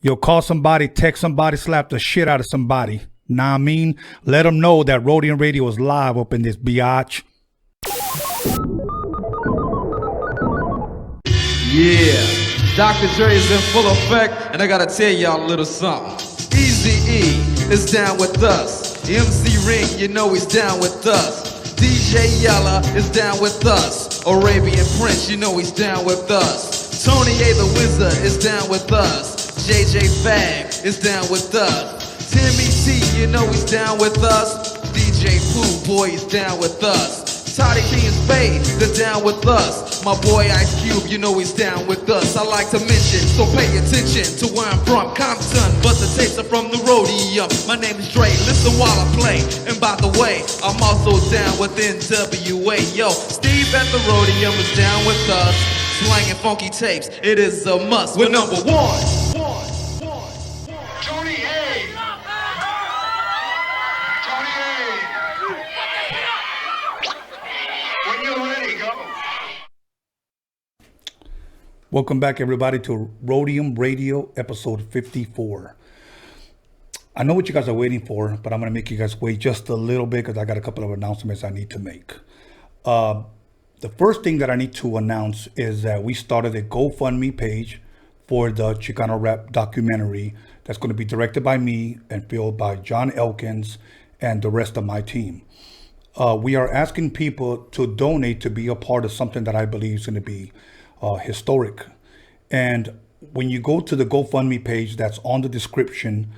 You'll call somebody, text somebody, slap the shit out of somebody. Nah, I mean, let them know that Roadium Radio is live up in this biatch. Yeah, Dr. Dre is in full effect, and I gotta tell y'all a little something. Eazy-E is down with us. MC Ring, you know he's down with us. DJ Yella is down with us. Arabian Prince, you know he's down with us. Tony A the Wizard is down with us. JJ Fag is down with us. Timmy T, you know he's down with us. DJ Pooh, boy, he's down with us. Toddy T and Spade, they're down with us. My boy Ice Cube, you know he's down with us. I like to mention, so pay attention to where I'm from, Compton, but the tapes are from the Roadium. My name is Dre, listen while I play. And by the way, I'm also down with NWA. Yo, Steve at the Roadium is down with us. Slanging funky tapes, it is a must. We're number one. Tony A. Tony A. When you're ready, go. Welcome back, everybody, to Roadium Radio, episode 54. I know what you guys are waiting for, but I'm going to make you guys wait just a little bit because I got a couple of announcements I need to make. The first thing that I need to announce is that we started a GoFundMe page for the Chicano rap documentary that's going to be directed by me and filmed by John Elkins and the rest of my team. We are asking people to donate to be a part of something that I believe is going to be historic. And when you go to the GoFundMe page that's on the description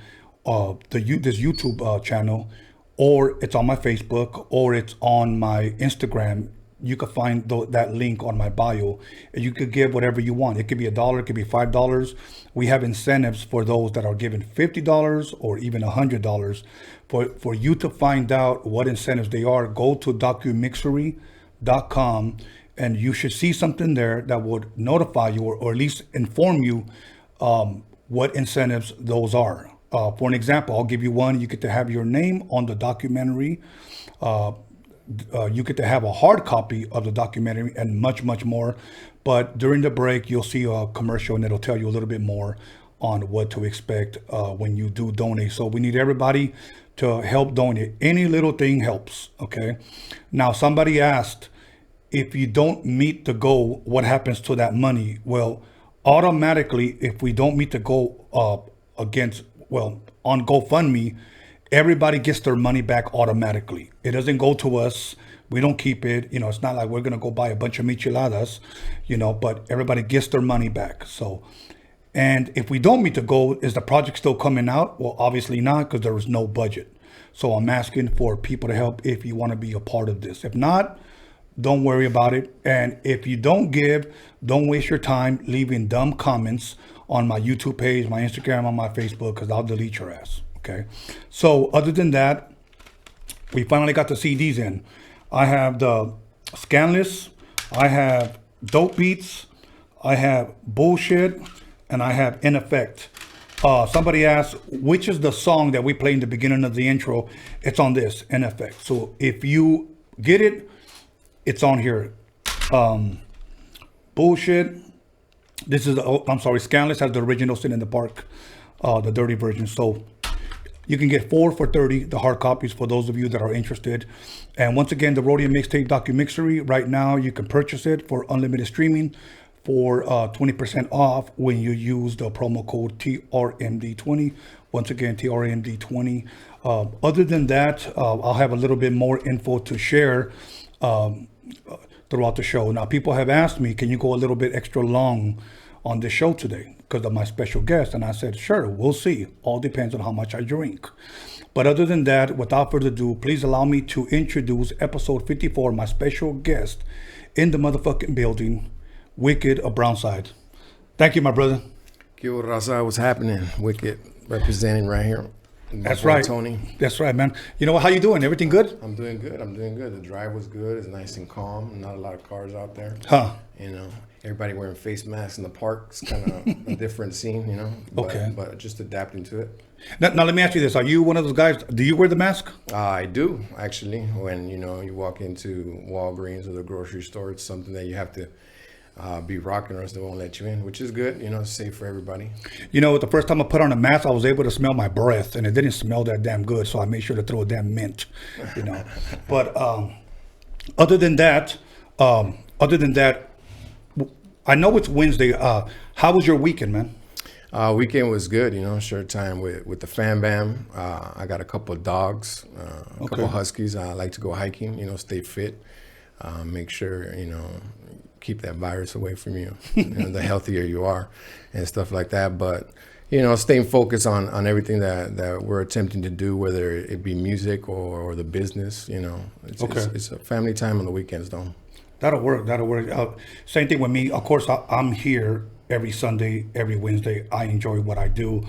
of this YouTube channel, or it's on my Facebook, or it's on my Instagram, you can find that link on my bio, and you could give whatever you want. It could be $1, it could be $5. We have incentives for those that are giving $50 or even $100. For you to find out what incentives they are, go to DOCUMIXERY.com, and you should see something there that would notify you or at least inform you what incentives those are. For an example, I'll give you one. You get to have your name on the documentary. You get to have a hard copy of the documentary and much, much more. But during the break, you'll see a commercial and it'll tell you a little bit more on what to expect when you do donate. So we need everybody to help donate. Any little thing helps, okay? Now, somebody asked, if you don't meet the goal, what happens to that money? Well, automatically, if we don't meet the goal on GoFundMe, everybody gets their money back automatically. It doesn't go to us. We don't keep it. It's not like we're going to go buy a bunch of micheladas, but everybody gets their money back. So, and if we don't meet the goal, is the project still coming out? Well, obviously not, because there was no budget. So I'm asking for people to help if you want to be a part of this. If not, don't worry about it. And if you don't give, don't waste your time leaving dumb comments on my YouTube page, my Instagram, on my Facebook, because I'll delete your ass. Okay. So other than that, we finally got the CDs in. I have the Scanless, I have Dope Beats, I have Bullshit, and I have In Effect. Somebody asked, which is the song that we play in the beginning of the intro? It's on this, In Effect. So if you get it, it's on here. Bullshit. This is, Scanless has the original Sit in the Park, the dirty version. So you can get 4 for $30, the hard copies, for those of you that are interested. And once again, the Roadium Mixtape Documixery, right now you can purchase it for unlimited streaming for 20% off when you use the promo code TRMD20. Once again, TRMD20. Other than that, I'll have a little bit more info to share throughout the show. Now, people have asked me, can you go a little bit extra long on this show today because of my special guest? And I said, sure, we'll see. All depends on how much I drink. But other than that, without further ado, please allow me to introduce episode 54, my special guest in the motherfucking building, Wicked of Brownside. Thank you, my brother. Yo, Raza, what's happening? Wicked representing right here. That's right, Tony. That's right, man. You know, how you doing? Everything good? I'm doing good. The drive was good. It's nice and calm. Not a lot of cars out there. Everybody wearing face masks in the park. It's kind of a different scene, But just adapting to it. Now, let me ask you this. Are you one of those guys, do you wear the mask? I do, actually. When, you walk into Walgreens or the grocery store, it's something that you have to be rocking, or else they won't let you in, which is good. You know, it's safe for everybody. You know, the first time I put on a mask, I was able to smell my breath, and it didn't smell that damn good. So I made sure to throw a damn mint. You know, but other than that, I know it's Wednesday. How was your weekend, man? Weekend was good, you know, short time with the fam bam. I got a couple of dogs, a couple of huskies. I like to go hiking, you know, stay fit, make sure, you know, keep that virus away from you, you know, the healthier you are and stuff like that. But, you know, staying focused on everything that we're attempting to do, whether it be music or the business, you know. It's a family time on the weekends, though. That'll work. Same thing with me. Of course, I'm here every Sunday, every Wednesday. I enjoy what I do,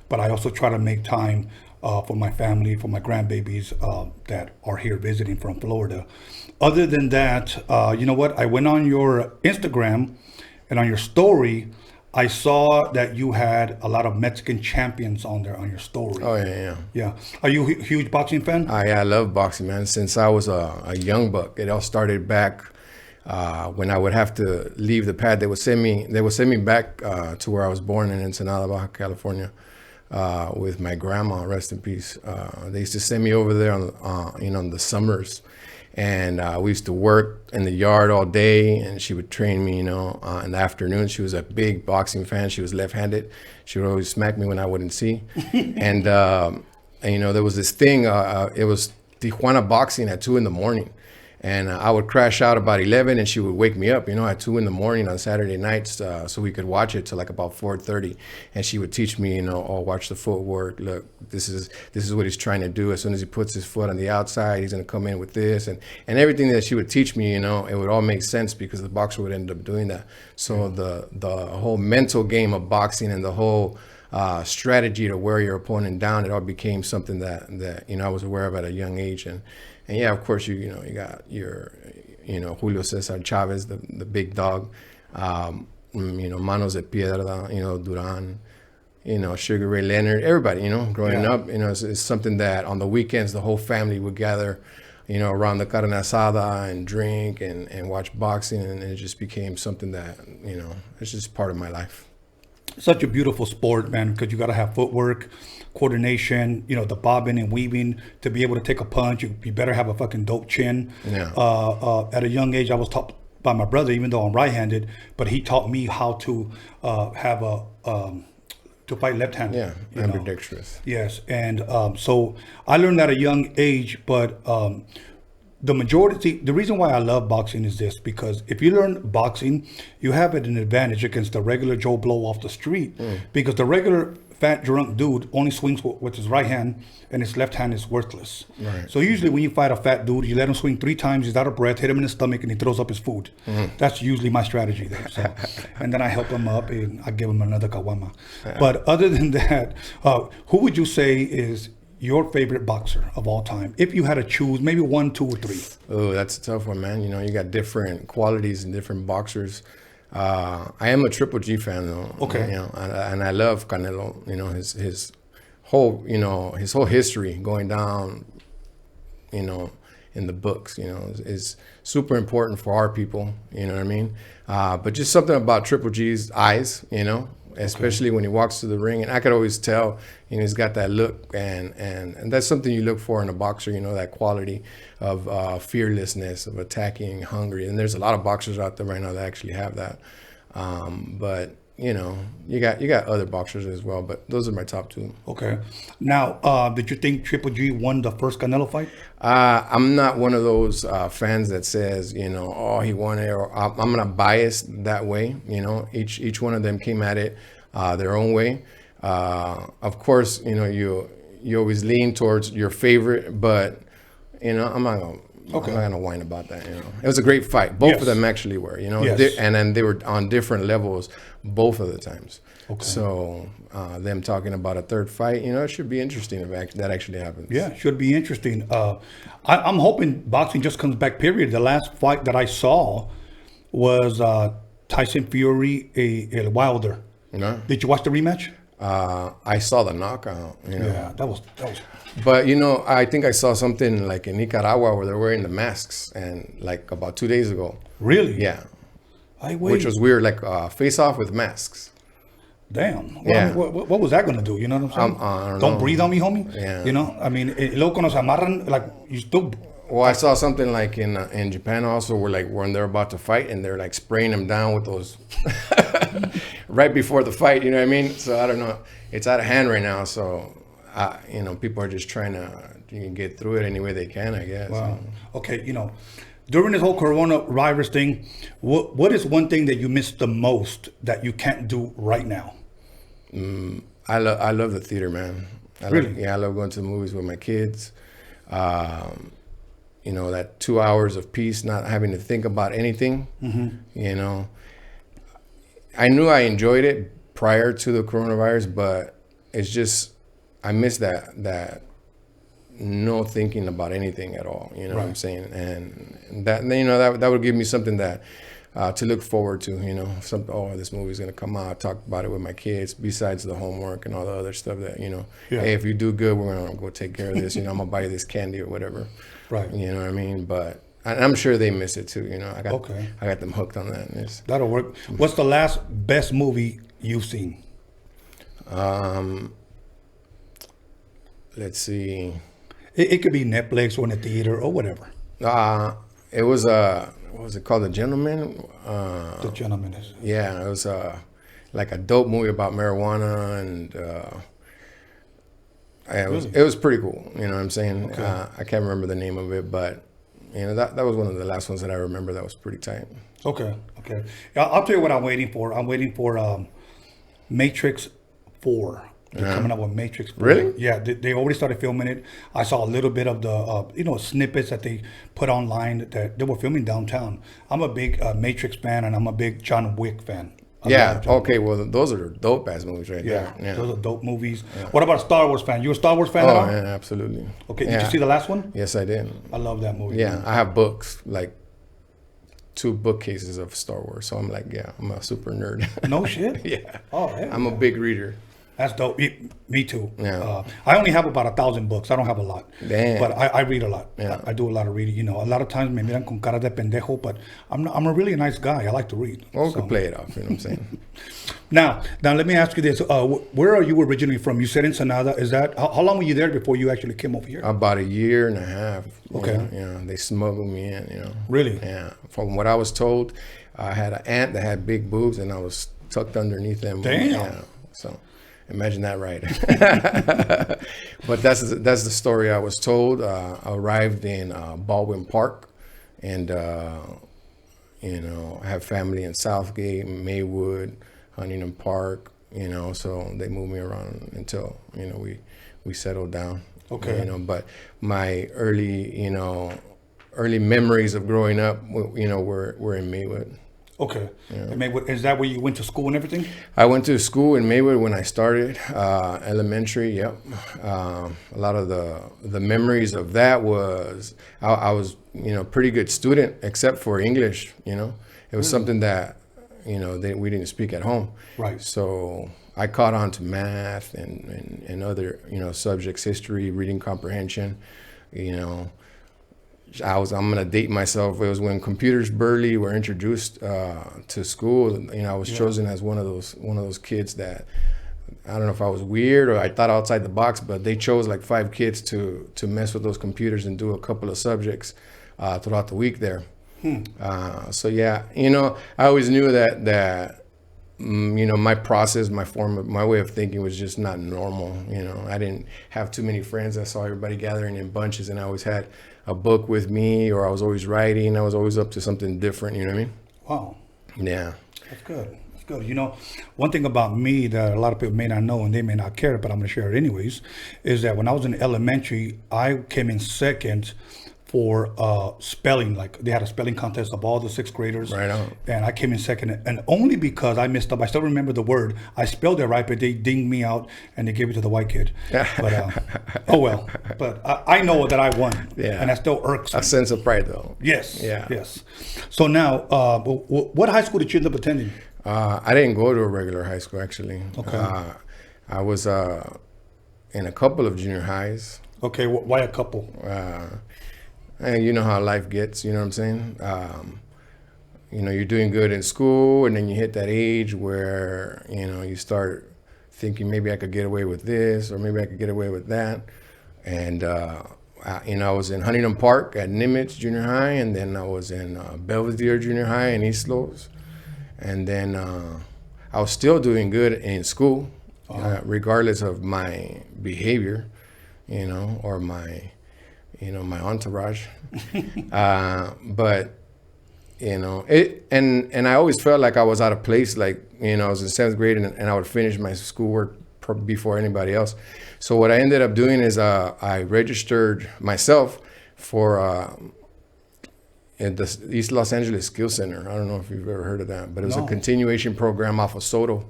but I also try to make time for my family, for my grandbabies that are here visiting from Florida. Other than that, you know what? I went on your Instagram, and on your story, I saw that you had a lot of Mexican champions on there on your story. Oh, yeah. Yeah. Are you a huge boxing fan? Yeah, I love boxing, man. Since I was a young buck, it all started back when I would have to leave the pad. They would send me back to where I was born in Ensenada, Baja California, with my grandma, rest in peace. They used to send me over there on in the summers, and we used to work in the yard all day, and she would train me, you know, in the afternoon. She was a big boxing fan. She was left-handed. She would always smack me when I wouldn't see. And you know, there was this thing, it was Tijuana boxing at 2 a.m. And I would crash out about 11, and she would wake me up, you know, at 2 a.m. on Saturday nights, so we could watch it till like about 4:30. And she would teach me, you know, watch the footwork. Look, this is what he's trying to do. As soon as he puts his foot on the outside, he's gonna come in with this, and everything that she would teach me, you know, it would all make sense because the boxer would end up doing that. So the whole mental game of boxing and the whole strategy to wear your opponent down, it all became something that you know, I was aware of at a young age. And yeah, of course, you got your, you know, Julio Cesar Chavez, the big dog, you know, Manos de Piedra, you know, Duran, you know, Sugar Ray Leonard, everybody, you know, growing up, you know, it's something that on the weekends, the whole family would gather, you know, around the carne asada and drink and watch boxing. And it just became something that, you know, it's just part of my life. Such a beautiful sport, man, because you got to have footwork, coordination, you know, the bobbing and weaving to be able to take a punch. You better have a fucking dope chin. Yeah. At a young age, I was taught by my brother, even though I'm right-handed, but he taught me how to have to fight left-handed. Yeah, ambidextrous. Yes, and so I learned at a young age, but the reason why I love boxing is this, because if you learn boxing, you have an advantage against the regular Joe Blow off the street, because the regular fat drunk dude only swings with his right hand, and his left hand is worthless. Right. So usually when you fight a fat dude, you let him swing 3 times, he's out of breath, hit him in the stomach, and he throws up his food. That's usually my strategy there. So, and then I help him up, and I give him another kawama. But other than that, who would you say is your favorite boxer of all time? If you had to choose, maybe 1, 2, or 3. Oh, that's a tough one, man. You know, you got different qualities and different boxers. I am a Triple G fan, though. Okay. You know, and I love Canelo. You know, his whole history going down, you know, in the books, you know, is super important for our people. You know what I mean? But just something about Triple G's eyes, you know, especially when he walks to the ring, and I could always tell, you know, he's got that look, and that's something you look for in a boxer, you know, that quality of fearlessness, of attacking, hungry. And there's a lot of boxers out there right now that actually have that. But you know, you got other boxers as well, but those are my top 2. Okay. Now, did you think Triple G won the first Canelo fight? I'm not one of those fans that says, you know, oh, he won it, or I'm not biased that way. You know, each one of them came at it their own way. Of course, you know, you always lean towards your favorite, but you know, I'm not gonna whine about that. You know, it was a great fight. Both of them actually were. You know, and then they were on different levels both of the times. Okay. So them talking about a third fight, you know, it should be interesting if that actually happens. Yeah, it should be interesting. I'm hoping boxing just comes back, period. The last fight that I saw was Tyson Fury, a Wilder. No. Did you watch the rematch? I saw the knockout. You know. Yeah, that was. But you know, I think I saw something like in Nicaragua where they're wearing the masks, and like about 2 days ago. Really? Yeah. which was weird, like Face Off with masks. Damn. Well, Yeah. I mean, what was that going to do? You know what I'm saying? I don't know. breathe on me, homie. Yeah. You know, I mean, luego nos amarran, like, you still... Well, I saw something like in Japan also, where like when they're about to fight and they're like spraying them down with those right before the fight. You know what I mean? So I don't know. It's out of hand right now. So you know, people are just trying to get through it any way they can, I guess. Wow. Okay, you know, during this whole coronavirus thing, what is one thing that you miss the most that you can't do right now? I love the theater, man. Really? I love going to the movies with my kids. You know, that 2 hours of peace, not having to think about anything. You know, I knew I enjoyed it prior to the coronavirus, but it's just, I miss that no thinking about anything at all. You know what I'm saying? And that, you know, that would give me something that to look forward to. You know, this movie's gonna come out. Talk about it with my kids. Besides the homework and all the other stuff that, you know, hey, if you do good, we're gonna go take care of this. You know, I'm gonna buy you this candy or whatever. Right. You know what I mean? But I'm sure they miss it too. You know, I got them hooked on that. That'll work. What's the last best movie you've seen? Let's see. It could be Netflix or in the theater or whatever. It was what was it called? The Gentleman. The Gentleman is. Yeah, it was like a dope movie about marijuana, and it was pretty cool. You know what I'm saying? Okay. I can't remember the name of it, but you know, that was one of the last ones that I remember that was pretty tight. Okay. I'll tell you what I'm waiting for. I'm waiting for Matrix 4. They're coming up with Matrix 4. Really? Yeah, they already started filming it. I saw a little bit of the snippets that they put online that they were filming downtown. I'm a big Matrix fan, and I'm a big John Wick fan. Okay. Well, those are dope ass movies right there. Yeah, those are dope movies. Yeah. What about a Star Wars fan? You a Star Wars fan at all? Yeah, absolutely. Okay, did you see the last one? Yes, I did. I love that movie. Yeah, man. I have books, like 2 bookcases of Star Wars. So I'm like, I'm a super nerd. No shit? Yeah. Oh, yeah. I'm a big reader. That's dope. Me too. Yeah. I only have about 1,000 books. I don't have a lot. Damn. But I read a lot. Yeah. I do a lot of reading. You know, a lot of times me miran con cara de pendejo, but I'm a really nice guy. I like to read. Well, we could play it off. You know what I'm saying? Now let me ask you this. Where are you originally from? You said Ensenada. Is that how long were you there before you actually came over here? About 1.5 years. Okay. You know, they smuggled me in. You know. Really? Yeah. From what I was told, I had an aunt that had big boobs, and I was tucked underneath them. Damn. Yeah. So. Imagine that, right? But that's the story I was told. I arrived in Baldwin Park, and you know, I have family in Southgate, Maywood, Huntington Park. You know, so they moved me around until, you know, we settled down. Okay. You know, but my early memories of growing up, you know, were in Maywood. Okay. Yeah. Maywood, is that where you went to school and everything? I went to school in Maywood when I started elementary. Yep. A lot of the memories of that was I was, you know, pretty good student except for English. You know, it was something that, you know, we didn't speak at home. Right. So I caught on to math and other, you know, subjects, history, reading comprehension. You know, I'm gonna date myself. It was when computers barely were introduced to school. You know, I was chosen as one of those kids that, I don't know if I was weird or I thought outside the box, but they chose like 5 kids to mess with those computers and do a couple of subjects throughout the week there. So yeah, you know, I always knew that you know, my process, my way of thinking was just not normal. You know, I didn't have too many friends. I saw everybody gathering in bunches, and I always had a book with me, or I was always writing. I was always up to something different. You know what I mean? Wow. Yeah. That's good. That's good. You know, one thing about me that a lot of people may not know and they may not care, but I'm going to share it anyways, is that when I was in elementary, I came in second for spelling. Like, they had a spelling contest of all the 6th graders. Right on. And I came in second, and only because I messed up. I still remember the word. I spelled it right, but they dinged me out and they gave it to the white kid. But oh well. But I know that I won. Yeah. And that still irks me. A sense of pride, though. Yes. Yeah. Yes. So now, what high school did you end up attending? I didn't go to a regular high school, actually. Okay. I was in a couple of junior highs. Okay. Why a couple? And you know how life gets, you know what I'm saying? you're doing good in school, and then you hit that age where, you start thinking maybe I could get away with this, or maybe I could get away with that. And, I was in Huntington Park at Nimitz Junior High, and then I was in Belvedere Junior High in East Los. And then I was still doing good in school, regardless of my behavior, or my, my entourage. But, and I always felt like I was out of place. Like, I was in 7th grade and I would finish my schoolwork before anybody else. So what I ended up doing is I registered myself for at the East Los Angeles Skill Center. I don't know if you've ever heard of that, but it was a continuation program off of Soto.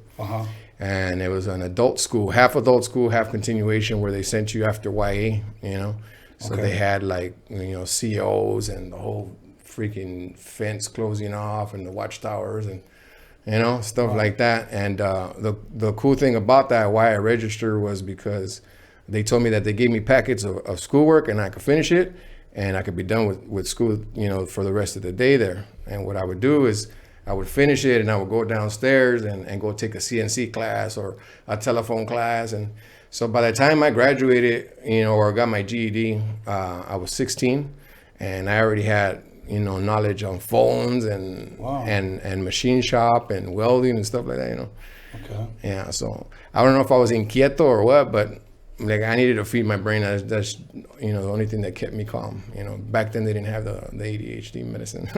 And it was an adult school, half continuation, where they sent you after YA, So they had like, COs and the whole freaking fence closing off and the watchtowers and, stuff like that. And the cool thing about that, why I registered, was because they told me that they gave me packets of schoolwork and I could finish it and I could be done with school, for the rest of the day there. And what I would do is I would finish it and I would go downstairs and go take a CNC class or a telephone class. And so by the time I graduated, or got my GED, I was 16 and I already had, knowledge on phones and machine shop and welding and stuff like that, Okay. Yeah, so I don't know if I was inquieto or what, but like I needed to feed my brain. That's the only thing that kept me calm. Back then they didn't have the ADHD medicine.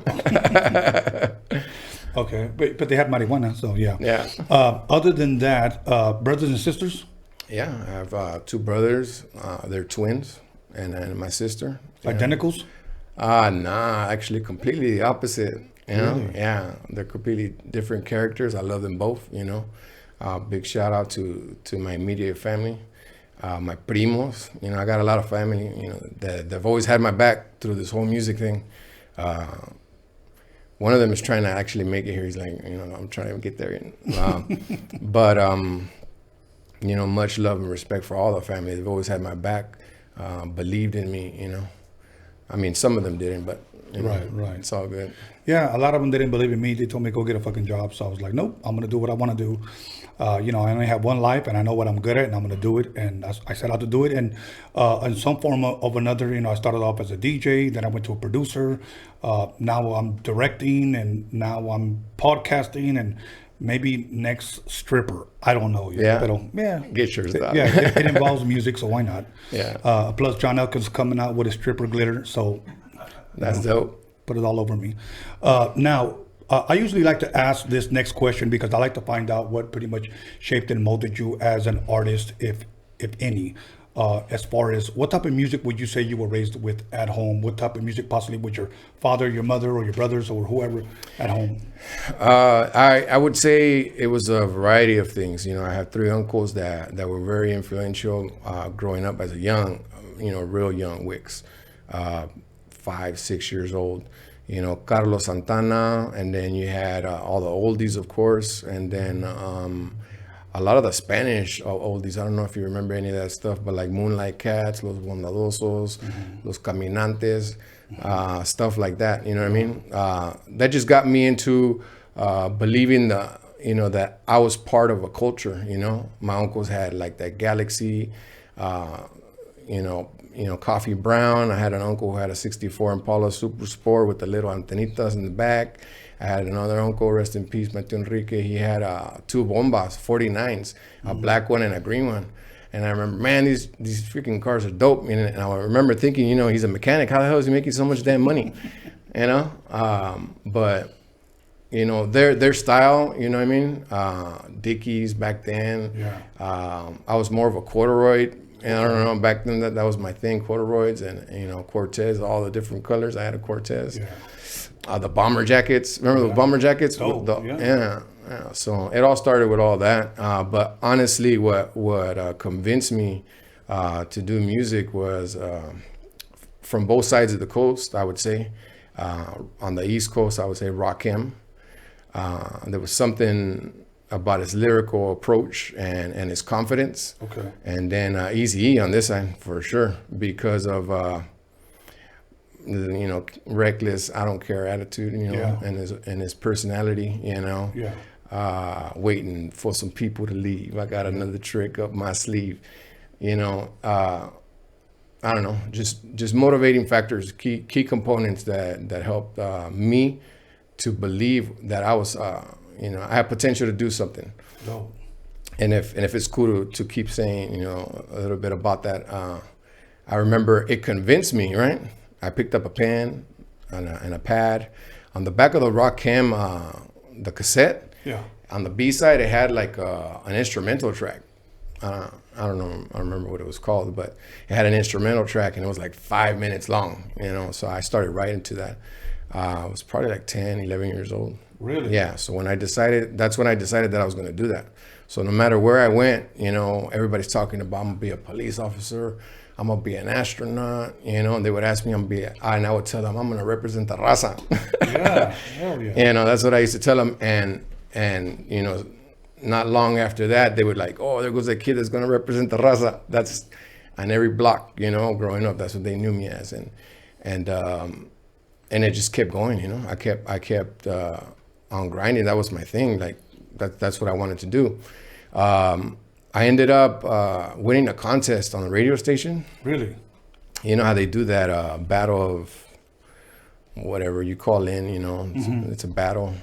Okay, but they had marijuana, so yeah. Yeah. Other than that, brothers and sisters? Yeah, I have 2 brothers. They're twins, and then my sister. Identicals? Nah, actually completely the opposite. Really? Yeah, they're completely different characters. I love them both. Big shout out to my immediate family, my primos. I got a lot of family. That they've always had my back through this whole music thing. One of them is trying to actually make it here. He's like, I'm trying to get there. But much love and respect for all the family. They've always had my back, believed in me. I mean, some of them didn't, but Right. it's all good. Yeah, a lot of them didn't believe in me. They told me go get a fucking job. So I was like, nope, I'm gonna do what I want to do. I only have one life, and I know what I'm good at, and I'm gonna do it. And I set out to do it. And in some form of another, I started off as a DJ, then I went to a producer. Now I'm directing, and now I'm podcasting, and maybe next stripper. I don't know yet. Yeah. Pero, yeah. Get yours out. Yeah, it involves music, so why not? Yeah. Plus, John Elkins coming out with his stripper glitter, so That's dope. put it all over me. Now, I usually like to ask this next question because I like to find out what pretty much shaped and molded you as an artist, if any. As far as what type of music would you say you were raised with at home? What type of music possibly with your father, your mother, or your brothers, or whoever at home? I would say it was a variety of things. I have 3 uncles that were very influential growing up as a young, real young Wicks, 5, 6 years old. Carlos Santana, and then you had all the oldies, of course, and then a lot of the Spanish oldies. I don't know if you remember any of that stuff, but like Moonlight Cats, Los Bondadosos, Los Caminantes, stuff like that. You know what I mean? That just got me into believing that I was part of a culture. My uncles had like that Galaxy, coffee brown. I had an uncle who had a 64 Impala Super Sport with the little antenitas in the back. I had another uncle, rest in peace, Mateo Enrique. He had 2 Bombas, 49s, a black one and a green one. And I remember, man, these freaking cars are dope. And I remember thinking, he's a mechanic. How the hell is he making so much damn money? But their style, what I mean? Dickies back then. Yeah. I was more of a corduroy. And I don't know, back then that was my thing, corduroys and Cortez, all the different colors. I had a Cortez. Yeah. The bomber jackets. Remember the bomber jackets? Yeah. So it all started with all that. But honestly, what convinced me to do music was from both sides of the coast, I would say. On the East Coast, I would say Rakim. There was something about his lyrical approach and his confidence. Okay. And then Eazy-E on this side, for sure, because of you know, reckless, I don't care attitude, you know, Yeah. and his personality, you know. Yeah. Waiting for some people to leave. I got another trick up my sleeve, you know. I don't know, just motivating factors, key components that helped me to believe that I was, you know, I have potential to do something. No. And if it's cool to keep saying, you know, a little bit about that, I remember it convinced me, right? I picked up a pen and a pad. On the back of the Rock Cam, the cassette, Yeah. on the B side, it had like an instrumental track. I don't know, I don't remember what it was called, but it had an instrumental track and it was like 5 minutes long, you know? So I started writing to that. I was probably like 10, 11 years old. Really? Yeah, so that's when I decided that I was gonna do that. So no matter where I went, you know, everybody's talking about I'm gonna be a police officer, I'm gonna be an astronaut, you know, and they would ask me, and I would tell them I'm gonna represent the raza. Yeah. Hell yeah. You know, that's what I used to tell them, and you know, not long after that, they would like, oh, there goes that kid that's gonna represent the raza. That's on every block, you know, growing up, that's what they knew me as, and it just kept going, you know. I kept on grinding. That was my thing. Like that's what I wanted to do. I ended up winning a contest on the radio station. Really? You know how they do that battle of whatever you call in, you know, it's a battle.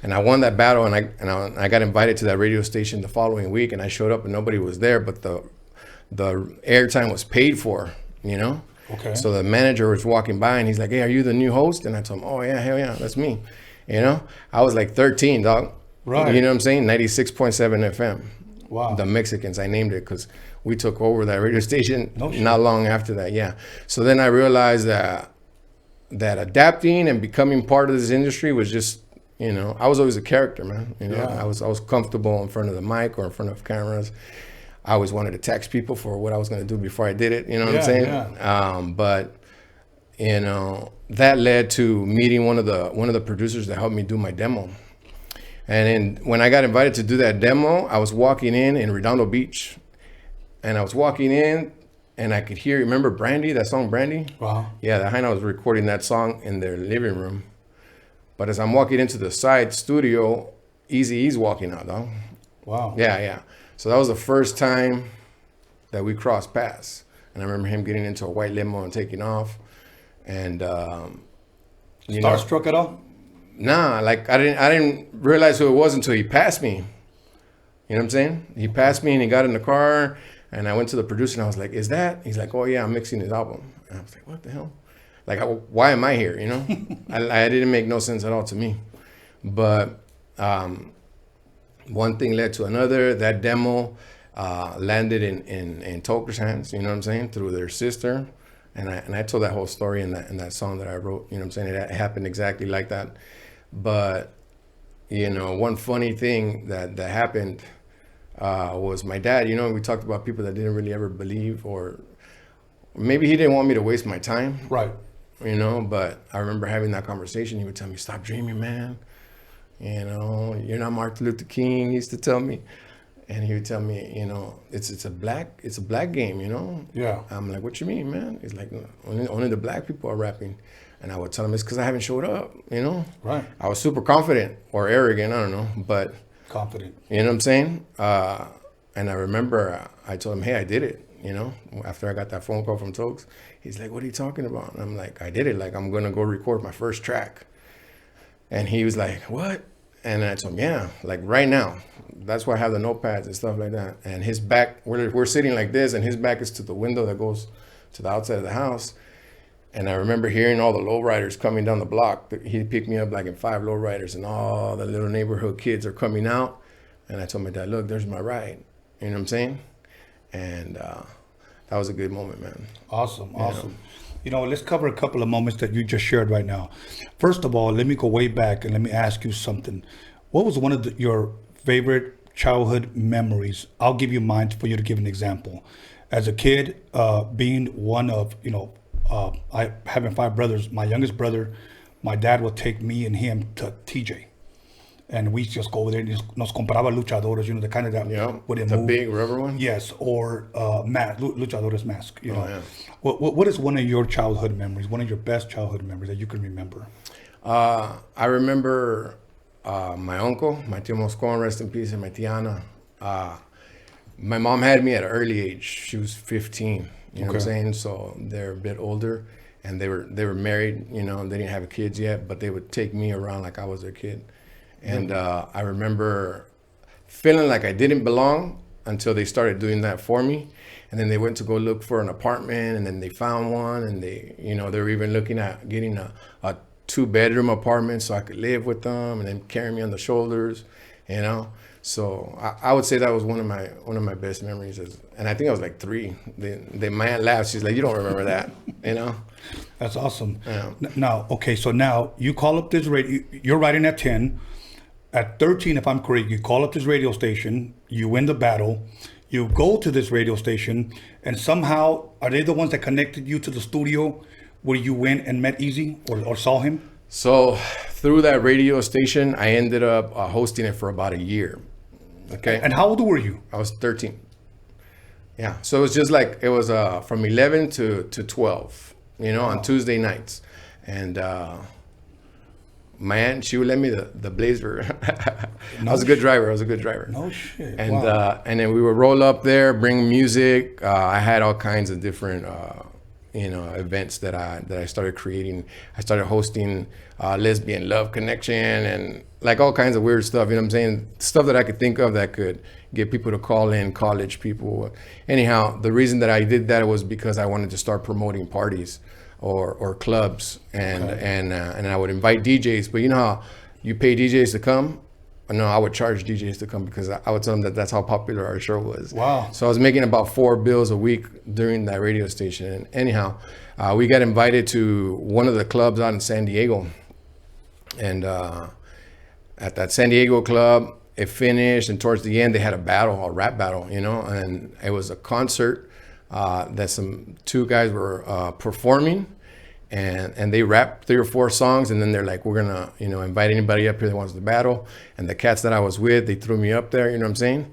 And I won that battle, and I got invited to that radio station the following week, and I showed up and nobody was there, but the airtime was paid for, you know. Okay. So the manager was walking by and he's like, hey, are you the new host? And I told him, oh yeah, hell yeah, that's me. You know, I was like 13, dog. Right. You know what I'm saying? 96.7 FM. Wow. The Mexicans, I named it because we took over that radio station No shit. not long after that. Yeah. So then I realized that adapting and becoming part of this industry was just, you know, I was always a character, man. You know, Yeah. I was comfortable in front of the mic or in front of cameras. I always wanted to text people for what I was going to do before I did it. You know what I'm saying? Yeah. But you know, that led to meeting one of the producers that helped me do my demo. And then when I got invited to do that demo, I was walking in Redondo Beach, and I was walking in, and I could hear. Remember Brandy? That song Brandy? Wow. Yeah, the Hyena was recording that song in their living room. But as I'm walking into the side studio, Eazy-E's walking out, though. Wow. Yeah. So that was the first time that we crossed paths. And I remember him getting into a white limo and taking off. And you know, Starstruck at all? nah, like I didn't realize who it was until he passed me. You know what I'm saying? He passed me and he got in the car, and I went to the producer and I was like, "Is that?" He's like, "Oh yeah, I'm mixing his album." And I was like, "What the hell? Like, why am I here?" You know, I didn't make no sense at all to me. But one thing led to another. That demo landed in Toker's hands. You know what I'm saying? Through their sister. And I told that whole story in that song that I wrote. You know what I'm saying? It happened exactly like that. But you know, one funny thing that happened was my dad. You know, we talked about people that didn't really ever believe, or maybe he didn't want me to waste my time. Right. You know, but I remember having that conversation. He would tell me, "Stop dreaming, man. You know, you're not Martin Luther King." He used to tell me. And he would tell me, you know, it's a black game, you know? Yeah. I'm like, what you mean, man? He's like, only the black people are rapping. And I would tell him it's because I haven't showed up, you know? Right. I was super confident or arrogant, I don't know, but Confident. you know what I'm saying? And I remember I told him, hey, I did it, you know? After I got that phone call from Tokes, he's like, what are you talking about? And I'm like, I did it. Like, I'm going to go record my first track. And he was like, what? And I told him, yeah, like right now. That's why I have the notepads and stuff like that. And his back, we're sitting like this, and his back is to the window that goes to the outside of the house. And I remember hearing all the lowriders coming down the block. He picked me up like in 5 lowriders, and all the little neighborhood kids are coming out. And I told my dad, look, there's my ride. You know what I'm saying? And that was a good moment, man. Awesome. You know, let's cover a couple of moments that you just shared right now. First of all, let me go way back and let me ask you something. What was one of your favorite childhood memories? I'll give you mine for you to give an example. As a kid, being one of, you know, I having 5 brothers, my youngest brother, my dad would take me and him to TJ. and we just go over there and just nos compraba luchadores, you know, the kind of that Yeah, wouldn't the move. big rubber one. Yes, or luchadores mask. You know, yeah. what is one of your childhood memories? One of your best childhood memories that you can remember? I remember my uncle, my tío Moscon, rest in peace, and my tiana. My mom had me at an early age. She was 15. You know what I'm Okay. saying? So they're a bit older, and they were married. You know, they didn't have kids yet, but they would take me around like I was their kid. And I remember feeling like I didn't belong until they started doing that for me. And then they went to go look for an apartment, and then they found one, and they were even looking at getting a 2-bedroom apartment so I could live with them, and then carry me on the shoulders, you know. So I would say that was one of my best memories. And I think I was like 3. My aunt laughed. She's like, "You don't remember that," you know. That's awesome. Yeah. Now, okay, so now you call up this radio. You're writing at 10. At 13, if I'm correct, you call up this radio station. You win the battle. You go to this radio station, and somehow, are they the ones that connected you to the studio where you went and met Eazy or saw him? So through that radio station, I ended up hosting it for about a year. Okay. And how old were you? I was 13. Yeah. So it was just like, it was from 11 to 12, you know, on Tuesday nights. And my aunt, she would let me the Blazer. I was a good driver. No shit. And Wow. and then we would roll up there, bring music. I had all kinds of different events that I started creating. I started hosting lesbian love connection and like all kinds of weird stuff. You know what I'm saying? Stuff that I could think of that could get people to call in, college people. Anyhow, the reason that I did that was because I wanted to start promoting parties or clubs, and I would invite DJs. But you know how you pay DJs to come? No, I would charge DJs to come because I would tell them that that's how popular our show was. Wow. So I was making about $4 a week during that radio station. And anyhow, we got invited to one of the clubs out in San Diego. And at that San Diego club, it finished. And towards the end, they had a rap battle, you know. And it was a concert that some 2 guys were performing. And they rapped 3 or 4 songs, and then they're like, we're gonna, invite anybody up here that wants to battle. And the cats that I was with, they threw me up there, you know what I'm saying?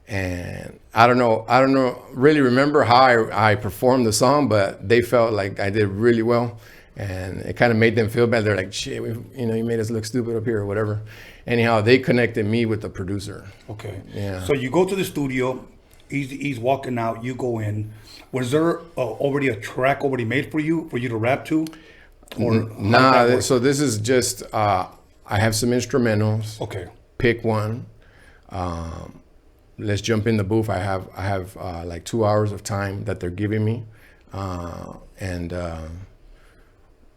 And I don't know, really remember how I performed the song, but they felt like I did really well, and it kind of made them feel bad. They're like, shit, you made us look stupid up here or whatever. Anyhow, they connected me with the producer. Okay. Yeah. So you go to the studio. He's walking out. You go in. Was there already a track made for you to rap to? Or how did that Nah. work? So this is just I have some instrumentals. Okay. Pick one. Let's jump in the booth. I have like 2 hours of time that they're giving me, and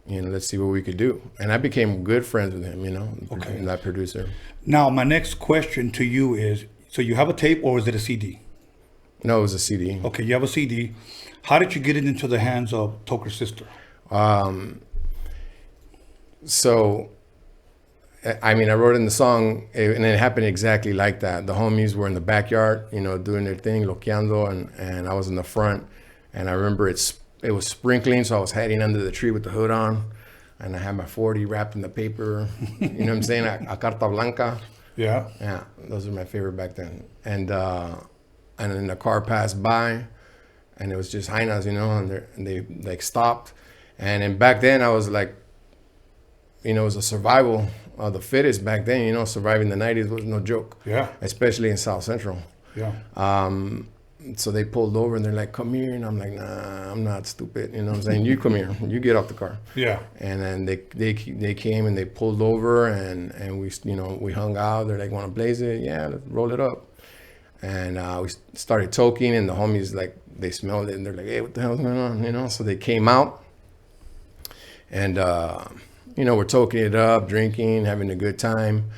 let's see what we could do. And I became good friends with him. Okay. That producer. Now my next question to you is: so you have a tape or is it a CD? No, it was a CD. Okay, you have a CD. How did you get it into the hands of Toker's sister? So, I mean, I wrote in the song, and it happened exactly like that. The homies were in the backyard, doing their thing, loqueando, and I was in the front. And I remember it was sprinkling, so I was hiding under the tree with the hood on, and I had my 40 wrapped in the paper. You know what I'm saying? A carta blanca. Yeah. Yeah, those were my favorite back then. And then the car passed by, and it was just hyenas, and they like stopped. And then back then I was like, it was a survival of the fittest back then. Surviving the 90s was no joke. Yeah. Especially in South Central. Yeah. So they pulled over and they're like, come here. And I'm like, nah, I'm not stupid. You know what I'm saying? You come here. You get off the car. Yeah. And then they came and they pulled over and we hung out. They're like, want to blaze it? Yeah, let's roll it up. And we started talking, and the homies, like, they smelled it, and they're like, hey, what the hell's going on? So they came out, and we're talking it up, drinking, having a good time,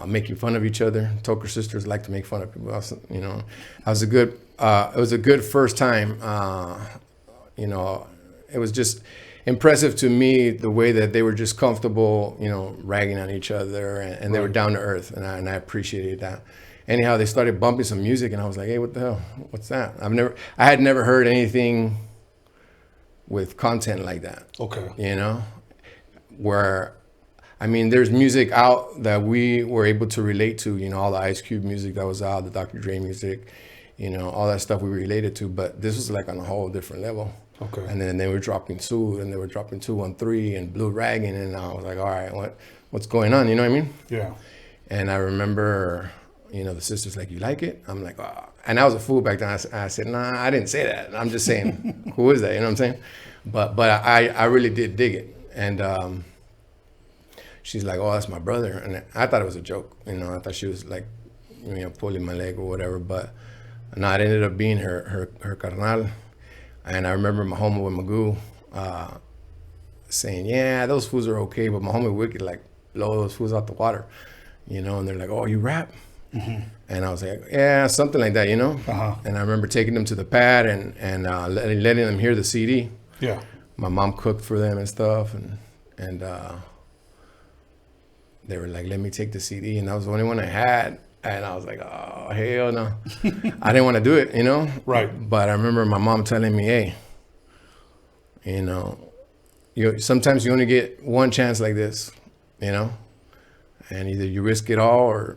making fun of each other. Toker sisters like to make fun of people else, It was a good first time. It was just impressive to me the way that they were just comfortable, ragging on each other, and they were down to earth, and I appreciated that. Anyhow, they started bumping some music, and I was like, hey, what the hell? What's that? I had never heard anything with content like that. Okay. Where I mean, there's music out that we were able to relate to, you know, all the Ice Cube music that was out, the Dr. Dre music, you know, all that stuff we related to, but this was like on a whole different level. Okay. And then they were dropping 2, and they were dropping 213 and Blue Dragon, and I was like, all right, what's going on? You know what I mean? Yeah. And I remember, you know, the sister's like, you like it? I'm like, oh. And I was a fool back then. I said, nah, I didn't say that. I'm just saying, who is that? You know what I'm saying? But I really did dig it. And she's like, oh, that's my brother. And I thought it was a joke. You know, I thought she was like, you know, pulling my leg or whatever. But no, it ended up being her carnal. And I remember my homie with Magoo saying, yeah, those fools are okay. But my homie Wicked, like, blow those fools out the water. You know, and they're like, oh, you rap? Mm-hmm. And I was like, yeah, something like that, you know? Uh-huh. And I remember taking them to the pad and letting them hear the CD. Yeah. My mom cooked for them and stuff. And they were like, let me take the CD. And that was the only one I had. And I was like, oh, hell no. I didn't want to do it, you know? Right. But I remember my mom telling me, hey, you know, sometimes you only get one chance like this, you know? And either you risk it all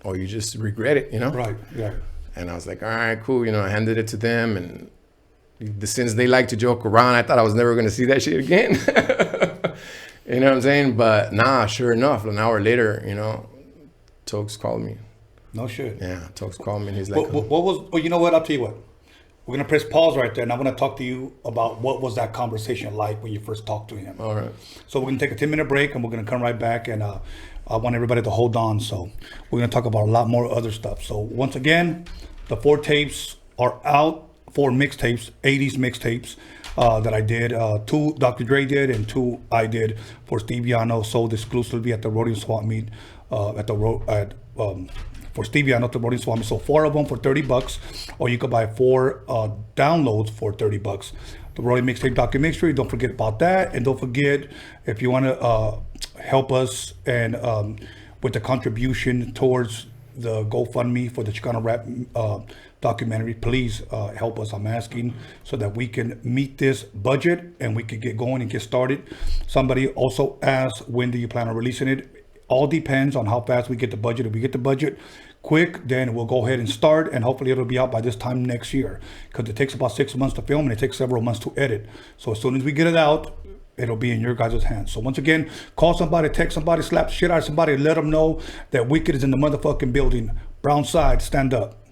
or you just regret it, you know? Right, yeah. And I was like, all right, cool. You know, I handed it to them. And since they like to joke around, I thought I was never going to see that shit again. You know what I'm saying? But nah, sure enough, an hour later, you know, Tokes called me. No shit. Yeah, Tokes called me and he's like, what was, well, you know what? I'll tell you what. We're going to press pause right there. And I want to talk to you about what was that conversation like when you first talked to him. all right. So we're going to take a 10-minute break and we're going to come right back. And I want everybody to hold on. So we're going to talk about a lot more other stuff. So once again, the 4 tapes are out, 4 mixtapes, 80s mixtapes that I did. 2 Dr. Dre did and 2 I did for Steve YANO, sold exclusively at the Roadium Swap Meet for Steve YANO at the Roadium Swap Meet. So 4 of them for $30, or you could buy 4 downloads for $30. The Roadium Mixtape Documentary, don't forget about that. And don't forget, if you want to help us and with the contribution towards the GoFundMe for the Chicano rap documentary, please help us. I'm asking so that we can meet this budget and we can get going and get started. Somebody also asked, when do you plan on releasing it? All depends on how fast we get the budget. If we get the budget quick, then we'll go ahead and start, and hopefully it'll be out by this time next year, because it takes about 6 months to film and it takes several months to edit. So as soon as we get it out, it'll be in your guys' hands. So once again, call somebody, text somebody, slap the shit out of somebody, let them know that Wicked is in the motherfucking building. Brownside, stand up.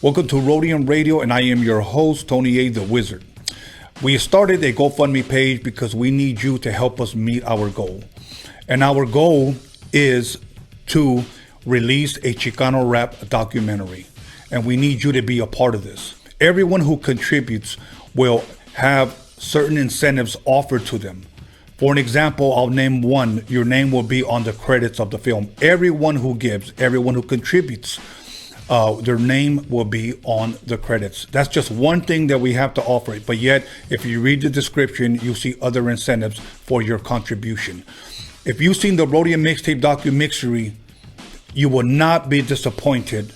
Welcome to Roadium Radio, and I am your host, Tony A. the Wizard. We started a GoFundMe page because we need you to help us meet our goal. And our goal is to release a Chicano rap documentary. And we need you to be a part of this. Everyone who contributes will have certain incentives offered to them. For an example, I'll name one. Your name will be on the credits of the film. Everyone who gives, everyone who contributes, their name will be on the credits. That's just one thing that we have to offer. But yet, if you read the description, you'll see other incentives for your contribution. If you've seen the Roadium Mixtape DOCUMIXERY, you will not be disappointed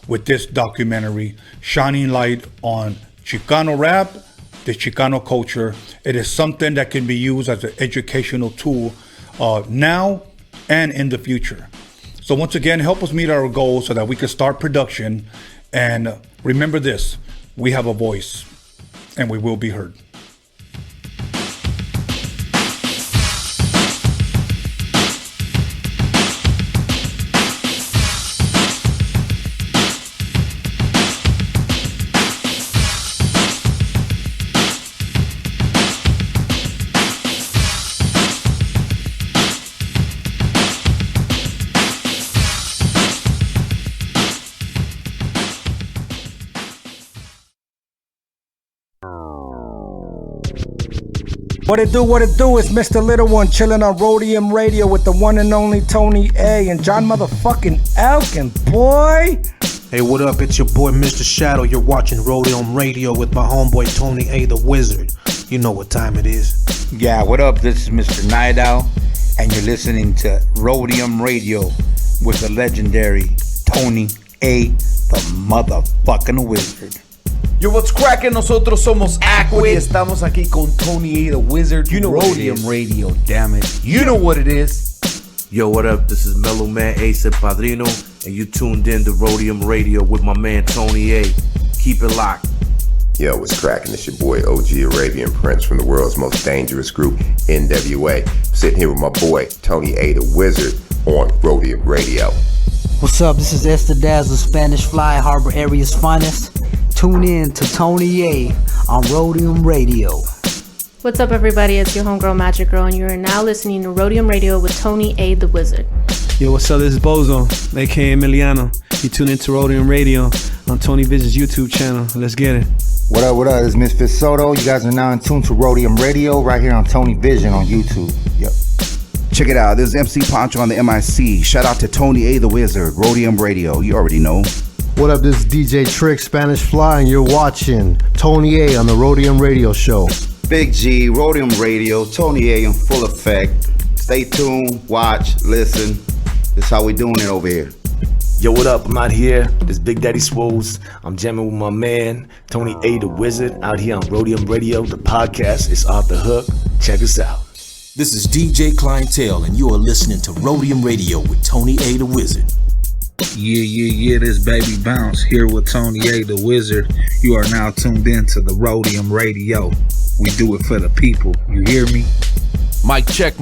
with this documentary, shining light on Chicano rap, the Chicano culture. It is something that can be used as an educational tool now and in the future. So once again, help us meet our goals so that we can start production. And remember this, we have a voice and we will be heard. What it do, it's Mr. Little One chilling on Roadium Radio with the one and only Tony A and John motherfucking Elkins, boy. Hey, what up? It's your boy Mr. Shadow. You're watching Roadium Radio with my homeboy Tony A the Wizard. You know what time it is. Yeah, what up? This is Mr. Night Owl, and you're listening to Roadium Radio with the legendary Tony A the motherfucking Wizard. Yo, what's cracking? Nosotros somos Aquid. Estamos aquí con Tony A, the Wizard. You know Roadium Radio, damn it. You know what it is. Yo, what up? This is Mellow Man Ace and Padrino, and you tuned in to Roadium Radio with my man Tony A. Keep it locked. Yo, what's cracking? It's your boy OG Arabian Prince from the world's most dangerous group, NWA. Sitting here with my boy Tony A, the Wizard, on Roadium Radio. What's up? This is Esther Dazzle, Spanish Fly, Harbor Area's finest. Tune in to Tony A on Roadium Radio. What's up, everybody? It's your homegirl Magic Girl, and you are now listening to Roadium Radio with Tony A, the Wizard. Yo, what's up? This is Bozo, aka Emiliano. You tune into Roadium Radio on Tony Vision's YouTube channel. Let's get it. What up, what up? It's Misfit Soto. You guys are now in tune to Roadium Radio right here on Tony Vision on YouTube. Yep. Check it out. This is MC Poncho on the MIC. Shout out to Tony A, the Wizard, Roadium Radio. You already know. What up? This is DJ Trick, Spanish Fly, and you're watching Tony A on the Roadium Radio Show. Big G, Roadium Radio, Tony A in full effect. Stay tuned, watch, listen. This is how we doing it over here. Yo, what up? I'm out here. This is Big Daddy Swoles. I'm jamming with my man, Tony A, the Wizard, out here on Roadium Radio. The podcast is off the hook. Check us out. This is DJ Clientele, and you are listening to Roadium Radio with Tony A, the Wizard. Yeah, this Baby Bounce here with Tony A, the Wizard. You are now tuned in to the Roadium Radio. We do it for the people. You hear me? Mic check.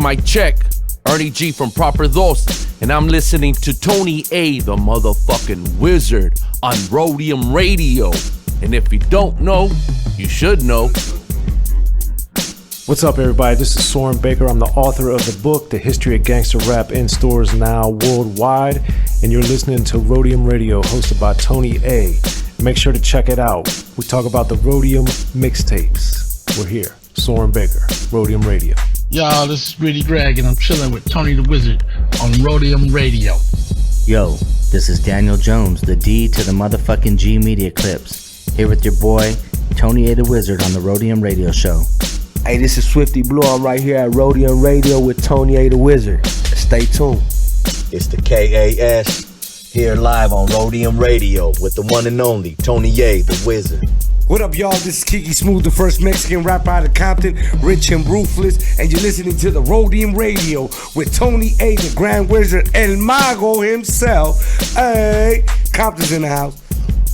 Ernie G from Proper Dos, and I'm listening to Tony A, the motherfucking Wizard, on Roadium Radio. And if you don't know, you should know. What's up, everybody? This is Soren Baker. I'm the author of the book, The History of Gangster Rap, in stores now worldwide. And you're listening to Roadium Radio, hosted by Tony A. Make sure to check it out. We talk about the Roadium mixtapes. We're here. Soren Baker, Roadium Radio. Y'all, this is Really Greg, and I'm chilling with Tony the Wizard on Roadium Radio. Yo, this is Daniel Jones, the D to the motherfucking G Media Clips. Here with your boy, Tony A the Wizard on the Roadium Radio Show. Hey, this is Swifty Blue. I'm right here at Roadium Radio with Tony A the Wizard. Stay tuned. It's the KAS here live on Roadium Radio with the one and only Tony A the Wizard. What up, y'all? This is Kiki Smooth, the first Mexican rapper out of Compton, rich and ruthless, and you're listening to the Roadium Radio with Tony A, the Grand Wizard, El Mago himself. Hey, Compton's in the house.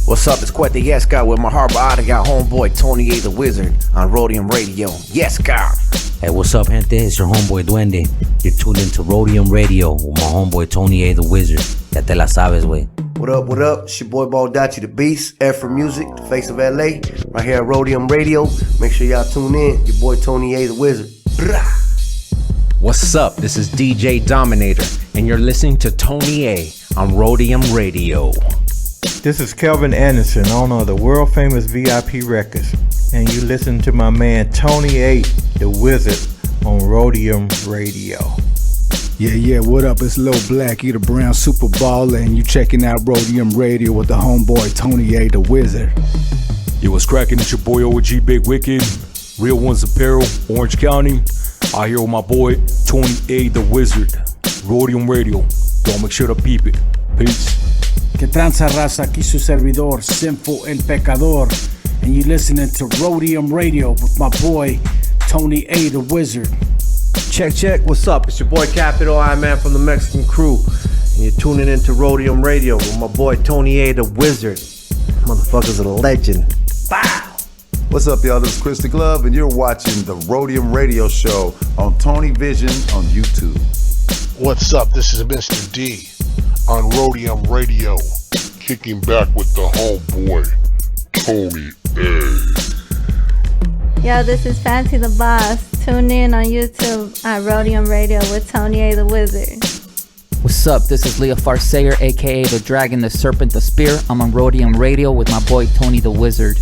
What's up? It's Quete Yes God with my Harbor Got homeboy Tony A the Wizard on Roadium Radio. Yes God. Hey, what's up, gente? It's your homeboy Duende. You're tuned into Roadium Radio with my homeboy Tony A the Wizard. Ya te la sabes, wey. What up, what up? It's your boy Baldachi the Beast, F for Music, the face of LA, right here at Roadium Radio. Make sure y'all tune in. Your boy Tony A the Wizard. Blah. What's up? This is DJ Dominator, and you're listening to Tony A on Roadium Radio. This is Kelvin Anderson, owner of the world famous VIP Records, and you listen to my man Tony A, the Wizard, on Roadium Radio. Yeah, what up? It's Lil Black, you the Brown Super Baller, and you checking out Roadium Radio with the homeboy Tony A, the Wizard. Yo, what's cracking? It's your boy OG Big Wicked, Real Ones Apparel, Orange County. Out here with my boy Tony A, the Wizard, Roadium Radio. Don't make sure to peep it. Peace. Que tranza raza, aquí su servidor, Sinful El Pecador, and you listening to Roadium Radio with my boy Tony A the Wizard. Check, what's up? It's your boy Capital I Man from the Mexican Crew, and you're tuning into Roadium Radio with my boy Tony A the Wizard. Motherfucker's a legend. Bow! What's up, y'all? This is Chris the Glove, and you're watching the Roadium Radio Show on Tony Vision on YouTube. What's up? This is Mr. D on Roadium Radio, kicking back with the homeboy Tony A. Yo, this is Fancy the Boss. Tune in on YouTube at Roadium Radio with Tony A the Wizard. What's up? This is Leo Farsayer, aka the Dragon, the Serpent, the Spear. I'm on Roadium Radio with my boy Tony the Wizard.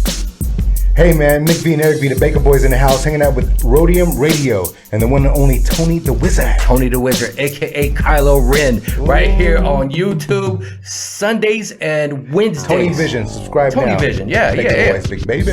Hey man, Nick V and Eric V, the Baker Boys in the house, hanging out with Roadium Radio and the one and only Tony the Wizard. Tony the Wizard, aka Kylo Ren, right here on YouTube, Sundays and Wednesdays. Tony Vision, subscribe now. Tony Vision, yeah. Boys, big baby.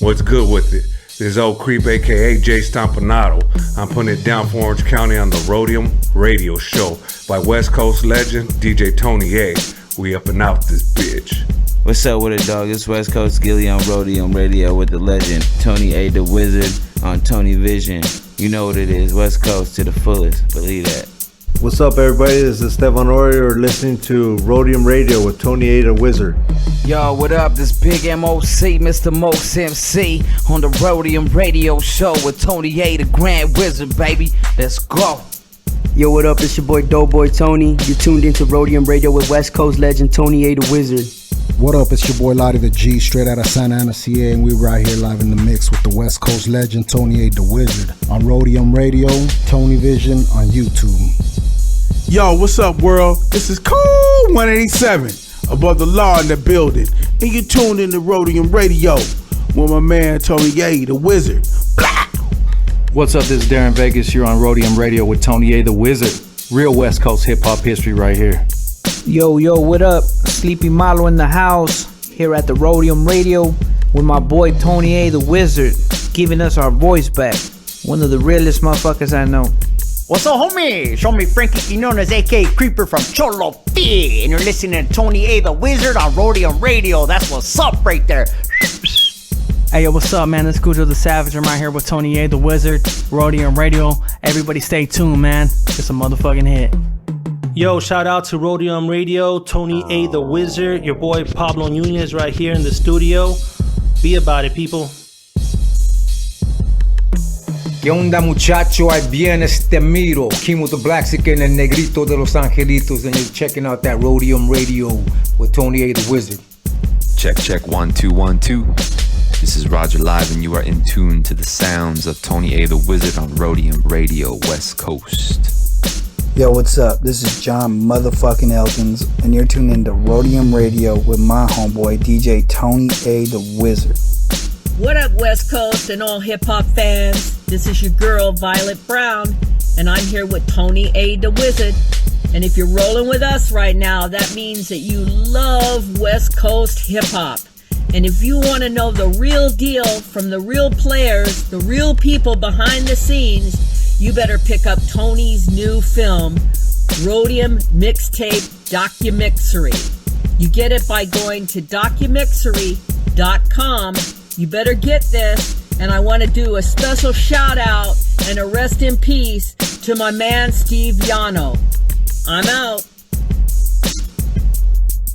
What's good with it? This is Old Creep, aka Jay Stompanato. I'm putting it down for Orange County on the Roadium Radio Show by West Coast legend DJ Tony A We up and out this bitch. What's up with it, dog? It's West Coast Gilly on Roadium Radio with the legend Tony A. the Wizard on Tony Vision. You know what it is, West Coast to the fullest. Believe that. What's up, everybody? This is Stefan Orior listening to Roadium Radio with Tony A. the Wizard. Yo, what up? This big MOC, Mr. Mos MC on the Roadium Radio Show with Tony A. the Grand Wizard, baby. Let's go. Yo, what up? It's your boy Doughboy Tony. You're tuned into Roadium Radio with West Coast legend Tony A. the Wizard. What up? It's your boy Lottie the G, straight out of Santa Ana, CA, and we're right here live in the mix with the West Coast legend Tony A. the Wizard on Roadium Radio, Tony Vision on YouTube. Yo, what's up, world? This is Cool 187, above the law in the building, and you tuned in to Roadium Radio with my man Tony A. the Wizard. Blah! What's up? This is Darren Vegas. You're on Roadium Radio with Tony A. the Wizard. Real West Coast hip hop history right here. Yo, what up? Sleepy Malo in the house, here at the Roadium Radio with my boy Tony A. the Wizard, giving us our voice back. One of the realest motherfuckers I know. What's up, homie? Show me Frankie Quinones, a.k.a. Creeper from Cholo T, and you're listening to Tony A. the Wizard on Roadium Radio. That's what's up right there. Hey, yo, what's up, man? It's Cujo the Savage. I'm right here with Tony A. the Wizard, Roadium Radio. Everybody stay tuned, man. It's a motherfucking hit. Yo, shout out to Roadium Radio, Tony A. the Wizard, your boy Pablo Nunez right here in the studio. Be about it, people. ¿Qué onda, muchacho? Ahí viene este miro. King with the Black Sick and el Negrito de Los Angelitos, and you're checking out that Roadium Radio with Tony A. the Wizard. Check 1 2 1 2. This is Roger Live, and you are in tune to the sounds of Tony A. the Wizard on Roadium Radio West Coast. Yo, what's up? This is John motherfucking Elkins, and you're tuned into Roadium Radio with my homeboy DJ Tony A. the Wizard. What up, West Coast and all hip-hop fans? This is your girl, Violet Brown, and I'm here with Tony A. the Wizard. And if you're rolling with us right now, that means that you love West Coast hip-hop. And if you want to know the real deal from the real players, the real people behind the scenes, you better pick up Tony's new film, Roadium MIXTAPE DOCUMIXERY. You get it by going to DOCUMIXERY.com. You better get this, and I want to do a special shout out and a rest in peace to my man Steve YANO. I'm out.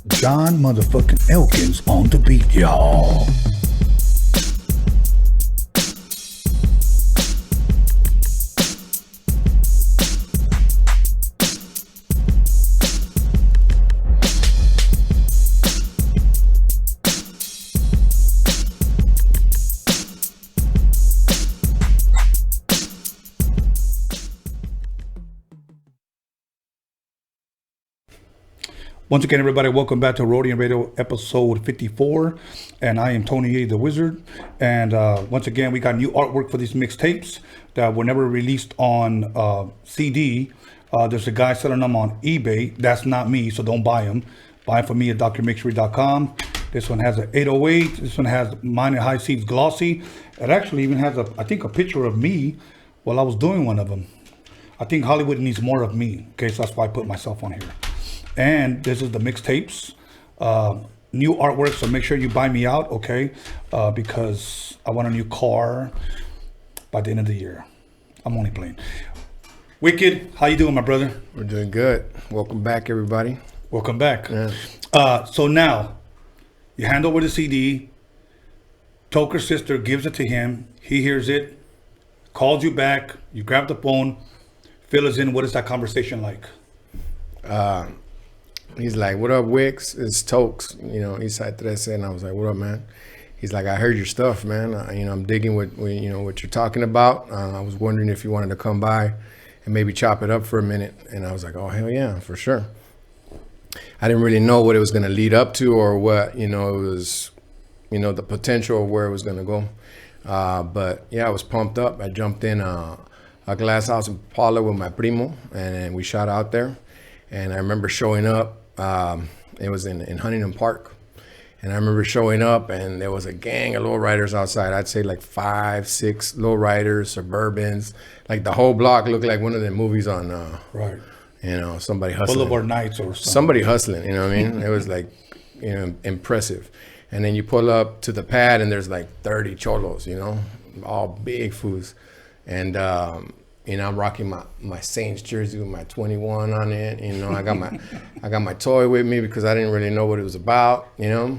John motherfucking Elkins on the beat, y'all. Once again, everybody, welcome back to Roadium Radio episode 54, and I am Tony A. the Wizard. And once again, we got new artwork for these mixtapes that were never released on CD. There's a guy selling them on eBay. That's not me, so don't buy them. Buy them for me at DOCUMIXERY.com. This one has an 808. This one has mine and High Seas glossy. It actually even has, I think, a picture of me while I was doing one of them. I think Hollywood needs more of me. Okay, so that's why I put myself on here. And this is the mixtapes, new artwork, so make sure you buy me out, okay? Because I want a new car by the end of the year. I'm only playing. Wicked, how you doing, my brother? We're doing good. Welcome back, everybody. Welcome back. Yeah. So now, you hand over the CD, Toker's sister gives it to him, he hears it, calls you back, you grab the phone, fill us in, what is that conversation like? He's like, what up, Wicks? It's Tokes, Eastside 13. And I was like, what up, man? He's like, I heard your stuff, man. I'm digging what you're talking about. I was wondering if you wanted to come by and maybe chop it up for a minute. And I was like, oh, hell yeah, for sure. I didn't really know what it was going to lead up to or what, it was, the potential of where it was going to go. But yeah, I was pumped up. I jumped in a glass house in Paula with my primo, and we shot out there. And I remember showing up. It was in Huntington Park, and I remember showing up, and there was a gang of lowriders outside. I'd say like 5, 6 lowriders, Suburbans. Like the whole block looked like one of the movies on. Right. You know, somebody hustling. Boulevard Nights or something. Somebody hustling, you know what I mean? It was like, you know, impressive. And then you pull up to the pad and there's like 30 cholos, you know, all big fools. And, you know, I'm rocking my Saints jersey with my 21 on it. You know, I got my toy with me because I didn't really know what it was about, you know.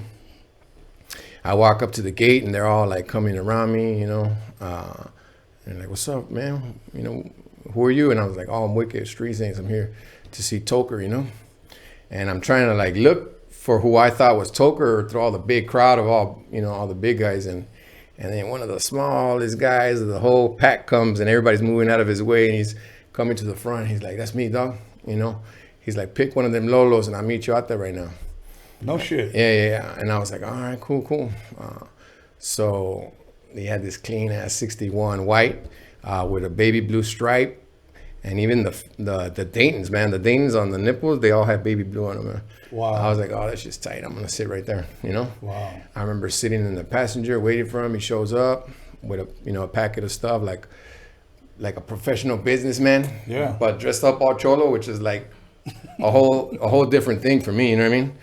I walk up to the gate and they're all like coming around me, you know. And like, what's up, man? You know, who are you? And I was like, oh, I'm Wicked Street Saints. I'm here to see Toker, you know. And I'm trying to like look for who I thought was Toker through all the big crowd of all, you know, all the big guys. And then one of the smallest guys of the whole pack comes and everybody's moving out of his way and he's coming to the front. He's like, that's me, dog. You know, he's like, pick one of them Lolos and I'll meet you out there right now. No shit. Yeah. And I was like, all right, cool. So they had this clean ass 61 white with a baby blue stripe. And even the Daytons, man, the Daytons on the nipples, they all had baby blue on them, man. Wow. I was like, oh, that's just tight. I'm going to sit right there, you know? Wow. I remember sitting in the passenger waiting for him. He shows up with a packet of stuff like a professional businessman. Yeah. But dressed up all cholo, which is like a whole different thing for me, you know what I mean?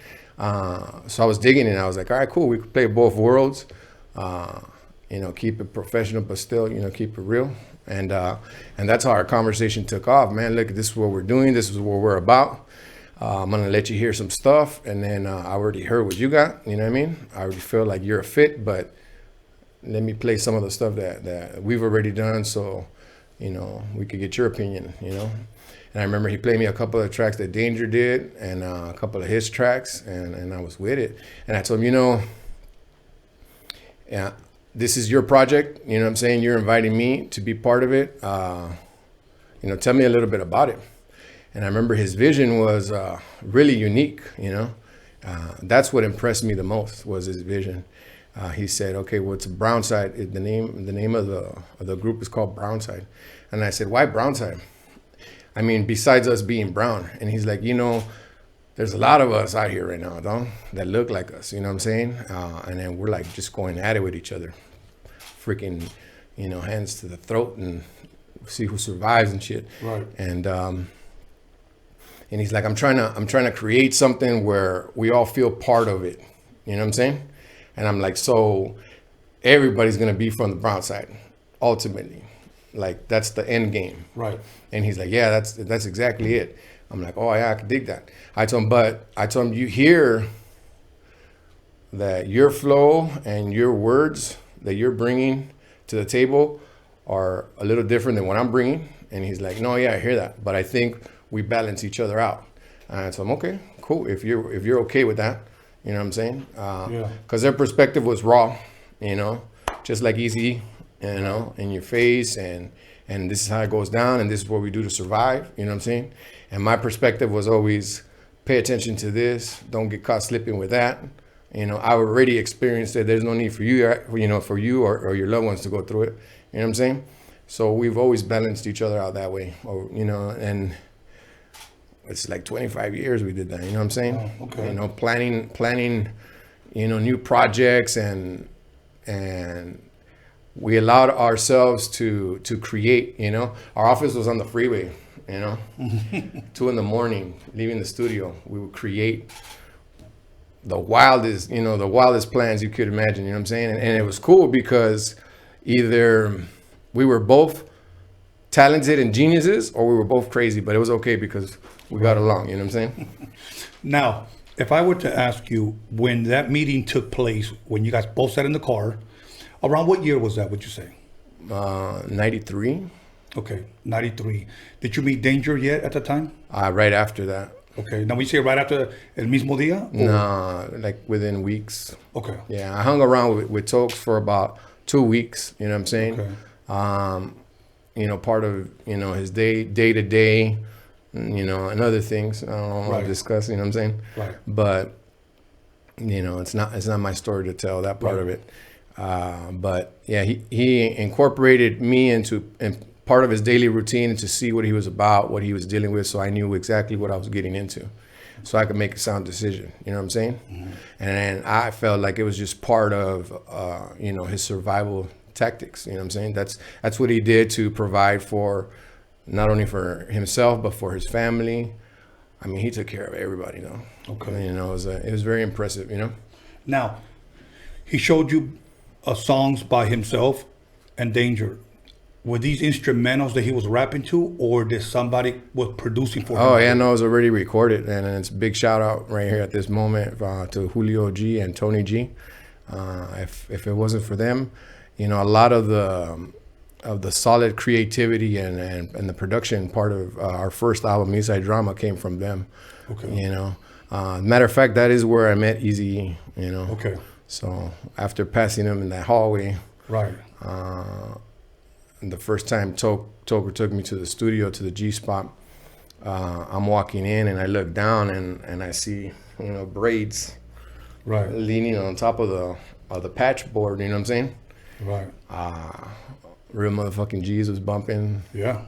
So I was digging and I was like, all right, cool. We could play both worlds. You know, keep it professional, but still, you know, keep it real. And that's how our conversation took off, man. Look, this is what we're doing. This is what we're about. I'm going to let you hear some stuff. And then I already heard what you got. You know what I mean? I already feel like you're a fit, but let me play some of the stuff that we've already done so, you know, we could get your opinion, you know? And I remember he played me a couple of tracks that Danger did and a couple of his tracks, and I was with it. And I told him, you know, yeah, this is your project, you know what I'm saying? You're inviting me to be part of it. You know, tell me a little bit about it. And I remember his vision was really unique, you know? That's what impressed me the most was his vision. He said, okay, well, it's Brownside. The name of the group is called Brownside. And I said, why Brownside? I mean, besides us being brown. And he's like, you know, there's a lot of us out here right now, dog, that look like us, you know what I'm saying? And then we're like just going at it with each other. Freaking, you know, hands to the throat and see who survives and shit. Right. And he's like, I'm trying to create something where we all feel part of it. You know what I'm saying? And I'm like, so everybody's gonna be from the Brownside, ultimately. Like that's the end game. Right. And he's like, yeah, that's exactly it. I'm like, oh yeah, I can dig that. I told him, you hear that your flow and your words that you're bringing to the table are a little different than what I'm bringing. And he's like, no, yeah, I hear that, but I think we balance each other out. And I told him, okay, cool. If you're okay with that, you know what I'm saying? Because their perspective was raw, you know, just like Eazy-E, you know, in your face, and this is how it goes down, and this is what we do to survive, you know what I'm saying? And my perspective was always pay attention to this, don't get caught slipping with that. You know, I already experienced it. There's no need for you, you know, for you or your loved ones to go through it. You know what I'm saying? So we've always balanced each other out that way, or you know, and it's like 25 years we did that. You know what I'm saying? Oh, okay. You know, planning, you know, new projects and we allowed ourselves to create. You know, our office was on the freeway. You know, 2 a.m, leaving the studio, we would create the wildest plans you could imagine. You know what I'm saying? And it was cool because either we were both talented and geniuses or we were both crazy, but it was okay because we got along. You know what I'm saying? Now, if I were to ask you when that meeting took place, when you guys both sat in the car, around what year was that, would you say? 93. Okay, 93. Did you meet Danger yet at the time? Right after that. Okay, now we say right after el mismo día? No, like within weeks. Okay. Yeah, I hung around with Tokes for about 2 weeks, you know what I'm saying? Okay. You know, part of, you know, his day to day, you know, and other things I don't want to discuss, you know what I'm saying? Right. But, you know, it's not my story to tell, that part of it. But yeah, he incorporated me into part of his daily routine to see what he was about, what he was dealing with, so I knew exactly what I was getting into, so I could make a sound decision. You know what I'm saying? Mm-hmm. And I felt like it was just part of, you know, his survival tactics. You know what I'm saying? That's what he did to provide for, not only for himself but for his family. I mean, he took care of everybody, though. Okay. You know, it was very impressive, you know. Now, he showed you songs by himself and Danger. Were these instrumentals that he was rapping to, or did somebody was producing for him? Oh, yeah, no, it was already recorded, and it's a big shout out right here at this moment to Julio G and Tony G. If it wasn't for them, you know, a lot of the solid creativity and the production part of our first album, Eastside Drama, came from them. Okay. You know, matter of fact, that is where I met Eazy-E. You know. Okay. So after passing him in that hallway, right. The first time Toker took me to the studio, to the G spot, I'm walking in and I look down and I see, you know, braids, right, leaning on top of the patch board. You know what I'm saying? Right. Real motherfucking G's was bumping. Yeah.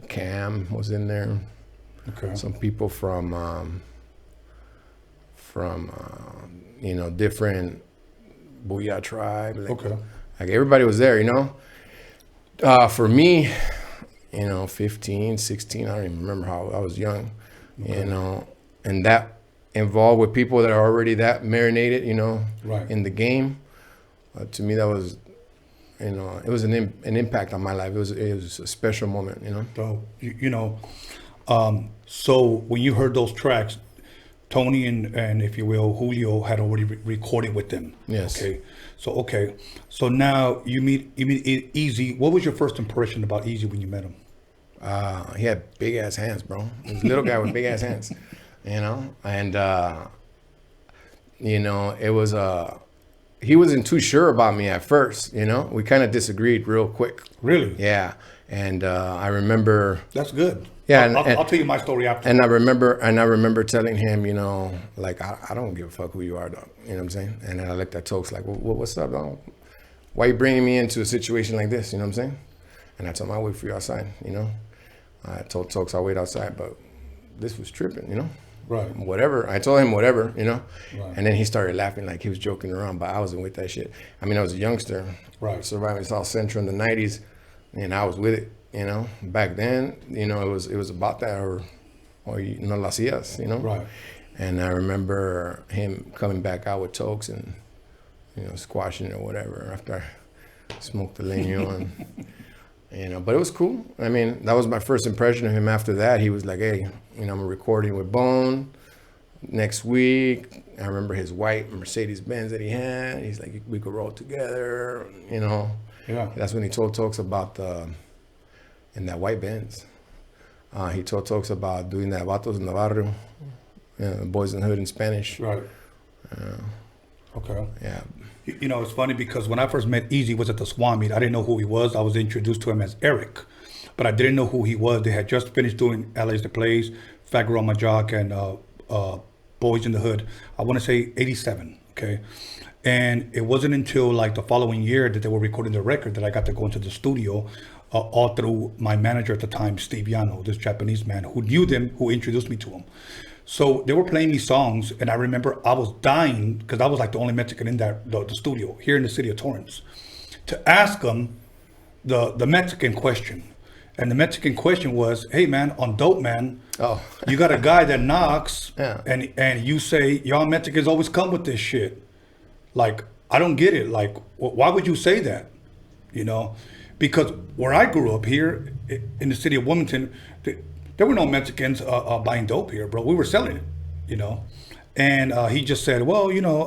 Cam was in there. Okay. Some people from you know, different Booyah tribe. Okay. Like everybody was there, you know. For me, you know, 15, 16, I don't even remember how I was young, you know, and that involved with people that are already that marinated, you know, right, in the game. To me, that was, you know, it was an impact on my life. It was a special moment, you know. So, you know, so when you heard those tracks, Tony and if you will, Julio had already recorded with them. Yes. Okay. So now you meet Eazy. What was your first impression about Eazy when you met him? He had big ass hands, bro. He was a little guy with big ass hands, you know. And you know, it was he wasn't too sure about me at first, you know. We kind of disagreed real quick. Really? Yeah. And I remember. That's good. Yeah, I'll tell you my story after. And I remember telling him, you know, like I don't give a fuck who you are, dog. You know what I'm saying? And then I looked at Tokes like, what's up, dog? Why you bringing me into a situation like this? You know what I'm saying? And I told him I'll wait for you outside. You know, I told Tokes I'll wait outside, but this was tripping. You know, right? Whatever. I told him whatever. You know, right. And then he started laughing like he was joking around, but I wasn't with that shit. I mean, I was a youngster, right? Surviving South Central in the '90s, and I was with it. You know, back then, you know, it was about that or no las hacías, you know? Right. And I remember him coming back out with Tokes and, you know, squashing it or whatever after I smoked the leño and, you know, but it was cool. I mean, that was my first impression of him. After that, he was like, hey, you know, I'm recording with Bone next week. I remember his white Mercedes-Benz that he had. He's like, we could roll together, you know? Yeah. That's when he told Tokes about in that white Benz. He told Tokes about doing that Vatos en the Barrio, Boys in the Hood in Spanish. Right. Okay. Yeah. You know, it's funny because when I first met Eazy was at the Swan meet. I didn't know who he was. I was introduced to him as Eric, but I didn't know who he was. They had just finished doing LA's the Plays, Fat Girl on My Jock, and Boys in the Hood. I want to say 87. Okay. And it wasn't until like the following year that they were recording the record that I got to go into the studio. All through my manager at the time, Steve YANO, this Japanese man who knew them, who introduced me to him. So they were playing these songs, and I remember I was dying because I was like the only Mexican in the studio here in the city of Torrance to ask them the Mexican question. And the Mexican question was, hey man, on Dope Man, you got a guy that knocks and you say, y'all Mexicans always come with this shit. Like, I don't get it. Like, why would you say that? You know? Because where I grew up here in the city of Wilmington, there were no Mexicans buying dope here, bro. We were selling it, you know. And he just said, well, you know,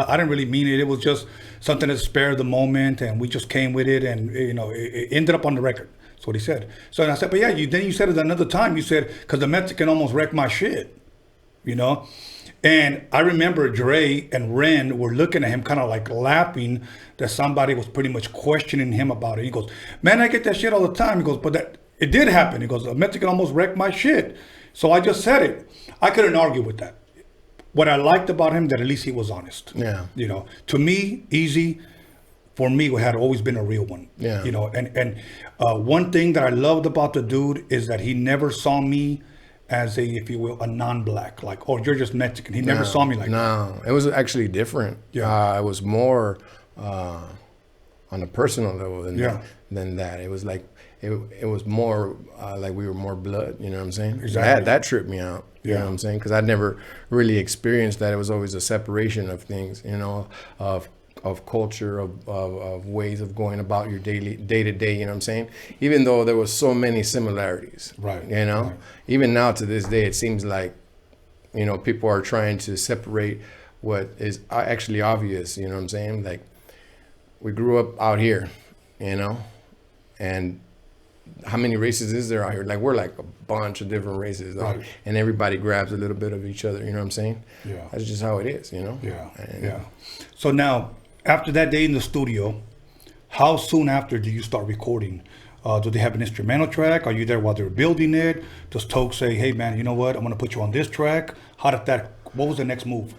I didn't really mean it. It was just something that spared the moment, and we just came with it, and, you know, it ended up on the record. That's what he said. So I said, but yeah, then you said it another time. You said, because the Mexican almost wrecked my shit, you know. And I remember Dre and Ren were looking at him kind of like laughing that somebody was pretty much questioning him about it. He goes, man, I get that shit all the time. He goes, but it did happen. He goes, a Mexican almost wrecked my shit. So I just said it. I couldn't argue with that. What I liked about him, that at least he was honest. Yeah. You know, to me, Eazy, for me, had always been a real one. Yeah. You know, and one thing that I loved about the dude is that he never saw me as a, if you will, a non-black, like, oh, you're just Mexican. He never saw me like that. No, it was actually different. Yeah. It was more on on a personal level than that. It was like it was more like we were more blood. You know what I'm saying? Exactly. That tripped me out. You know what I'm saying? Because I'd never really experienced that. It was always a separation of things. You know, of culture, of ways of going about your day to day, you know what I'm saying? Even though there was so many similarities, right? You know, even now to this day, it seems like, you know, people are trying to separate what is actually obvious, you know what I'm saying? Like, we grew up out here, you know, and how many races is there out here? Like, we're like a bunch of different races, and everybody grabs a little bit of each other, you know what I'm saying? Yeah. That's just how it is, you know? Yeah. So now, after that day in the studio, how soon after do you start recording? Do they have an instrumental track? Are you there while they're building it? Does Toke say, hey man, you know what? I'm gonna put you on this track. What was the next move?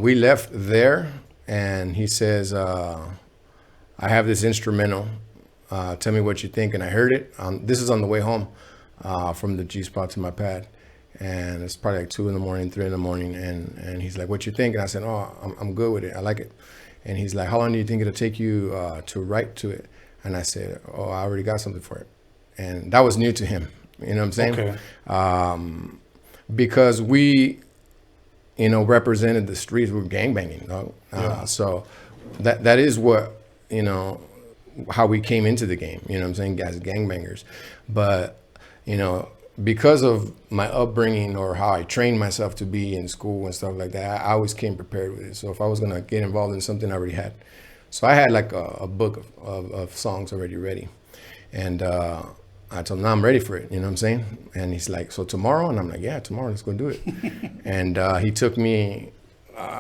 We left there and he says, I have this instrumental. Tell me what you think. And I heard it. This is on the way home from the G-spot to my pad. And it's probably like 2 in the morning, 3 in the morning. And he's like, what you think? And I said, oh, I'm good with it. I like it. And he's like, how long do you think it'll take you to write to it? And I said, oh, I already got something for it. And that was new to him. You know what I'm saying? Okay. Because we, you know, represented the streets. We were gangbanging, dog. So that is what, you know, how we came into the game. You know what I'm saying? As gangbangers. But, you know, because of my upbringing or how I trained myself to be in school and stuff like that, I always came prepared with it. So if I was gonna get involved in something, I already had. So I had like a book of songs already ready. And I told him, no, I'm ready for it, you know what I'm saying? And he's like, so tomorrow? And I'm like, yeah, tomorrow, let's go do it. And he took me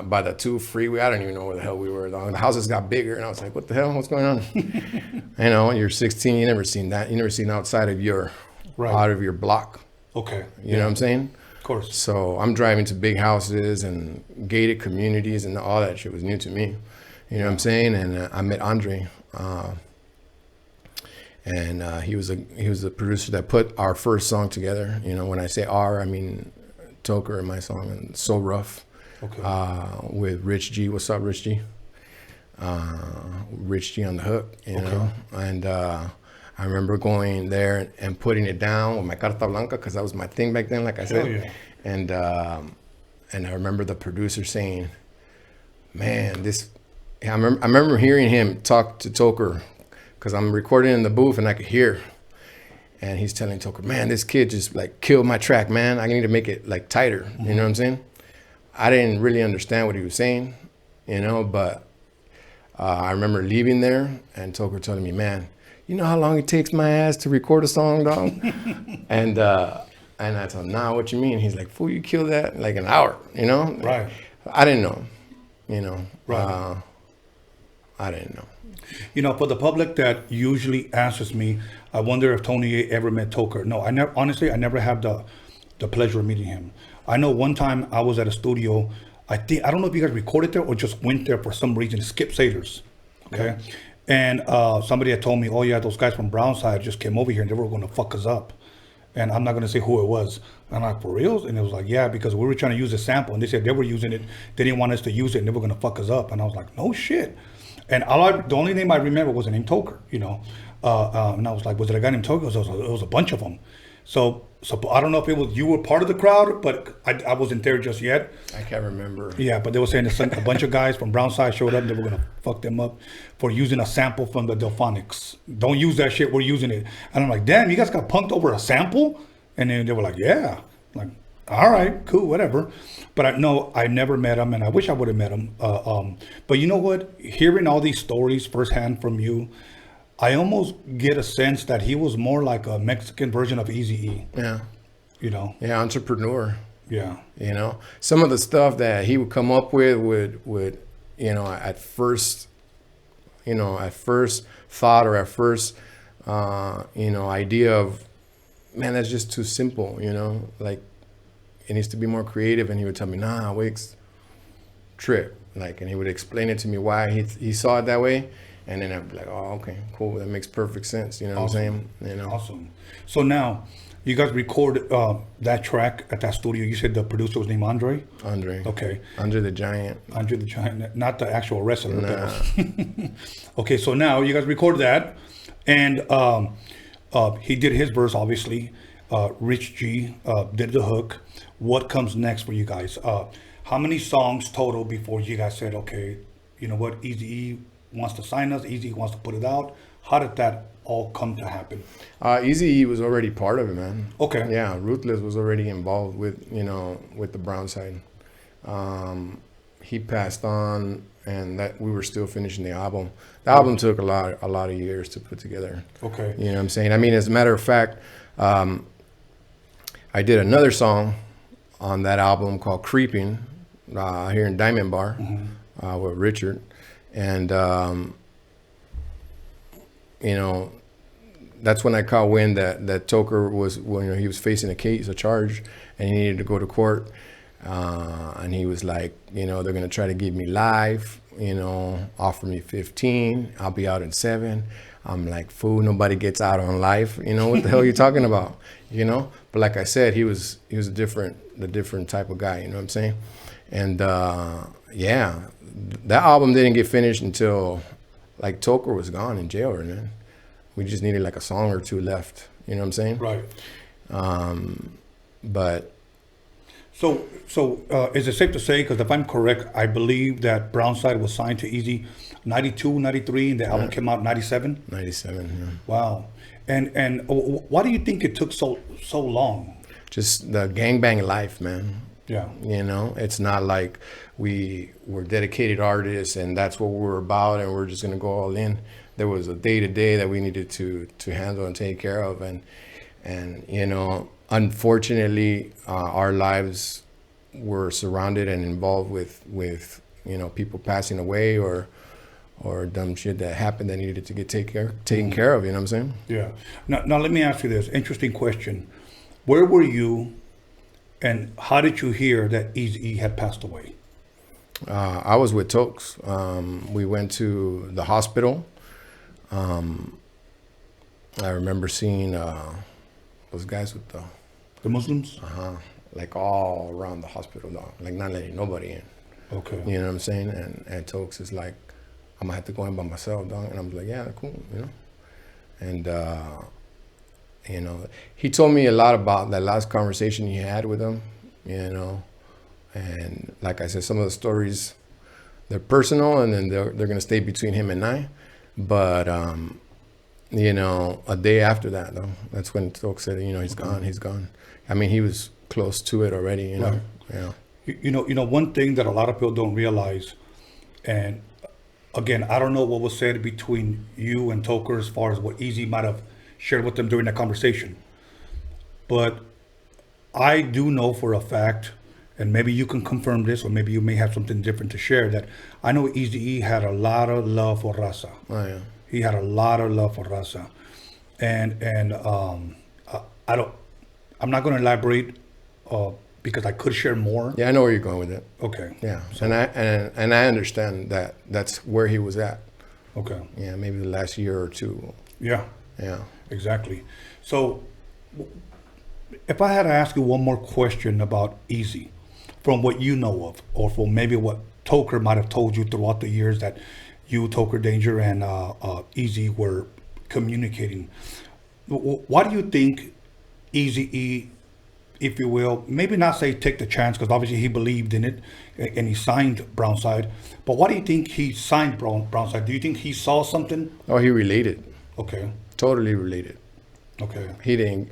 by the 2 freeway. I don't even know where the hell we were. The houses got bigger, and I was like, what the hell, what's going on? You know, you're 16, you never seen that. You never seen outside of your block. Okay. You know what I'm saying? Of course. So I'm driving to big houses and gated communities, and all that shit was new to me. You know what I'm saying? And I met Andre, and he was the producer that put our first song together. You know, when I say our, I mean Toker and my song, and So Rough, with Rich G. What's up, Rich G? Rich G on the hook, you know? And I remember going there and putting it down with my Carta Blanca, because that was my thing back then, like I said. And I remember the producer saying, man, I remember hearing him talk to Toker, because I'm recording in the booth and I could hear. And he's telling Toker, man, this kid just like killed my track, man. I need to make it like tighter. You know what I'm saying? I didn't really understand what he was saying, you know, but I remember leaving there and Toker telling me, man, you know how long it takes my ass to record a song, dog? And I told him, nah, what you mean? He's like, fool, you killed that in like an hour, you know? Right. I didn't know, you know. Right. I didn't know. You know, for the public that usually asks me, I wonder if Tony A ever met Toker. No, I never had the pleasure of meeting him. I know one time I was at a studio. I don't know if you guys recorded there or just went there for some reason. Skip Sailors, okay? And somebody had told me, oh yeah, those guys from Brownside just came over here and they were going to fuck us up. And I'm not going to say who it was. And I'm like, for reals? And it was like, yeah, because we were trying to use a sample and they said they were using it. They didn't want us to use it and they were going to fuck us up. And I was like, no shit. And the only name I remember was the name Toker, you know. And I was like, was it a guy named Toker? It was a bunch of them. So I don't know if it was you were part of the crowd, but I wasn't there just yet. I can't remember. Yeah, but they were saying a bunch of guys from Brownside showed up and they were going to fuck them up for using a sample from the Delphonics. Don't use that shit, we're using it. And I'm like, damn, you guys got punked over a sample? And then they were like, yeah. I'm like, all right, cool, whatever. But I never met him, and I wish I would have met him. But you know what? Hearing all these stories firsthand from you, I almost get a sense that he was more like a Mexican version of Eazy-E. Yeah. You know? Yeah, entrepreneur. Yeah. You know? Some of the stuff that he would come up with would you know, at first thought or at first, you know, idea of, man, that's just too simple, you know? Like, it needs to be more creative. And he would tell me, nah, Wicks, trip. Like, and he would explain it to me why he saw it that way. And then I'd be like, oh, okay, cool. That makes perfect sense. You know what I'm saying? You know? Awesome. So now, you guys recorded that track at that studio. You said the producer was named Andre? Andre. Okay. Andre the Giant. Andre the Giant, not the actual wrestler. Nah. Okay, so now you guys record that, and he did his verse, obviously. Rich G did the hook. What comes next for you guys? How many songs total before you guys said, okay, you know what, Eazy-E wants to sign us, Eazy-E wants to put it out? How did that all come to happen? Eazy-E was already part of it, man. Okay. Yeah, Ruthless was already involved with, you know, with the Brownside. He passed on, and that we were still finishing the album. The album took a lot of years to put together. Okay. You know what I'm saying? I mean, as a matter of fact, I did another song on that album called Creeping here in Diamond Bar with Richard. And, you know, that's when I caught wind that Toker was, well, you know, he was facing a charge, and he needed to go to court. And he was like, you know, they're going to try to give me life, you know, offer me 15. I'll be out in 7. I'm like, fool, nobody gets out on life. You know, what the hell are you talking about? You know? But like I said, he was a different type of guy, you know what I'm saying? And yeah, that album didn't get finished until like Toker was gone in jail, man. We just needed like a song or two left, you know what I'm saying? Right. But So is it safe to say, because if I'm correct, I believe that Brownside was signed to Eazy 92, 93, and the album came out 97? 97, yeah. Wow. And why do you think it took so long? Just the gangbang life, man. Yeah. You know, it's not like we were dedicated artists and that's what we're about and we're just going to go all in. There was a day-to-day that we needed to handle and take care of. And you know, unfortunately, our lives were surrounded and involved with you know, people passing away or dumb shit that happened that needed to get taken care of, you know what I'm saying? Yeah. Now let me ask you this interesting question. Where were you and how did you hear that Eazy-E had passed away? I was with Tokes. We went to the hospital. I remember seeing those guys with the Muslims? Like all around the hospital, dog. Like not letting nobody in. Okay. You know what I'm saying? And Tokes is like, I'm gonna have to go in by myself, dog. And I'm like, yeah, cool, you know? And, you know, he told me a lot about that last conversation he had with him, you know? And like I said, some of the stories, they're personal and then they're gonna stay between him and I. But, you know, a day after that, though, that's when Tokes said, you know, he's gone. I mean, he was close to it already, you know? Right. Yeah. You know, one thing that a lot of people don't realize, and again, I don't know what was said between you and Toker as far as what Eazy might have shared with them during that conversation. But I do know for a fact, and maybe you can confirm this, or maybe you may have something different to share, that I know Eazy-E had a lot of love for Raza. Oh, yeah. He had a lot of love for Raza. And I'm not going to elaborate because I could share more. Yeah, I know where you're going with it. Okay. Yeah, so, and I understand that that's where he was at. Okay. Yeah, maybe the last year or two. Yeah. Yeah. Exactly. So, if I had to ask you one more question about Eazy, from what you know of, or from maybe what Toker might have told you throughout the years that you, Toker Danger, and Eazy were communicating, why do you think Eazy-E, if you will, maybe not say take the chance, because obviously he believed in it and he signed Brownside, but why do you think he signed Brownside? Do you think he saw something? Oh, he related. Okay. Totally related. Okay. He didn't,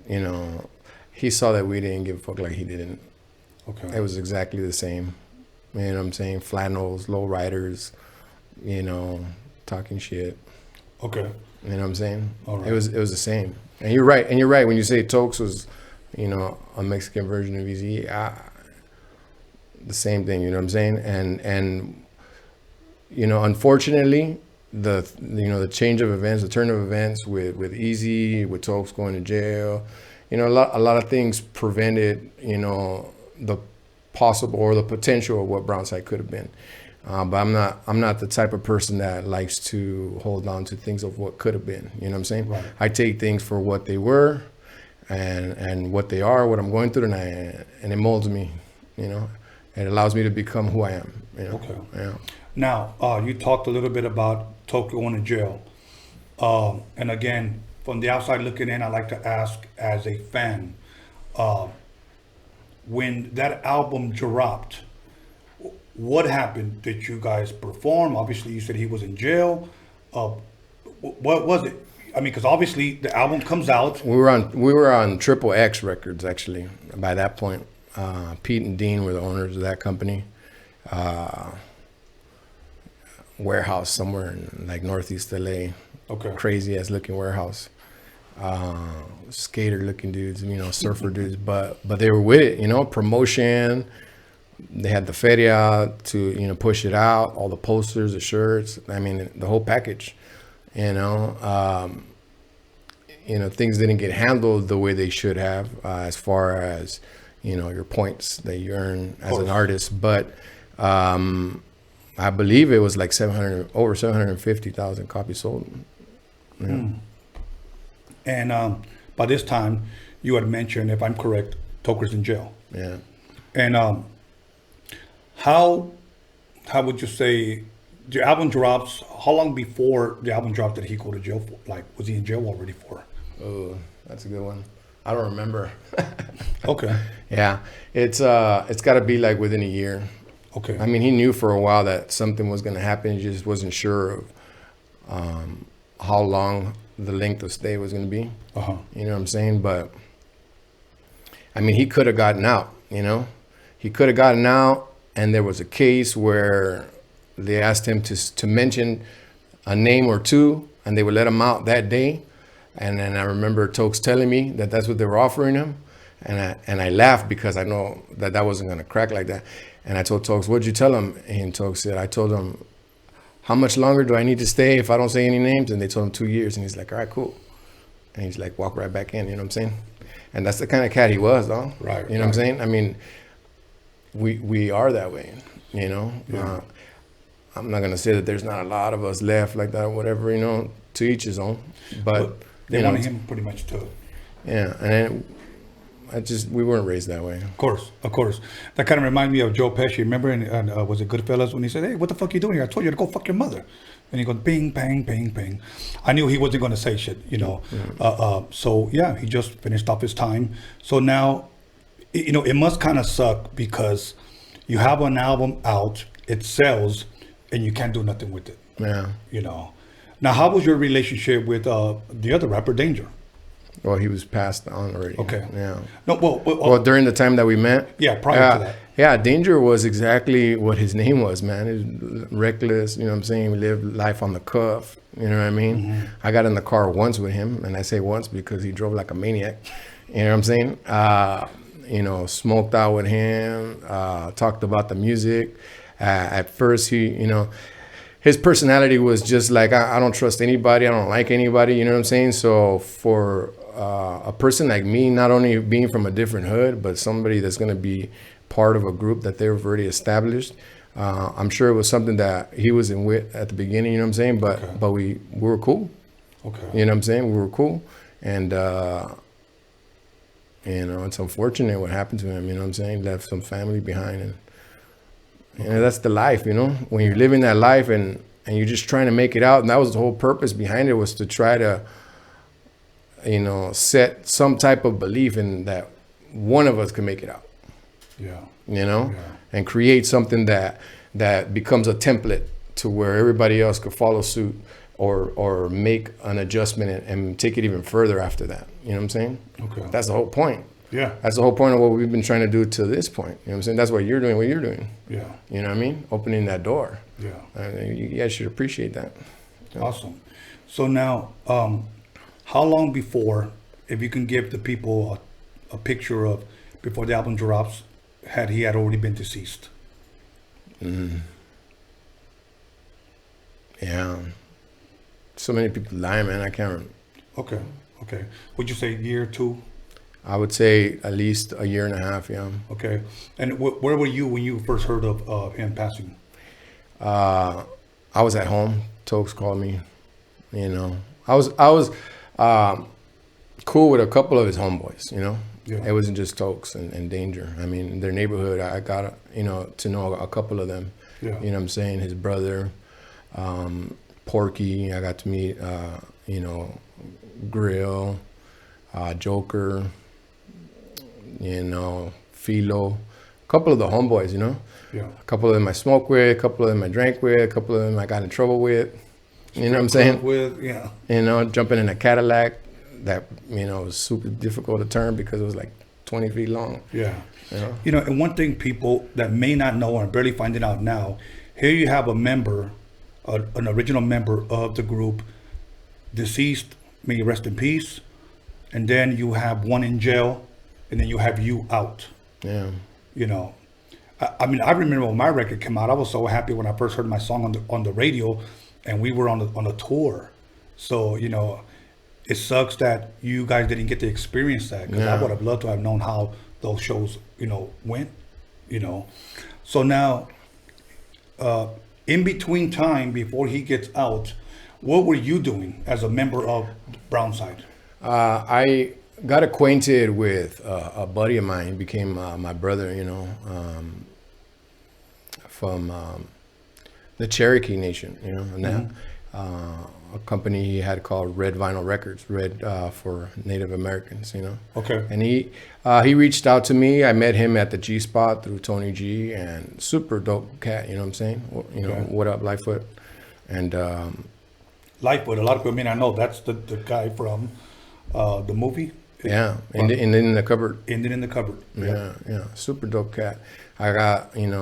you know, he saw that we didn't give a fuck like he didn't. Okay. It was exactly the same. You know what I'm saying? Flannels, low riders, you know, talking shit. Okay. You know what I'm saying? All right. It was the same. And you're right. And you're right when you say Tokes was, you know, a Mexican version of Eazy-E. The same thing, you know what I'm saying? And you know, unfortunately, the change of events, the turn of events with Eazy, with Tokes going to jail, you know, a lot of things prevented, you know, the possible or the potential of what Brownside could have been. But I'm not the type of person that likes to hold on to things of what could have been. You know what I'm saying? Right. I take things for what they were, and what they are, what I'm going through, and it molds me. You know, it allows me to become who I am. You know? Okay. Yeah. Now, you talked a little bit about Toker going to jail. And again, from the outside looking in, I like to ask as a fan, when that album dropped, what happened? Did you guys perform? Obviously, you said he was in jail. What was it? I mean, because obviously the album comes out. We were on Triple X Records actually by that point. Pete and Dean were the owners of that company. Warehouse somewhere in like Northeast LA. Okay. Crazy ass looking warehouse. Skater looking dudes, you know, surfer dudes, but they were with it, you know, promotion. They had the feria to, you know, push it out, all the posters, the shirts, I mean, the whole package, you know. Things didn't get handled the way they should have, as far as, you know, your points that you earn as an artist. But I believe it was like over 750,000 copies sold. Yeah. Mm. And by this time, you had mentioned, if I'm correct, Toker's in jail. Yeah. And how would you say the album drops? How long before the album dropped did he go to jail for? Like, was he in jail already for? Oh, that's a good one. I don't remember. Okay. Yeah, it's got to be like within a year. Okay. I mean, he knew for a while that something was going to happen. He just wasn't sure of how long the length of stay was going to be. Uh-huh. You know what I'm saying? But I mean, he could have gotten out. You know, he could have gotten out. And there was a case where they asked him to mention a name or two, and they would let him out that day. And then I remember Tokes telling me that that's what they were offering him. And I laughed because I know that wasn't going to crack like that. And I told Tokes, what'd you tell him? And Tokes said, I told him, how much longer do I need to stay if I don't say any names? And they told him 2 years. And he's like, all right, cool. And he's like, walk right back in, you know what I'm saying? And that's the kind of cat he was, though. Right. You know what I'm saying? I mean, we are that way, you know? Yeah. I'm not going to say that there's not a lot of us left like that or whatever, you know, to each his own. But they wanted him pretty much to. Yeah, and we weren't raised that way. Of course. That kind of reminds me of Joe Pesci. Remember, was it Goodfellas when he said, hey, what the fuck you doing here? I told you to go fuck your mother. And he goes, bing, bang, bang, bang. I knew he wasn't going to say shit, you know. So, yeah, he just finished off his time. So now, you know, it must kind of suck because you have an album out, it sells, and you can't do nothing with it. Yeah. You know. Now, how was your relationship with the other rapper, Danger? Well, he was passed on already. Okay. Yeah. No. Well, during the time that we met. Yeah. Prior to that. Yeah. Danger was exactly what his name was, man. He was reckless. You know what I'm saying? He lived life on the cuff. You know what I mean? Mm-hmm. I got in the car once with him, and I say once because he drove like a maniac. You know what I'm saying? You know, smoked out with him. Talked about the music. At first, his personality was just like, I don't trust anybody. I don't like anybody. You know what I'm saying? So for a person like me, not only being from a different hood, but somebody that's going to be part of a group that they've already established, I'm sure it was something that he was in with at the beginning. You know what I'm saying? But we were cool. Okay. You know what I'm saying? We were cool. And, you know, it's unfortunate what happened to him. You know what I'm saying? Left some family behind. And you know, that's the life, you know, when you're living that life and you're just trying to make it out. And that was the whole purpose behind it, was to try to, you know, set some type of belief in that one of us can make it out. Yeah. You know, and create something that becomes a template to where everybody else could follow suit or make an adjustment and take it even further after that. You know what I'm saying? Okay. That's the whole point. Yeah. That's the whole point of what we've been trying to do to this point. You know what I'm saying? That's what you're doing, Yeah. You know what I mean? Opening that door. Yeah. You guys should appreciate that. Yeah. Awesome. So now, how long before, if you can give the people a picture of before the album drops, had he already been deceased? Yeah. So many people die, man. I can't. Okay. Would you say year, 2? I would say at least a year and a half, yeah. Okay. And where were you when you first heard of him passing? I was at home. Tokes called me. You know, I was cool with a couple of his homeboys. You know, it wasn't just Tokes and Danger. I mean, their neighborhood. I got to know a couple of them. Yeah. You know what I'm saying? His brother, Porky. I got to meet. You know, Grill, Joker. You know, Philo. A couple of the homeboys. You know. Yeah. A couple of them I smoked with, a couple of them I drank with, a couple of them I got in trouble with. You know what I'm saying? Yeah. You know, jumping in a Cadillac that, you know, was super difficult to turn because it was like 20 feet long. Yeah. You know, and one thing people that may not know or are barely finding out now, here you have a member, an original member of the group, deceased, may you rest in peace, and then you have one in jail, and then you have you out. Yeah. You know. I mean, I remember when my record came out, I was so happy when I first heard my song on the radio, and we were on a tour. So, you know, it sucks that you guys didn't get to experience that, because I would have loved to have known how those shows, you know, went, you know. So now, in between time, before he gets out, what were you doing as a member of Brownside? I got acquainted with a buddy of mine. He became my brother, you know, from the Cherokee Nation, you know, and that a company he had called Red Vinyl Records, Red for Native Americans, you know. Okay. And he reached out to me. I met him at the G Spot through Tony G, and super dope cat, you know what I'm saying? You know, what up, Lightfoot? And Lightfoot, a lot of people may not know, that's the guy from the movie. Yeah, Indian in the Cupboard. Indian in the Cupboard. Yeah, yeah, super dope cat. I got in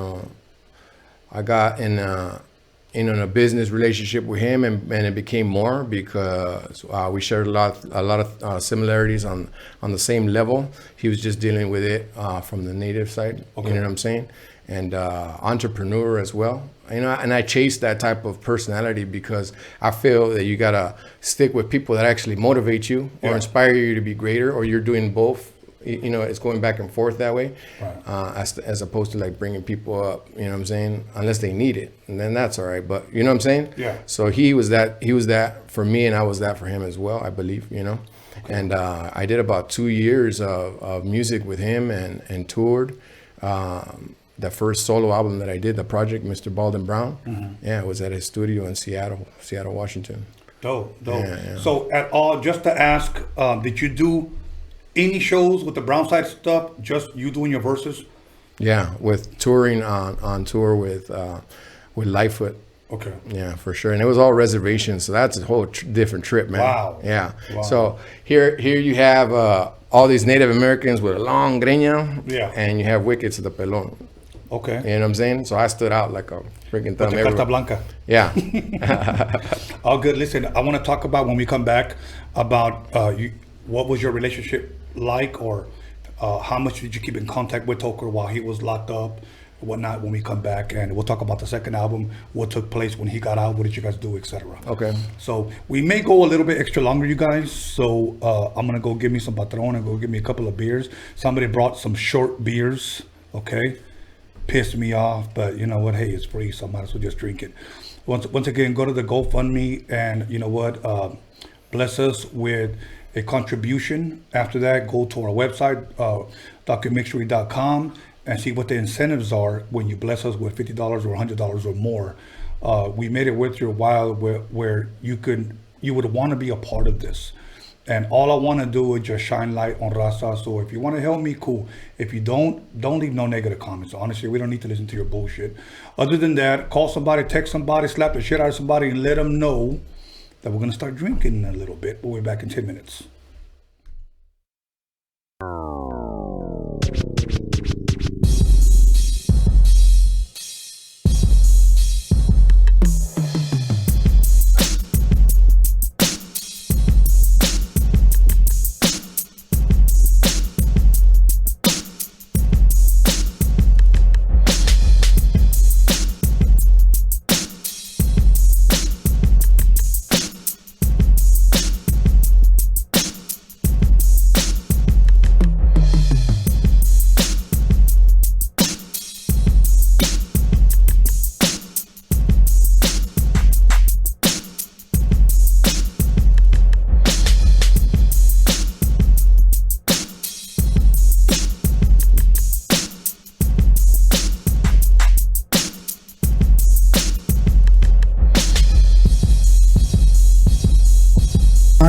a business relationship with him, and it became more because we shared a lot of similarities on the same level. He was just dealing with it from the native side. Okay. You know what I'm saying? And entrepreneur as well. You know, and I chase that type of personality because I feel that you gotta stick with people that actually motivate you or inspire you to be greater, or you're doing both. You know, it's going back and forth that way, as opposed to like bringing people up. You know what I'm saying? Unless they need it, and then that's all right. But you know what I'm saying? Yeah. So he was that for me, and I was that for him as well, I believe. You know, and I did about 2 years of music with him and toured. The first solo album that I did, the project, Mr. Bald and Brown, it was at his studio in Seattle, Washington. Dope. Yeah. So at all, just to ask, did you do any shows with the Brownside stuff, just you doing your verses? Yeah, with touring on tour with Lightfoot. Okay. Yeah, for sure. And it was all reservations, so that's a whole different trip, man. Wow. Yeah. Wow. So here you have all these Native Americans with a long greña, and you have Wickets of the Pelon. Okay. You know what I'm saying? So I stood out like a freaking thumb everywhere. Carta Blanca. Yeah. All good. Listen, I want to talk about, when we come back, about what was your relationship like, or how much did you keep in contact with Toker while he was locked up, whatnot, when we come back. And we'll talk about the second album, what took place when he got out, what did you guys do, etc. Okay. So we may go a little bit extra longer, you guys. So I'm going to go give me some Patron and go give me a couple of beers. Somebody brought some short beers, okay? Pissed me off, but you know what? Hey, it's free, so I might as well just drink it. Once again, go to the GoFundMe, and you know what? Bless us with a contribution. After that, go to our website, DOCUMIXERY.com, and see what the incentives are when you bless us with $50 or $100 or more. We made it worth your while, where you would want to be a part of this. And all I want to do is just shine light on Raza. So if you want to help me, cool. If you don't leave no negative comments. Honestly, we don't need to listen to your bullshit. Other than that, call somebody, text somebody, slap the shit out of somebody, and let them know that we're going to start drinking in a little bit. We'll be back in 10 minutes.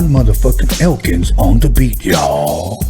John motherfucking Elkins on the beat, y'all.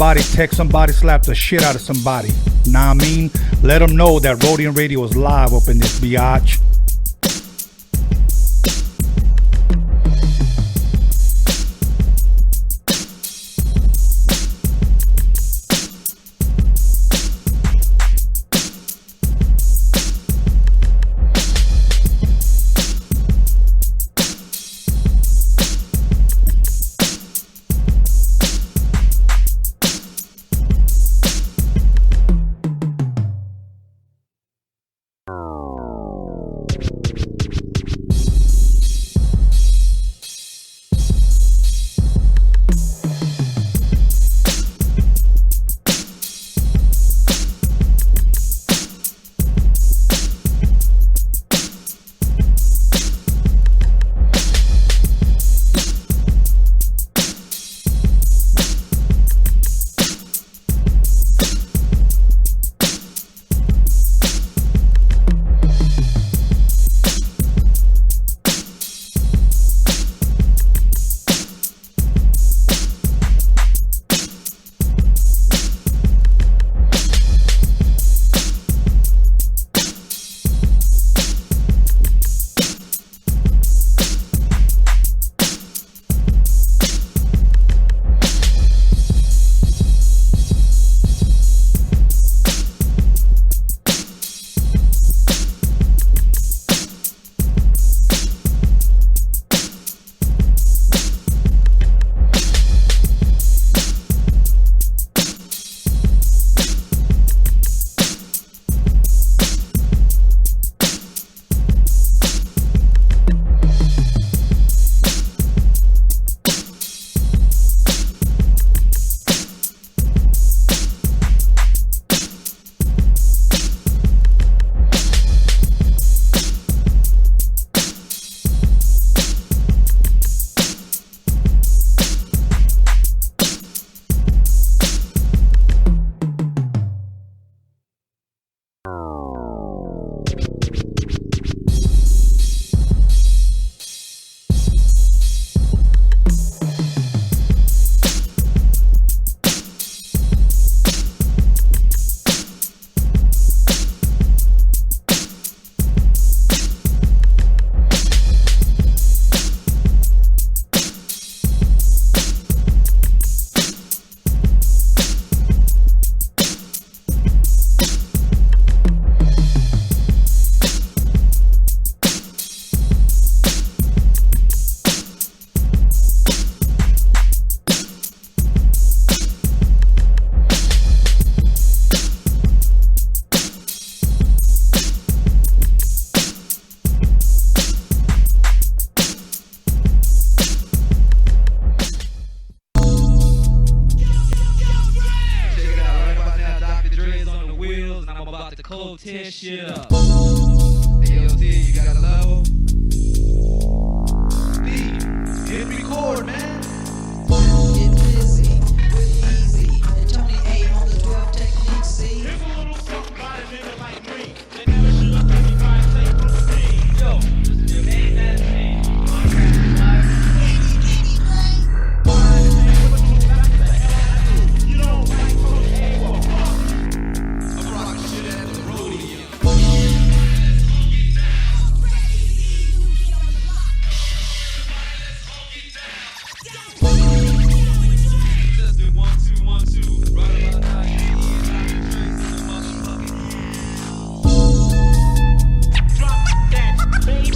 somebody, text somebody, slap the shit out of somebody. Nah, I mean, let them know that Roadium Radio is live up in this biatch. tear shit up. Hey, yo, D, you got a level? D, hit record, man. Get busy with Eazy and Tony A on the 12 technique, see? Here's a little something about a nigga like me. They never should have let me try and say Bruce. Yo, listen to your main man name. You don't like Coach A, well, fuck. I'm rocking shit at the Roadium. Just do 1 2 1 2. Right about now, you ain't even tracing the motherfucking. Drop that baby.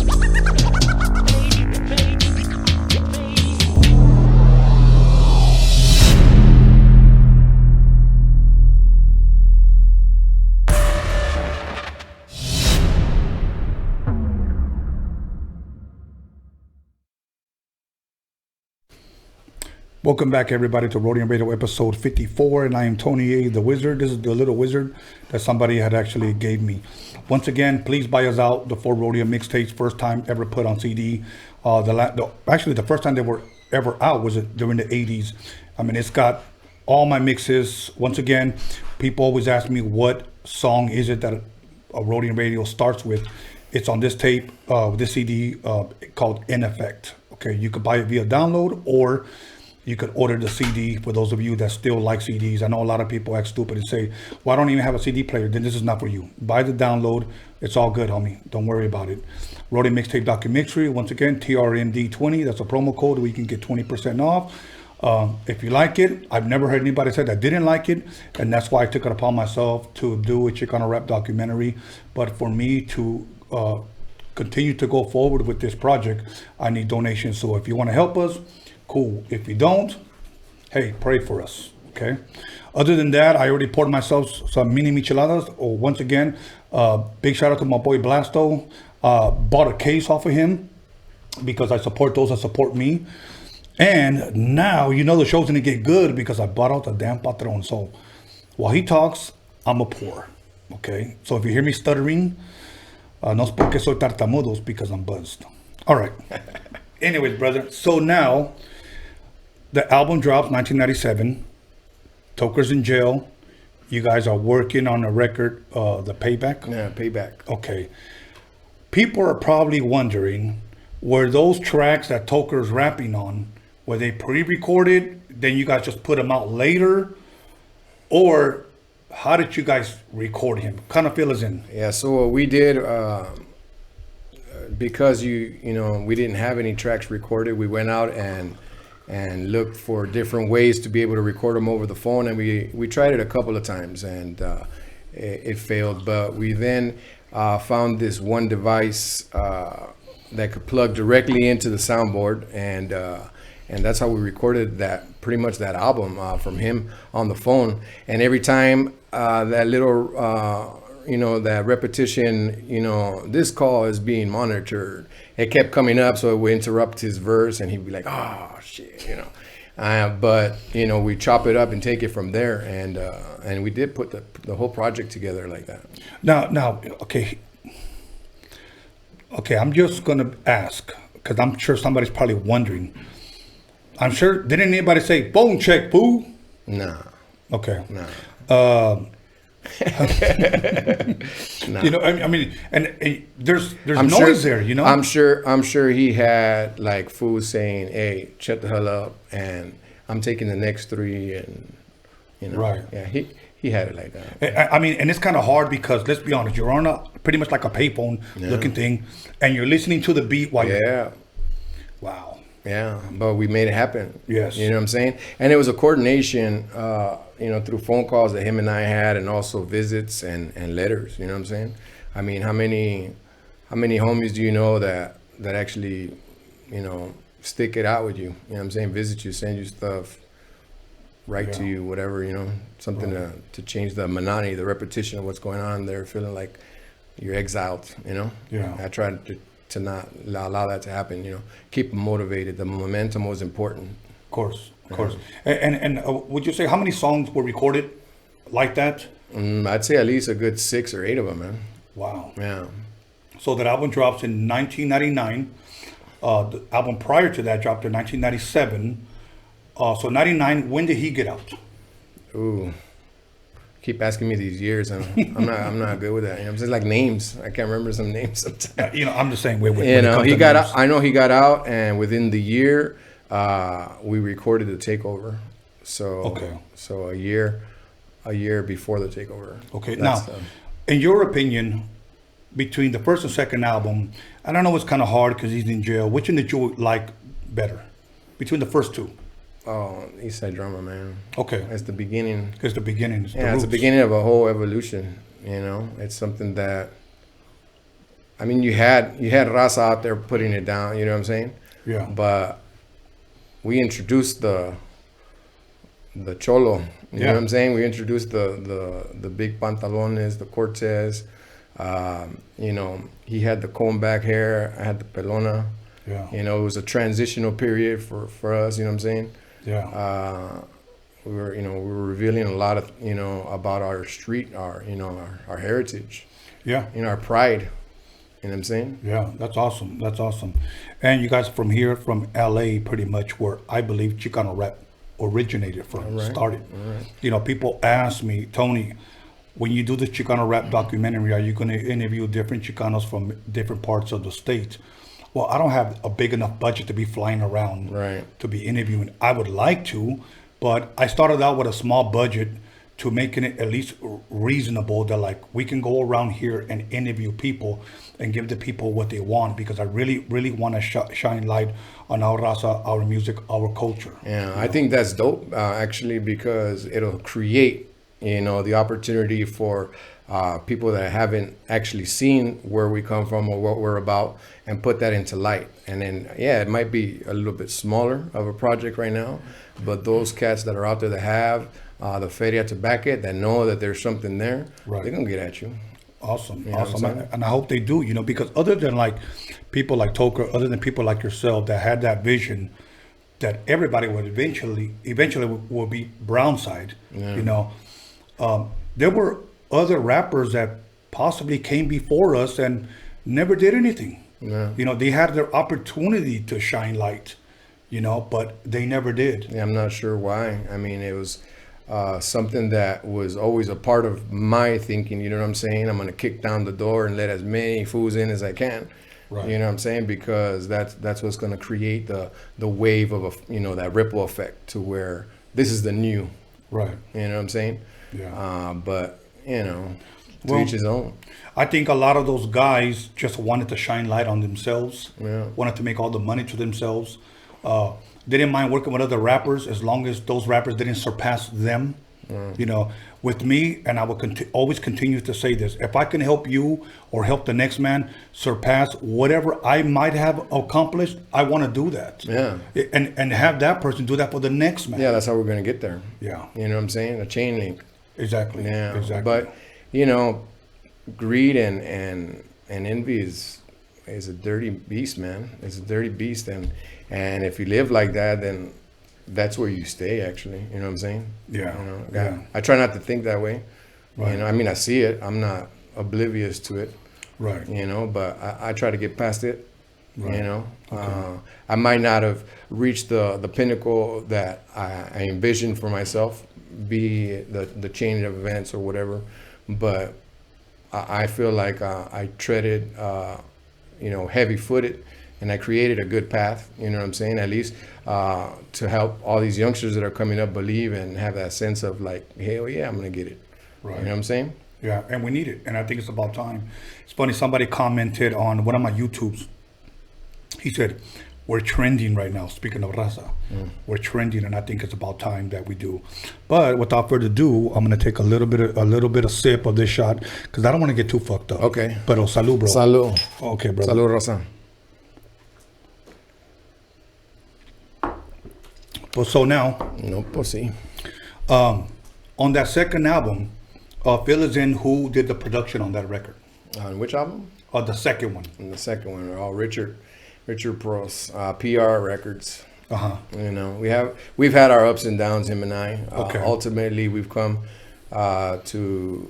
Welcome back, everybody, to Roadium Radio episode 54, and I am Tony A, the Wizard. This is the little wizard that somebody had actually gave me. Once again, please buy us out the 4 Roadium mixtapes, first time ever put on CD. Actually, the first time they were ever out was during the 80s. I mean, it's got all my mixes. Once again, people always ask me what song is it that a Roadium Radio starts with. It's on this tape, this CD called In Effect. Okay, you could buy it via download, or You could order the CD for those of you that still like CDs. I know a lot of people act stupid and say, well, I don't even have a CD player. Then this is not for you. Buy the download. It's all good, homie. Don't worry about it. Roadium Mixtape Documentary. Once again, TRMD20. That's a promo code where you can get 20% off. If you like it, I've never heard anybody say that didn't like it. And that's why I took it upon myself to do a Chicano rap documentary. But for me to continue to go forward with this project, I need donations. So if you want to help us, cool. If you don't, hey, pray for us, okay? Other than that, I already poured myself some mini micheladas. Oh, once again, big shout out to my boy Blasto. Bought a case off of him because I support those that support me. And now, you know the show's gonna get good because I bought out the damn patron. So while he talks, I'm a pour, okay? So if you hear me stuttering, no es porque soy tartamudo, it's because I'm buzzed. All right. Anyways, brother, so now the album drops 1997. Toker's in jail. You guys are working on a record, the Payback? Yeah, Payback. Okay. People are probably wondering, were those tracks that Toker's rapping on, were they pre-recorded, then you guys just put them out later? Or how did you guys record him? Kind of fill us in. Yeah, so what we did, because you know we didn't have any tracks recorded, we went out and looked for different ways to be able to record them over the phone, and we tried it a couple of times, and it failed. But we then found this one device that could plug directly into the soundboard, and that's how we recorded pretty much that album from him on the phone. And every time that little that repetition, this call is being monitored, it kept coming up, so it would interrupt his verse, and he'd be like, oh shit, but we chop it up and take it from there, and we did put the whole project together like that. Now, okay, I'm just gonna ask, because I'm sure somebody's probably wondering. I'm sure, didn't anybody say, bone check, boo? No. Okay. No. No. I mean, and there's I'm noise sure, there, I'm sure he had like fools saying, hey, shut the hell up, and I'm taking the next 3, and Right. Yeah, he had it like that. I mean, and it's kind of hard because, let's be honest, you're on a pretty much like a payphone looking thing, and you're listening to the beat while you're... Wow. Yeah, but we made it happen. Yes. You know what I'm saying? And it was a coordination, through phone calls that him and I had, and also visits and letters. You know what I'm saying? I mean, how many homies do you know that actually, stick it out with you? You know what I'm saying? Visit you, send you stuff, write to you, whatever, something to change the monotony, the repetition of what's going on there, feeling like you're exiled, Yeah. I tried to not allow that to happen, keep them motivated. The momentum was important. Of course. And would you say how many songs were recorded like that? I'd say at least a good 6 or 8 of them, man. Wow. Yeah. So that album drops in 1999. The album prior to that dropped in 1997. So 99, when did he get out? Ooh. Keep asking me these years. I'm not good with that. I'm just like names. I can't remember some names sometimes. I'm the same way with he got out. I know he got out, and within the year, we recorded the takeover. So So a year before the takeover. Okay. Now, in your opinion, between the first and second album, I don't know, it's kind of hard because he's in jail. Which one did you like better between the first two? Oh, Eastside Drama, man. Okay. It's the beginning. It's the beginning. It's the beginning of a whole evolution. It's something that, I mean, you had Raza out there putting it down. You know what I'm saying? Yeah. But we introduced the cholo. You know what I'm saying? We introduced the big pantalones, the Cortez. He had the comb back hair. I had the pelona. Yeah. It was a transitional period for us. You know what I'm saying? Yeah. We were revealing a lot of, about our street, our heritage. Yeah. Our pride. You know what I'm saying? Yeah, that's awesome. And you guys from here, from LA, pretty much where I believe Chicano rap originated from, started. Right. People ask me, Tony, when you do this Chicano rap documentary, are you going to interview different Chicanos from different parts of the state? well, I don't have a big enough budget to be flying around to be interviewing. I would like to, but I started out with a small budget to making it at least reasonable that like we can go around here and interview people and give the people what they want, because I really want to shine light on our raza, our music, our culture. Yeah, I think that's dope, actually, because it'll create, the opportunity for people that haven't actually seen where we come from or what we're about, and put that into light. And then, it might be a little bit smaller of a project right now, but those cats that are out there that have the feria to back it, that know that there's something there, they're gonna get at you. Awesome, You know what I'm awesome. saying? And I hope they do, because other than like people like Toker, other than people like yourself that had that vision that everybody would eventually will be Brownside, there were other rappers that possibly came before us and never did anything. They had their opportunity to shine light, but they never did. Yeah, I'm not sure why. I mean, it was something that was always a part of my thinking, you know what I'm saying? I'm gonna kick down the door and let as many fools in as I can. Right. You know what I'm saying? Because that's what's gonna create the wave of that ripple effect to where this is the new. Right. You know what I'm saying? Yeah. But to each his own. I think a lot of those guys just wanted to shine light on themselves. Yeah. Wanted to make all the money to themselves. They didn't mind working with other rappers as long as those rappers didn't surpass them. With me, and I will always continue to say this: if I can help you or help the next man surpass whatever I might have accomplished, I want to do that. Yeah. And have that person do that for the next man. Yeah, that's how we're gonna get there. Yeah. You know what I'm saying? A chain link. Exactly. Yeah. Exactly. But greed and envy is a dirty beast, man. It's a dirty beast, and if you live like that, then that's where you stay, actually. You know what I'm saying? Yeah. I try not to think that way. Right. I mean, I see it. I'm not oblivious to it. Right. But I try to get past it. Right. Okay. I might not have reached the pinnacle that I envisioned for myself, be the chain of events or whatever, but I feel like I treaded, heavy-footed, and I created a good path, you know what I'm saying, at least to help all these youngsters that are coming up believe and have that sense of like, hell yeah, I'm going to get it. Right. You know what I'm saying? Yeah, and we need it, and I think it's about time. It's funny, somebody commented on one of my YouTubes. He said, we're trending right now, speaking of raza. We're trending, and I think it's about time that we do. But without further ado, I'm going to take a little bit of sip of this shot, because I don't want to get too fucked up. Okay. Pero salud, bro. Salud. Okay, bro. Salud, raza. But so now, no pussy. On that second album, fill us in who did the production on that record. On which album? The second one. And the second one, Richard Pros, PR Records. We've had our ups and downs, him and I. Ultimately, we've come to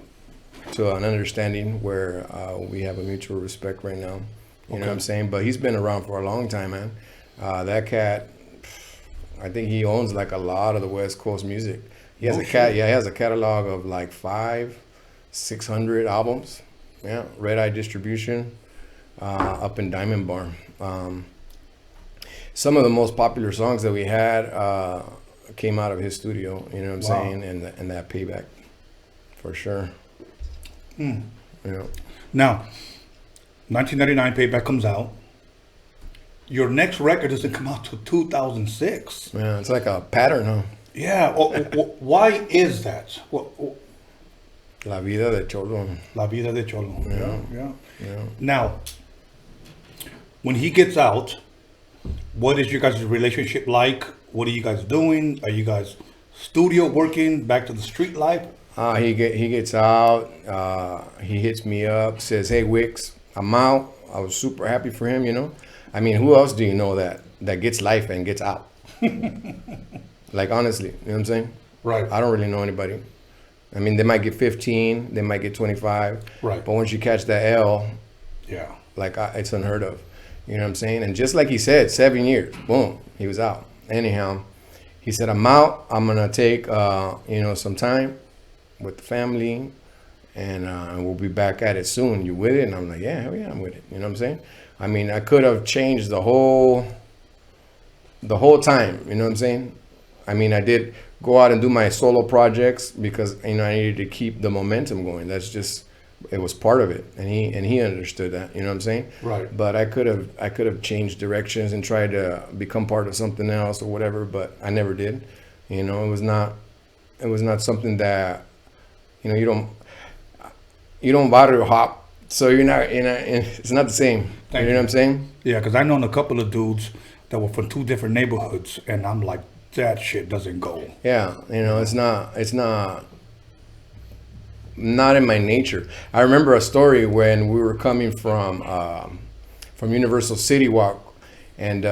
an understanding where we have a mutual respect right now. You know what I'm saying? But he's been around for a long time, man. That cat, I think he owns like a lot of the West Coast music. He has he has a catalog of like 500-600 albums. Yeah, Red Eye Distribution, up in Diamond Bar. Some of the most popular songs that we had came out of his studio. You know what I'm saying? And that Payback, for sure. Mm. Yeah. Now, 1999 Payback comes out. Your next record doesn't come out till 2006. Yeah, it's like a pattern, huh? Yeah. Why is that? La vida de cholo. La vida de cholo. Yeah. Yeah. Now, when he gets out, what is your guys' relationship like? What are you guys doing? Are you guys studio working, back to the street life? He gets out. He hits me up, says, "Hey, Wix, I'm out." I was super happy for him, you know. I mean, who else do you know that gets life and gets out? Like, honestly, you know what I'm saying? Right. I don't really know anybody. I mean, they might get 15, they might get 25. Right. But once you catch that L, yeah, like it's unheard of. You know what I'm saying? And just like he said, 7 years, boom, he was out. Anyhow, he said, "I'm out. I'm gonna take some time with the family, and we'll be back at it soon. You with it?" And I'm like, "Yeah, hell yeah, I'm with it." You know what I'm saying? I mean, I could have changed the whole time. You know what I'm saying? I mean, I did go out and do my solo projects because I needed to keep the momentum going. That's just, it was part of it, and he understood that. You know what I'm saying? Right. But I could have changed directions and tried to become part of something else or whatever, but I never did. You know, it was not something that, you don't barrio hop, so you're not, it's not the same. You know what I'm saying? Yeah, because I known a couple of dudes that were from 2 different neighborhoods, and I'm like, that shit doesn't go. Yeah, it's not in my nature. I remember a story when we were coming from Universal City Walk, and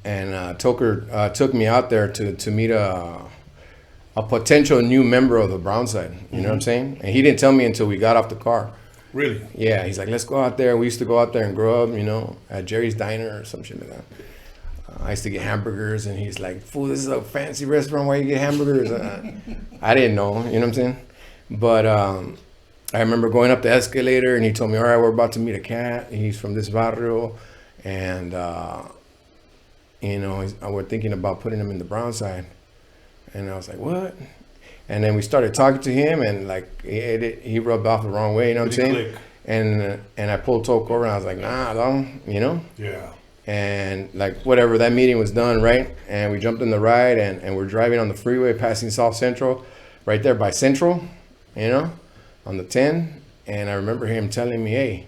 Toker took me out there to meet a potential new member of the Brownside. You know what I'm saying? And he didn't tell me until we got off the car. Really? Yeah, he's like, let's go out there. We used to go out there and grub, at Jerry's Diner or some shit like that. I used to get hamburgers, and he's like, fool, this is a fancy restaurant where you get hamburgers. I didn't know, you know what I'm saying? But I remember going up the escalator, and he told me, all right, we're about to meet a cat. He's from this barrio, and, we're thinking about putting him in the Brownside. And I was like, what? And then we started talking to him, and like he rubbed off the wrong way, you know what I'm saying? And I pulled Toker over, and I was like, nah, don't, Yeah. And like whatever, that meeting was done, right? And we jumped in the ride, and we're driving on the freeway, passing South Central, right there by Central, on the 10. And I remember him telling me, hey,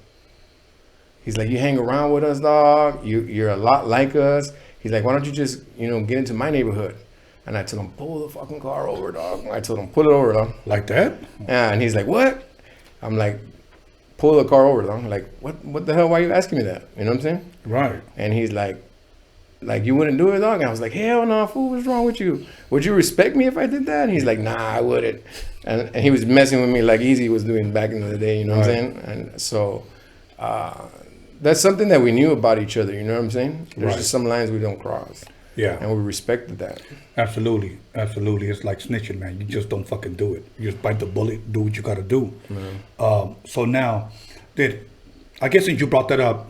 he's like, you hang around with us, dog. You're a lot like us. He's like, why don't you just, get into my neighborhood? And I told him, pull the fucking car over, dog. I told him, pull it over, dog. Like that? Yeah, and he's like, what? I'm like, pull the car over, dog. Like, what the hell? Why are you asking me that? You know what I'm saying? Right. And he's like, you wouldn't do it, dog? And I was like, hell no, fool, what's wrong with you? Would you respect me if I did that? And he's like, nah, I wouldn't. And he was messing with me like Eazy was doing back in the day, you know what I'm saying? And so that's something that we knew about each other, you know what I'm saying? There's just some lines we don't cross. Yeah. And we respected that. Absolutely. It's like snitching, man. You just don't fucking do it. You just bite the bullet, do what you got to do. So now, I guess since you brought that up,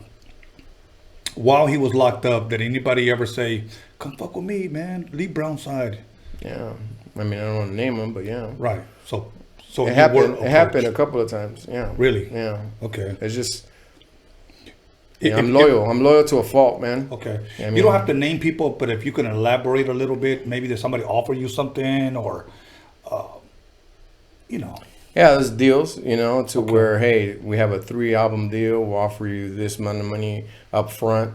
while he was locked up, did anybody ever say, come fuck with me, man, leave Brownside? Yeah. I mean, I don't want to name him, but yeah. Right. So it happened a couple of times. Yeah. Really? Yeah. Okay. It's just, I'm loyal. I'm loyal to a fault, man. Okay. I mean, you don't have to name people, but if you can elaborate a little bit, maybe there's somebody offer you something, or, Yeah, there's deals, where, hey, we have a 3-album deal. We'll offer you this amount of money up front,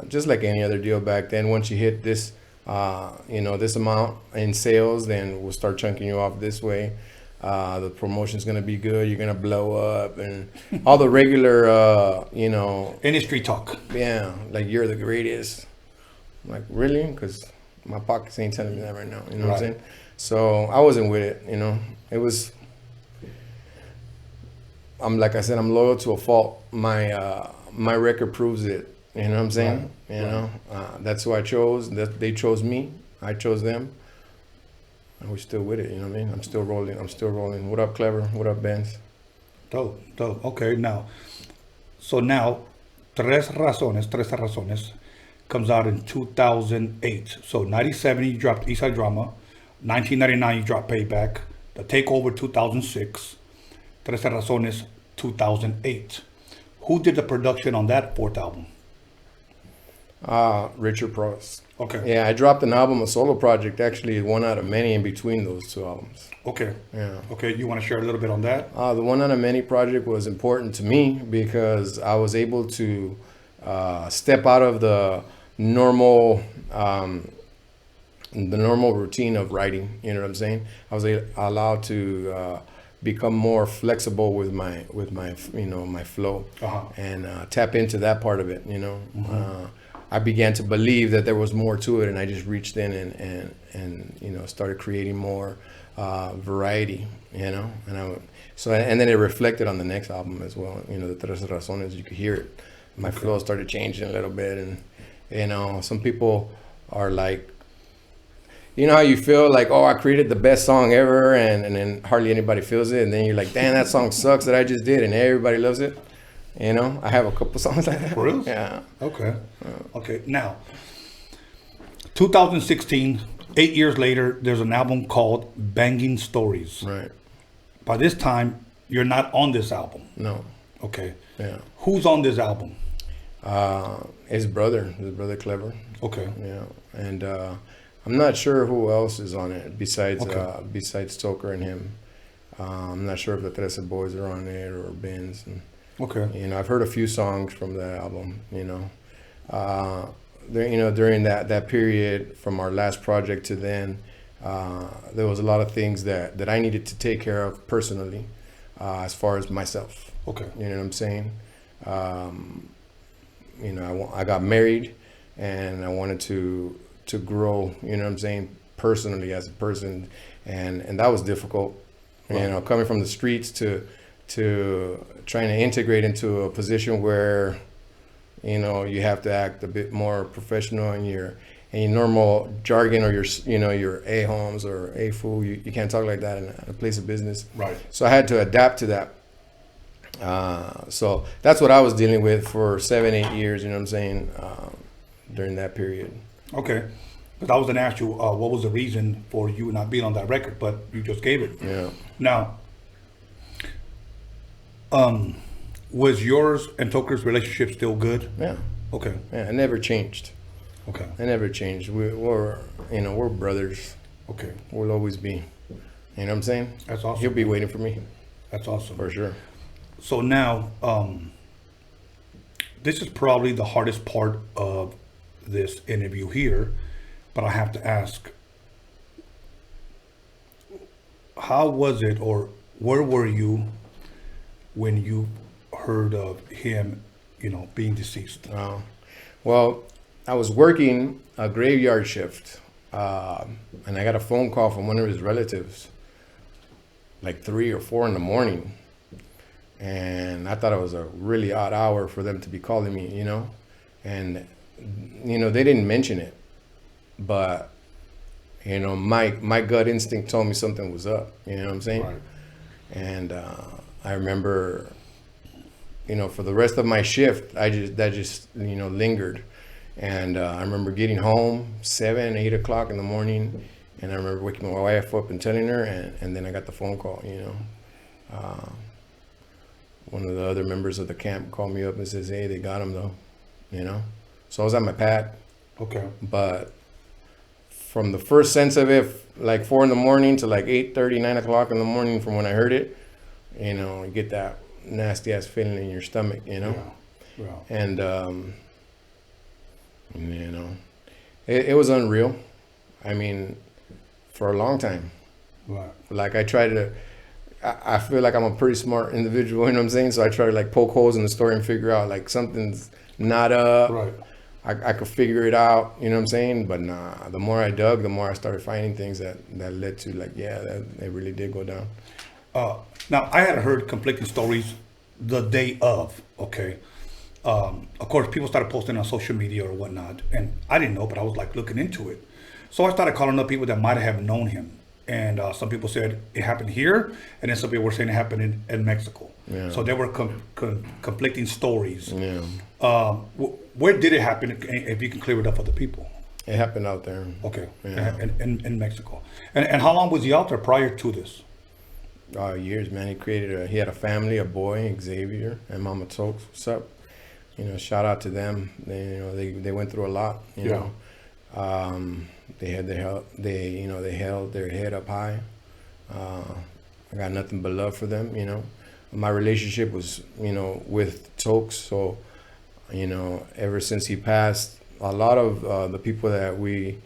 just like any other deal back then. Once you hit this, this amount in sales, then we'll start chunking you off this way. The promotion's going to be good. You're going to blow up, and all the regular, industry talk. Yeah. Like, you're the greatest. I'm like, really? Because my pockets ain't telling me that right now. You know what I'm saying? So I wasn't with it, It was, like I said, I'm loyal to a fault. My record proves it. You know what I'm saying? That's who I chose. They chose me. I chose them. And we're still with it, you know what I mean? I'm still rolling. What up, Clever? What up, Benz? Dope. Okay, so now, Tres Razones comes out in 2008. So 97, you dropped Eastside Drama. 1999, you dropped Payback. The Takeover, 2006. Tres Razones, 2008. Who did the production on that 4th album? Richard Pross. Okay. Yeah, I dropped an album, a solo project, actually one out of many in between those 2 albums. Okay. Yeah. Okay, you want to share a little bit on that? The one out of many project was important to me because I was able to step out of the normal routine of writing. You know what I'm saying? I was allowed to become more flexible with my my flow and tap into that part of it. I began to believe that there was more to it, and I just reached in and started creating more variety, and then it reflected on the next album as well. The Tres Razones, you could hear it. My flow started changing a little bit, and some people are like, how you feel like, oh, I created the best song ever, and then hardly anybody feels it, and then you're like, damn, that song sucks that I just did, and everybody loves it. You know, I have a couple songs like that. For real? Yeah. Okay. Okay. Now, 2016, 8 years later, there's an album called Banging Stories. Right. By this time, you're not on this album. No. Okay. Yeah. Who's on this album? His brother Clever. Okay. Yeah. And I'm not sure who else is on it besides besides Toker and him. I'm not sure if the Trece Boys are on it or Benz. And, okay. You know, I've heard a few songs from that album. You know, during that period from our last project to then, there was a lot of things that I needed to take care of personally, as far as myself. Okay. You know what I'm saying? You know, I got married, and I wanted to grow. You know what I'm saying? Personally as a person, and that was difficult. Right. You know, coming from the streets to trying to integrate into a position where, you know, you have to act a bit more professional in your normal jargon, or your a-homes or a-fool. You can't talk like that in a place of business. Right. So I had to adapt to that. So that's what I was dealing with for 7-8 years, you know what I'm saying, during that period. Okay. Because I was going to ask you, what was the reason for you not being on that record, but you just gave it. Yeah. Now, was yours and Toker's relationship still good? Yeah. Okay. Yeah, it never changed. Okay. It never changed. We're brothers. Okay. We'll always be. You know what I'm saying? That's awesome. He'll be waiting for me. That's awesome. For sure. So now, this is probably the hardest part of this interview here, but I have to ask, how was it, or where were you when you heard of him, you know, being deceased? Well, I was working a graveyard shift, and I got a phone call from one of his relatives, like 3 or 4 in the morning. And I thought it was a really odd hour for them to be calling me, you know? And, you know, they didn't mention it, but, you know, my gut instinct told me something was up, you know what I'm saying? Right. And I remember, you know, for the rest of my shift, that just you know, lingered. And I remember getting home 7, 8 o'clock in the morning, and I remember waking my wife up and telling her, and then I got the phone call, you know. One of the other members of the camp called me up and says, hey, they got him though, you know? So I was at my pad. Okay. But from the first sense of it, like 4 in the morning to like 8:30, 9 o'clock in the morning from when I heard it, you know, you get that nasty ass feeling in your stomach, you know? Yeah. And, you know, it was unreal. I mean, for a long time. Right. Like I feel like I'm a pretty smart individual, you know what I'm saying? So I try to like poke holes in the story and figure out like something's not up. Right. I could figure it out, you know what I'm saying? But nah, the more I dug, the more I started finding things that led to like, yeah, that it really did go down. Now, I had heard conflicting stories the day of, okay? Of course, people started posting on social media or whatnot, and I didn't know, but I was like looking into it. So I started calling up people that might have known him. And some people said it happened here, and then some people were saying it happened in Mexico. Yeah. So there were conflicting stories. Yeah. Where did it happen, if you can clear it up for the people? It happened out there. Okay. Yeah. In Mexico. And how long was he out there prior to this? Years, man. He had a family, a boy, Xavier, and Mama Tokes. What's up? You know, shout out to them. They went through a lot, you know. They held their head up high. I got nothing but love for them, you know. My relationship was, you know, with Tokes. So, you know, ever since he passed, a lot of the people that we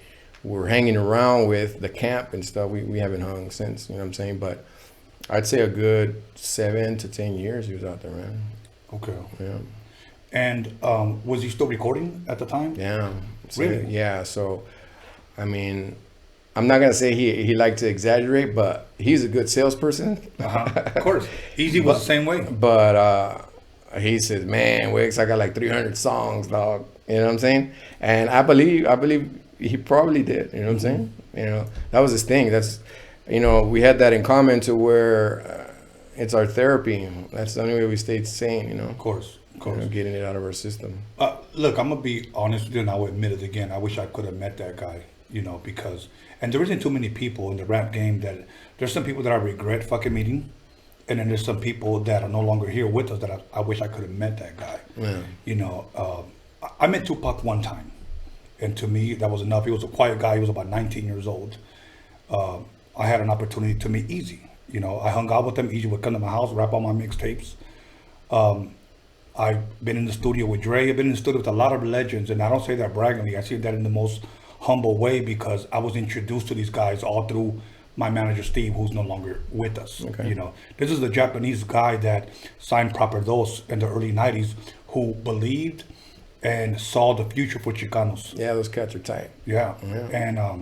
were hanging around with, the camp and stuff, we haven't hung since, you know what I'm saying? But I'd say a good 7 to 10 years he was out there, man. Okay. Yeah. And was he still recording at the time? Yeah. So, Really? Yeah. So, I mean, I'm not gonna say he liked to exaggerate, but he's a good salesperson. Of course. Eazy was the same way. But he says, man, Wix, I got like 300 songs, dog. You know what I'm saying? And I believe he probably did. You know what I'm saying? You know, that was his thing. That's, you know, we had that in common to where it's our therapy. That's the only way we stayed sane, you know? Of course. getting it out of our system. Look, I'm gonna be honest with you, and I'll admit it again. I wish I could have met that guy, because, and there isn't too many people in the rap game that there's some people that I regret fucking meeting, and then there's some people that are no longer here with us that I wish I could have met that guy. Yeah. I met Tupac one time, and to me that was enough. He was a quiet guy. He was about 19 years old. I had an opportunity to meet Eazy. I hung out with him. Eazy would come to my house, rap on my mixtapes. I've been in the studio with Dre. I've been in the studio with a lot of legends, and I don't say that braggingly. I say that in the most humble way because I was introduced to these guys all through my manager Steve, who's no longer with us. Okay. This is a Japanese guy that signed Proper Dos in the early 90s who believed and saw the future for Chicanos. Yeah, those cats are tight. Yeah. And I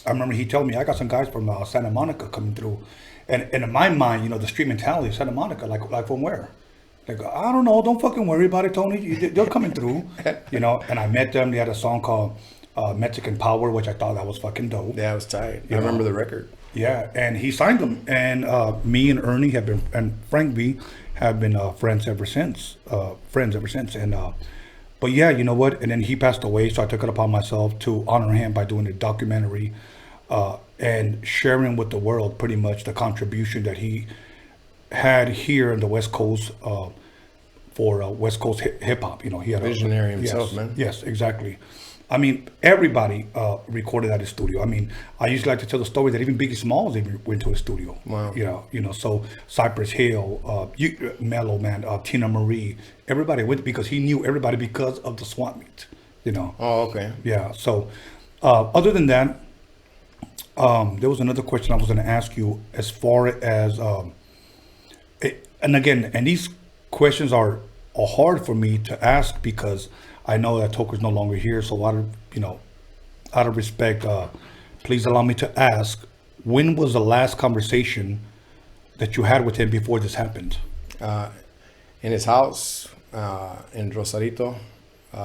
remember he told me, I got some guys from Santa Monica coming through. And in my mind, the street mentality, Santa Monica, like from where? Like, I don't know, don't fucking worry about it, Tony. They're coming through, And I met them. They had a song called Mexican Power, which I thought that was fucking dope. Yeah, it was tight. I remember the record. Yeah, and he signed them. And me and Ernie have been, and Frank B have been friends ever since. And but yeah, you know what? And then he passed away, so I took it upon myself to honor him by doing a documentary and sharing with the world pretty much the contribution that he had here in the West Coast for West Coast hip hop. He had visionary himself, man. Yes, exactly. I mean, everybody recorded at his studio. I mean, I usually like to tell the story that even Biggie Smalls even went to his studio. Wow. So Cypress Hill, Mellow Man, Tina Marie, everybody went because he knew everybody because of the swap meet. Oh, okay. Yeah. So, other than that, there was another question I was going to ask you as far as, and again, and these questions are hard for me to ask because I know that Toker's no longer here. So out of respect, please allow me to ask, when was the last conversation that you had with him before this happened? In his house, in Rosarito,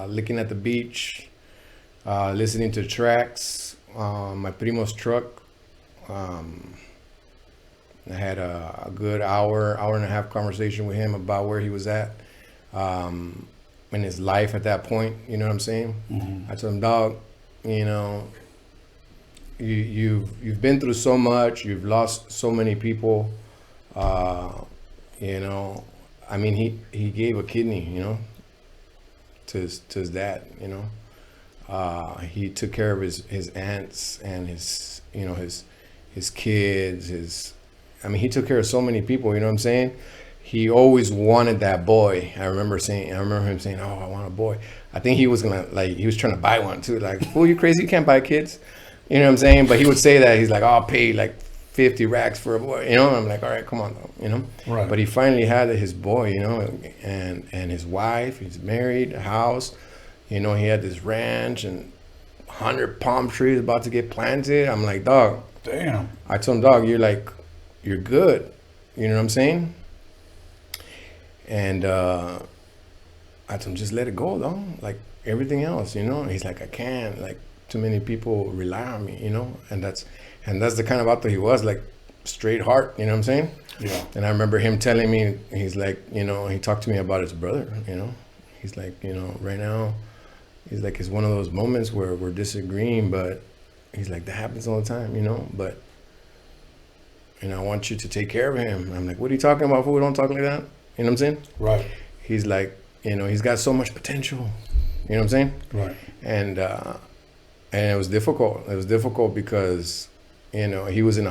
looking at the beach, listening to tracks, my primo's truck. I had a good hour and a half conversation with him about where he was at in his life at that point. You know what I'm saying? Mm-hmm. I told him, dog, you've been through so much. You've lost so many people. I mean, he gave a kidney, to his dad. He took care of his aunts and his kids. He took care of so many people. You know what I'm saying? He always wanted that boy. I remember him saying, "Oh, I want a boy." I think he was he was trying to buy one too. Like, "Fool, you crazy? You can't buy kids." You know what I'm saying? But he would say that he's like, "I'll pay like 50 racks for a boy." And I'm like, "All right, come on, though." Right. But he finally had his boy. And his wife. He's married, a house. He had this ranch and 100 palm trees about to get planted. I'm like, dog. Damn. I told him, dog, you're good. You know what I'm saying? And I told him, just let it go, though. Like everything else, He's like, I can't. Like, too many people rely on me, And that's the kind of author he was, like straight heart. You know what I'm saying? Yeah. And I remember him telling me, he's like, he talked to me about his brother. He's like, right now, he's like, it's one of those moments where we're disagreeing, but he's like, that happens all the time, But I want you to take care of him. I'm like, what are you talking about? Fool, don't talk like that. You know what I'm saying? Right. He's like, he's got so much potential. You know what I'm saying? Right. And it was difficult. It was difficult because, he was in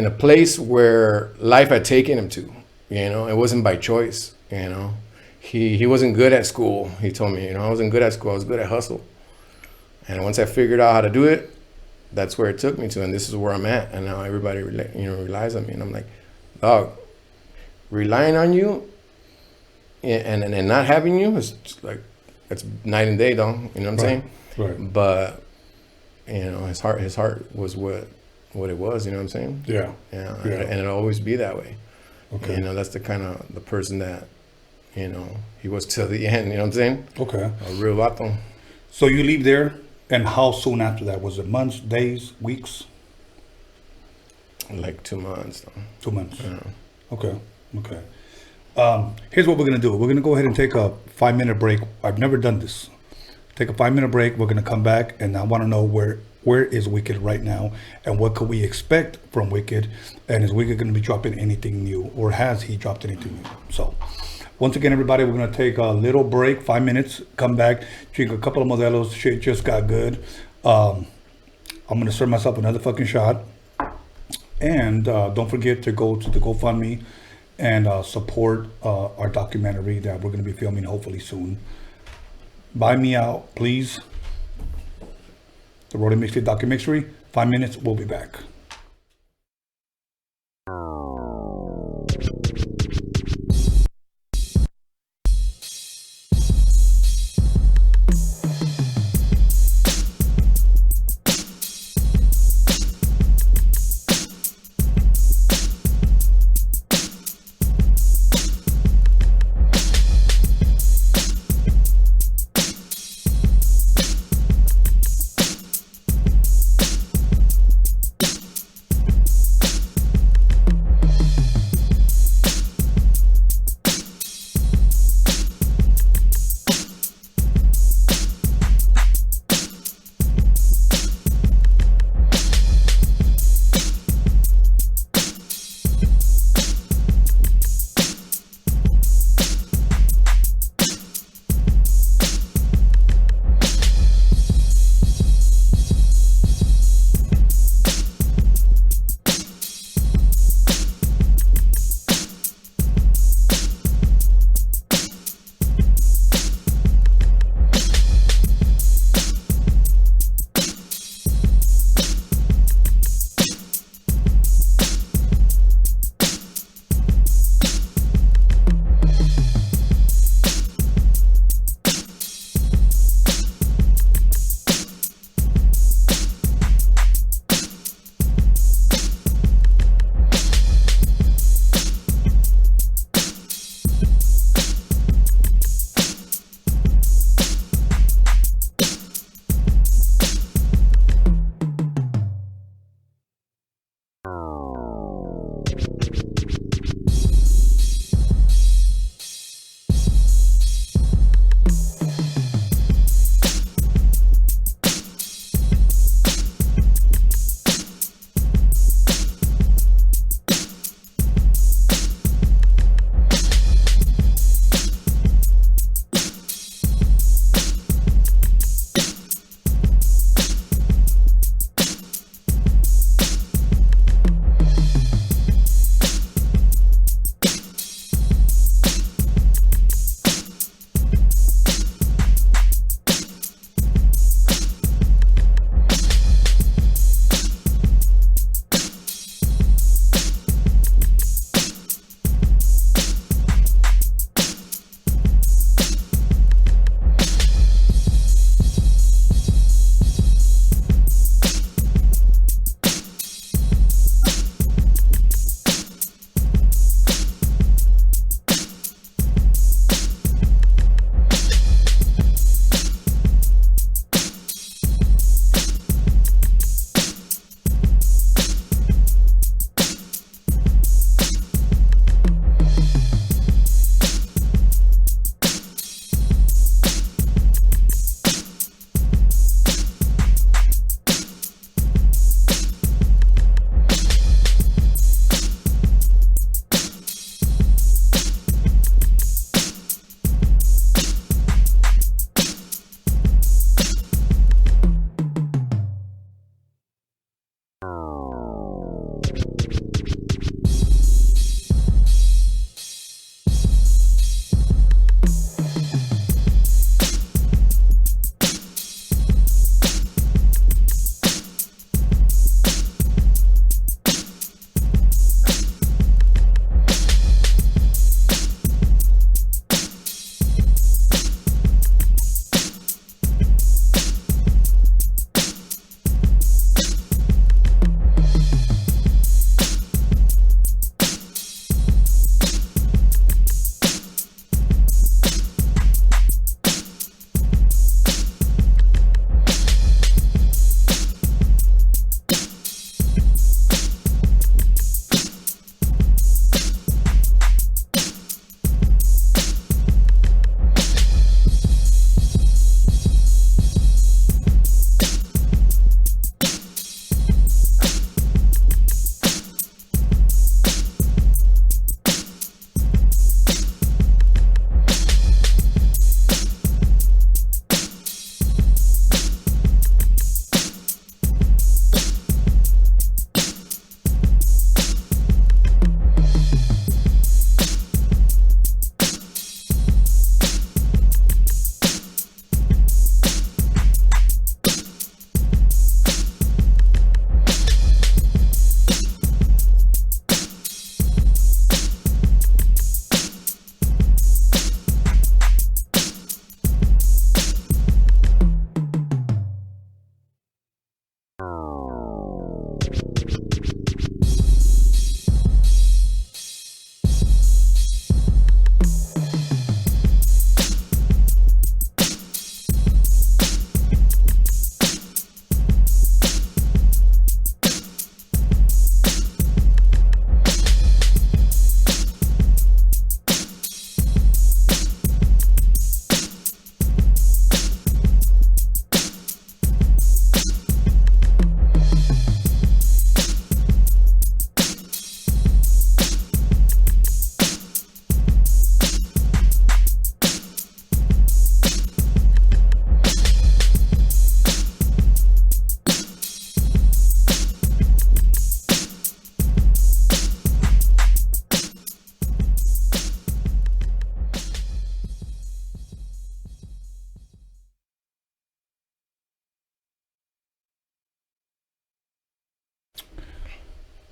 a place where life had taken him to. It wasn't by choice. He wasn't good at school. He told me, I wasn't good at school. I was good at hustle. And once I figured out how to do it, that's where it took me to, and this is where I'm at. And now everybody, relies on me. And I'm like, dog, relying on you and not having you is just like, it's night and day, dog. You know what I'm saying? Right. But his heart was what it was. You know what I'm saying? Yeah. Yeah. And it'll always be that way. Okay. That's the kind of the person that he was till the end. You know what I'm saying? Okay. A real vato. So you leave there. And how soon after that? Was it months, days, weeks? Like 2 months. Though. 2 months. Yeah. Okay. Here's what we're gonna do. We're gonna go ahead and take a 5-minute break. I've never done this. Take a 5-minute break. We're gonna come back, and I want to know where is Wicked right now, and what could we expect from Wicked, and is Wicked gonna be dropping anything new, or has he dropped anything new? So, once again, everybody, we're gonna take a little break, 5 minutes. Come back, drink a couple of Modelos. Shit just got good. I'm gonna serve myself another fucking shot, and don't forget to go to the GoFundMe and support our documentary that we're going to be filming hopefully soon. Buy me out, please. The Roadium Mixtape DOCUMIXERY. 5 minutes, we'll be back.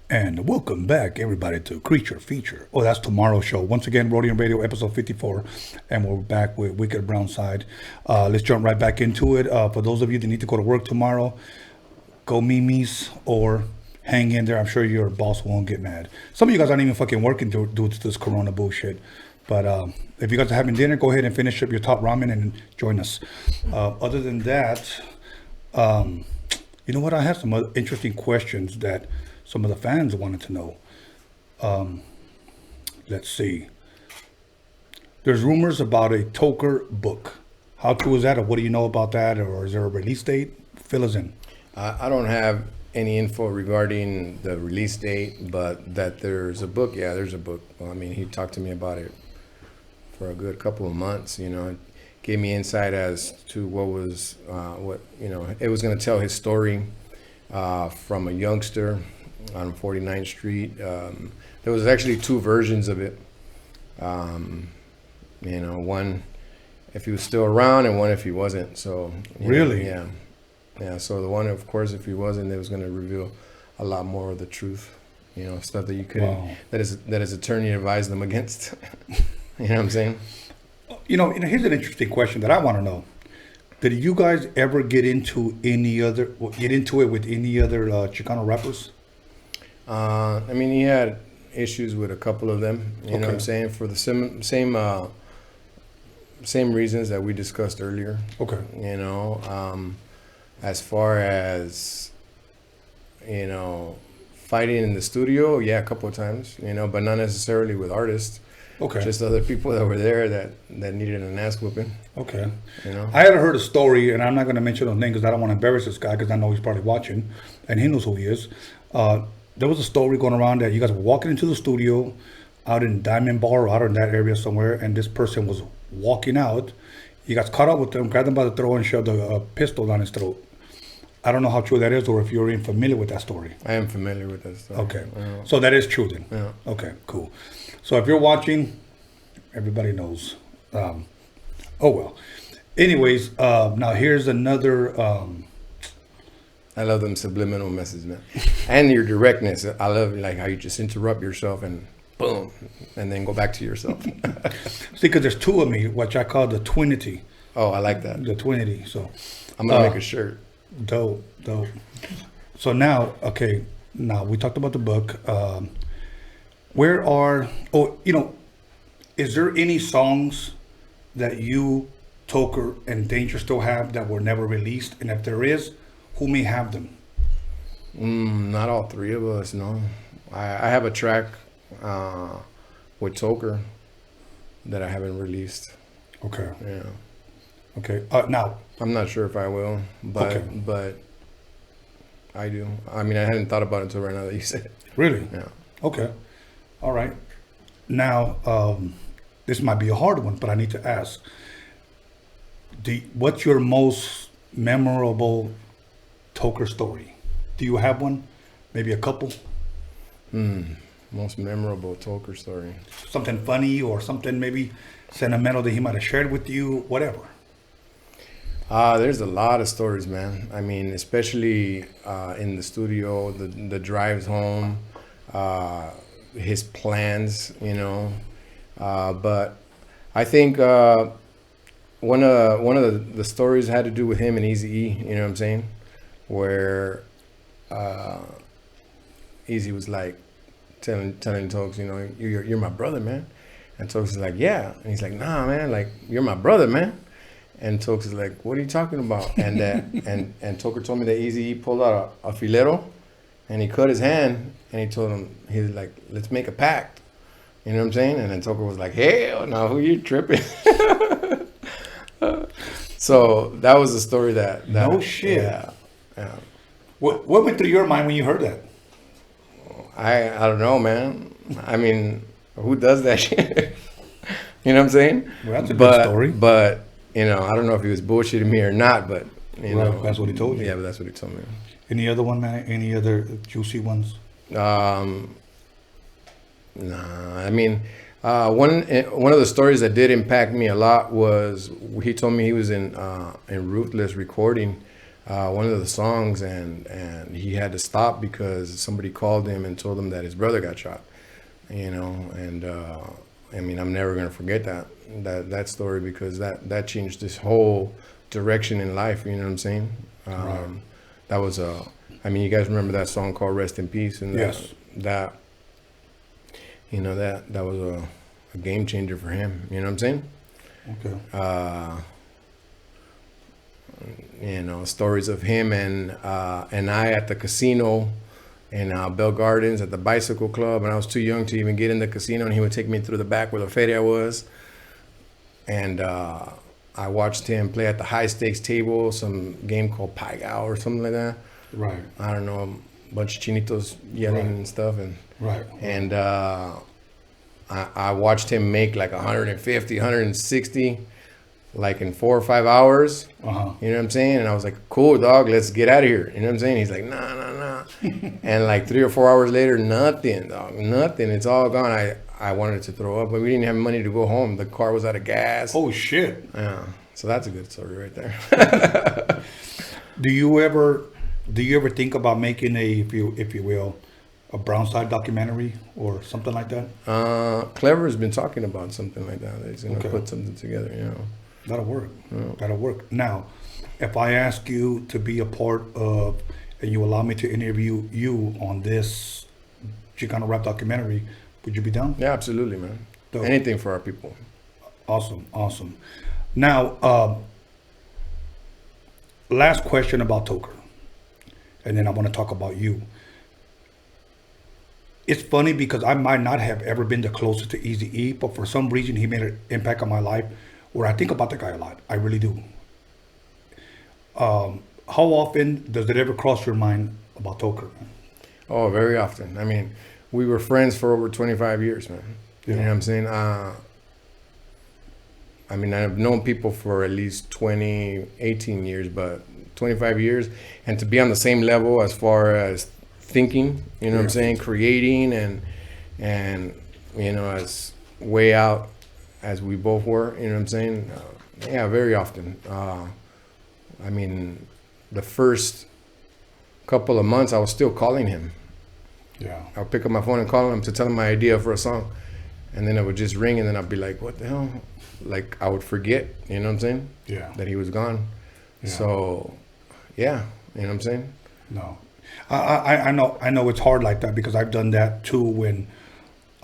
And welcome back, everybody, to Creature Feature. Oh, that's tomorrow's show. Once again, Roadium Radio, episode 54. And we're back with Wicked Brownside. Let's jump right back into it. For those of you that need to go to work tomorrow, go Mimi's or hang in there. I'm sure your boss won't get mad. Some of you guys aren't even fucking working due to this corona bullshit. But if you guys are having dinner, go ahead and finish up your top ramen and join us. Other than that, you know what? I have some other interesting questions that some of the fans wanted to know. Let's see. There's rumors about a Toker book. How true is that, or what do you know about that, or is there a release date? Fill us in. I don't have any info regarding the release date, but that there's a book. Yeah, there's a book. Well, I mean, he talked to me about it for a good couple of months. You know, gave me insight as to what it was going to tell his story from a youngster on 49th Street. There was actually two versions of it. You know, one if he was still around and one if he wasn't. So really, yeah. So the one, of course, if he wasn't, it was going to reveal a lot more of the truth. You know, stuff that you couldn't, that his attorney advised them against. You know what I'm saying? You know, here's an interesting question that I want to know. Did you guys ever get into it with any other Chicano rappers? I mean, he had issues with a couple of them. You know what I'm saying? For the same reasons that we discussed earlier. Okay. You know, as far as, you know, fighting in the studio, yeah, a couple of times. You know, but not necessarily with artists. Okay. Just other people that were there that needed an ass whooping. Okay. You know? I had heard a story, and I'm not going to mention those names because I don't want to embarrass this guy because I know he's probably watching, and he knows who he is. There was a story going around that you guys were walking into the studio out in Diamond Bar or out in that area somewhere, and this person was walking out. You guys caught up with him, grabbed him by the throat, and shoved a pistol down his throat. I don't know how true that is or if you're even familiar with that story. I am familiar with that story. Okay. So that is true then? Yeah. Okay, cool. So if you're watching, everybody knows. Oh, well. Anyways, now here's another... I love them subliminal messages, man. And your directness. I love like how you just interrupt yourself and boom, and then go back to yourself. See, because there's two of me, which I call the Twinity. Oh, I like that. The Twinity. So I'm going to make a shirt. Dope. So now, now we talked about the book. Is there any songs that you, Toker, and Danger still have that were never released? And if there is, who may have them? Not all three of us, no. I have a track with Toker that I haven't released. Okay. Yeah. Okay. Now I'm not sure if I will, but I do. I mean, I hadn't thought about it until right now that you said it. Really? Yeah. Okay. All right. Now, this might be a hard one, but I need to ask. What's your most memorable Toker story? Do you have one? Maybe a couple? Most memorable Toker story. Something funny or something maybe sentimental that he might have shared with you, whatever. There's a lot of stories, man. I mean, especially in the studio, the drives home, his plans, you know. But I think one of the stories had to do with him and Eazy-E, you know what I'm saying? Where Eazy was like telling Tokes, you know, you're my brother, man. And Tokes is like, yeah. And he's like, nah, man, like, you're my brother, man. And Tokes is like, what are you talking about? And and Toker told me that Eazy-E pulled out a filero and he cut his hand and he told him, he was like, let's make a pact. You know what I'm saying? And then Toker was like, hell no, who you tripping? So that was the story that no shit. Yeah. What went through your mind when you heard that? I don't know, man. I mean, who does that shit? You know what I'm saying? Well, that's a good story. But, you know, I don't know if he was bullshitting me or not, but, you know. That's what he told you. Yeah, but that's what he told me. Any other one, man? Any other juicy ones? Nah, I mean, one of the stories that did impact me a lot was he told me he was in Ruthless recording one of the songs, and he had to stop because somebody called him and told him that his brother got shot. You know, and I mean, I'm never gonna forget that story, because that changed this whole direction in life. You know what I'm saying? That was I mean, you guys remember that song called "Rest in Peace"? And Yes. that you know, that was a game changer for him. You know what I'm saying? Okay. You know, stories of him and I at the casino in Bell Gardens at the bicycle club, and I was too young to even get in the casino, and he would take me through the back where the feria was, and I watched him play at the high stakes table, some game called Paigao or something like that. Right. I don't know, a bunch of chinitos yelling and stuff, and and I watched him make like 150, 160, like in 4 or 5 hours. You know what I'm saying? And I was like, cool, dog, let's get out of here. You know what I'm saying? He's like, nah. And like 3 or 4 hours later, nothing, dog, nothing. It's all gone. I wanted to throw up, but we didn't have money to go home. The car was out of gas. Oh, shit. Yeah. So that's a good story right there. Do you ever think about making if you will, a Brownside documentary or something like that? Clever's been talking about something like that. He's gonna put something together, you know. That'll work. Yeah. That'll work. Now, if I ask you to be a part of, and you allow me to interview you on this Chicano rap documentary, would you be down? Yeah, absolutely, man. Dope. Anything for our people. Awesome. Now, last question about Toker, and then I want to talk about you. It's funny because I might not have ever been the closest to Eazy-E, but for some reason he made an impact on my life where I think about the guy a lot. I really do. How often does it ever cross your mind about Toker? Oh, very often. I mean, we were friends for over 25 years, man. You know what I'm saying? I mean, I've known people for at least 18 years, but 25 years. And to be on the same level as far as thinking, you know what I'm saying, creating and you know, as way out as we both were, you know what I'm saying? Yeah, very often. I mean, the first couple of months I was still calling him. Yeah. I'll pick up my phone and call him to tell him my idea for a song. And then it would just ring, and then I'd be like, what the hell? Like, I would forget, you know what I'm saying? Yeah. That he was gone. Yeah. So, yeah, you know what I'm saying? No. I know it's hard like that, because I've done that too, when